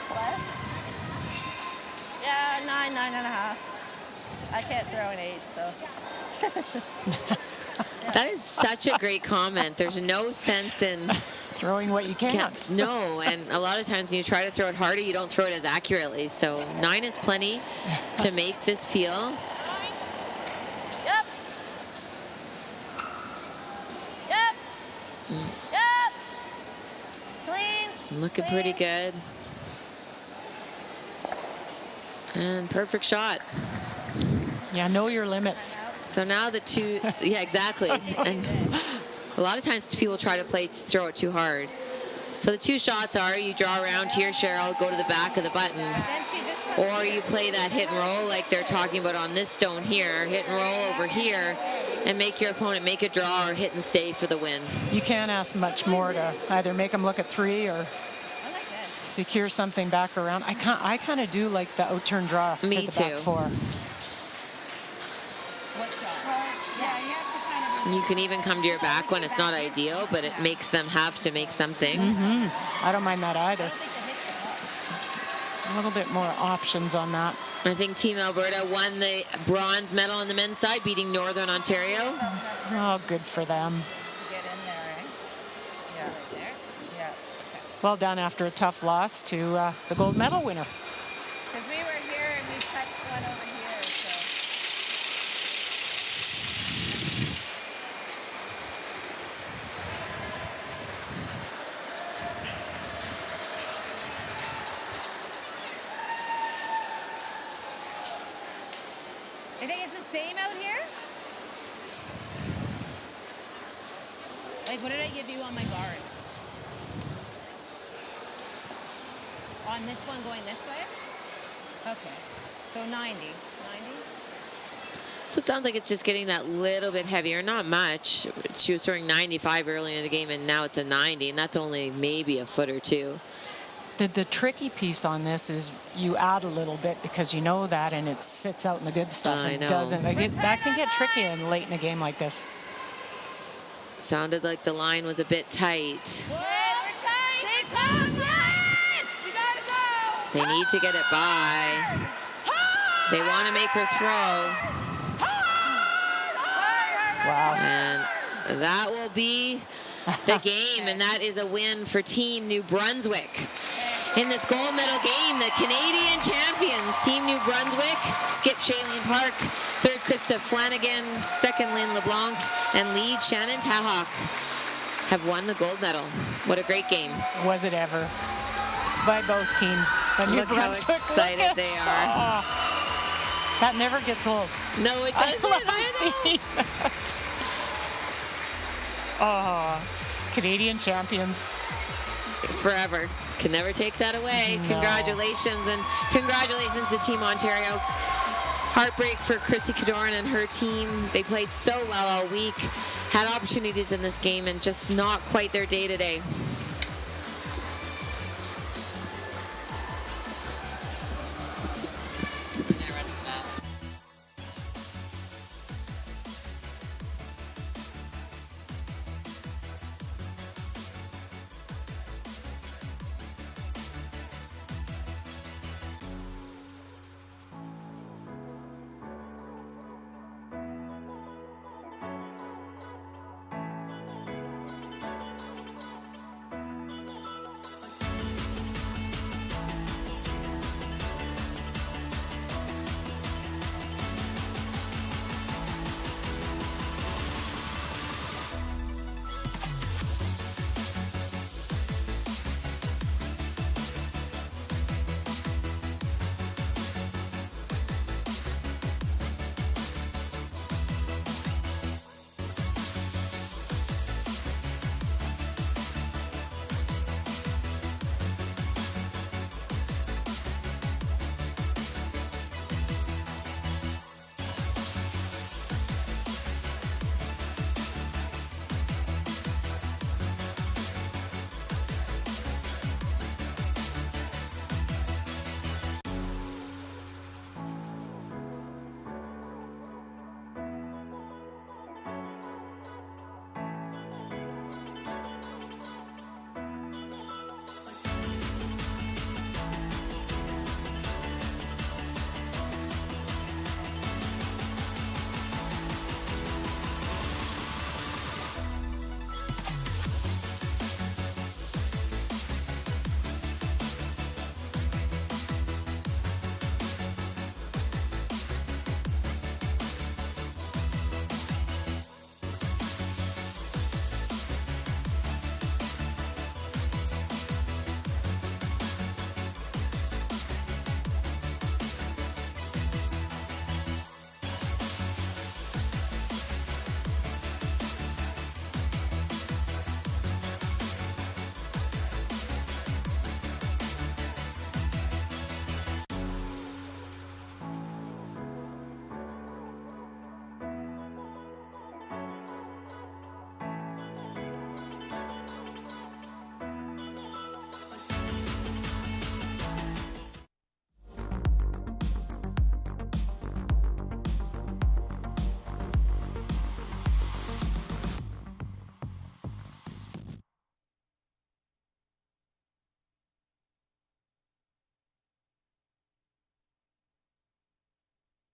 What? Yeah, 9.5. I can't throw an 8, so. That is such a great comment. There's no sense in Throwing what you can't. no, and a lot of times when you try to throw it harder, you don't throw it as accurately. So 9 is plenty to make this peel. Yep. Yep. Yep. Clean. Looking pretty good. And perfect shot. Yeah, know your limits. So now the two, yeah, exactly. And a lot of times people try to throw it too hard. So the two shots are you draw around here, Cheryl, go to the back of the button, or you play that hit and roll like they're talking about on this stone here, hit and roll over here, and make your opponent make a draw or hit and stay for the win. You can't ask much more to either make them look at 3 or secure something back around. I kind of do like the out turn draw Me to the back too. 4. And you can even come to your back when it's not ideal, but it makes them have to make something. I don't mind that either. A little bit more options on that. I think Team Alberta won the bronze medal on the men's side, beating Northern Ontario. Oh, good for them. Get in there, eh? Yeah, right there. Yeah. Okay. Well done after a tough loss to the gold medal winner. Because we were here and we touched one over here, so. I think it's the same out here. Like, what did I give you on my guard? On this one going this way? Okay. So 90. 90? So it sounds like it's just getting that little bit heavier, not much. She was throwing 95 earlier in the game, and now it's a 90, and that's only maybe a foot or two. The tricky piece on this is you add a little bit because you know that, and it sits out in the good stuff I and know. doesn't. Like that can get tricky late in a game like this. Sounded like the line was a bit tight. Stay close, yes! We gotta go! They need to get it by. They want to make her throw. Wow. And that will be the game, and that is a win for Team New Brunswick. In this gold medal game, the Canadian champions, Team New Brunswick, skip Shailene Park, third Krista Flanagan, second Lynn LeBlanc, and lead Shannon Tahawk have won the gold medal. What a great game. Was it ever? By both teams. But New Look how Brunswick, excited look at- they are. Oh, that never gets old. No, it I doesn't. love I know. seeing that. Oh, Canadian champions. Forever. Can never take that away. No. Congratulations, and congratulations to Team Ontario. Heartbreak for Chrissy Cadoran and her team. They played so well all week, had opportunities in this game, and just not quite their day today.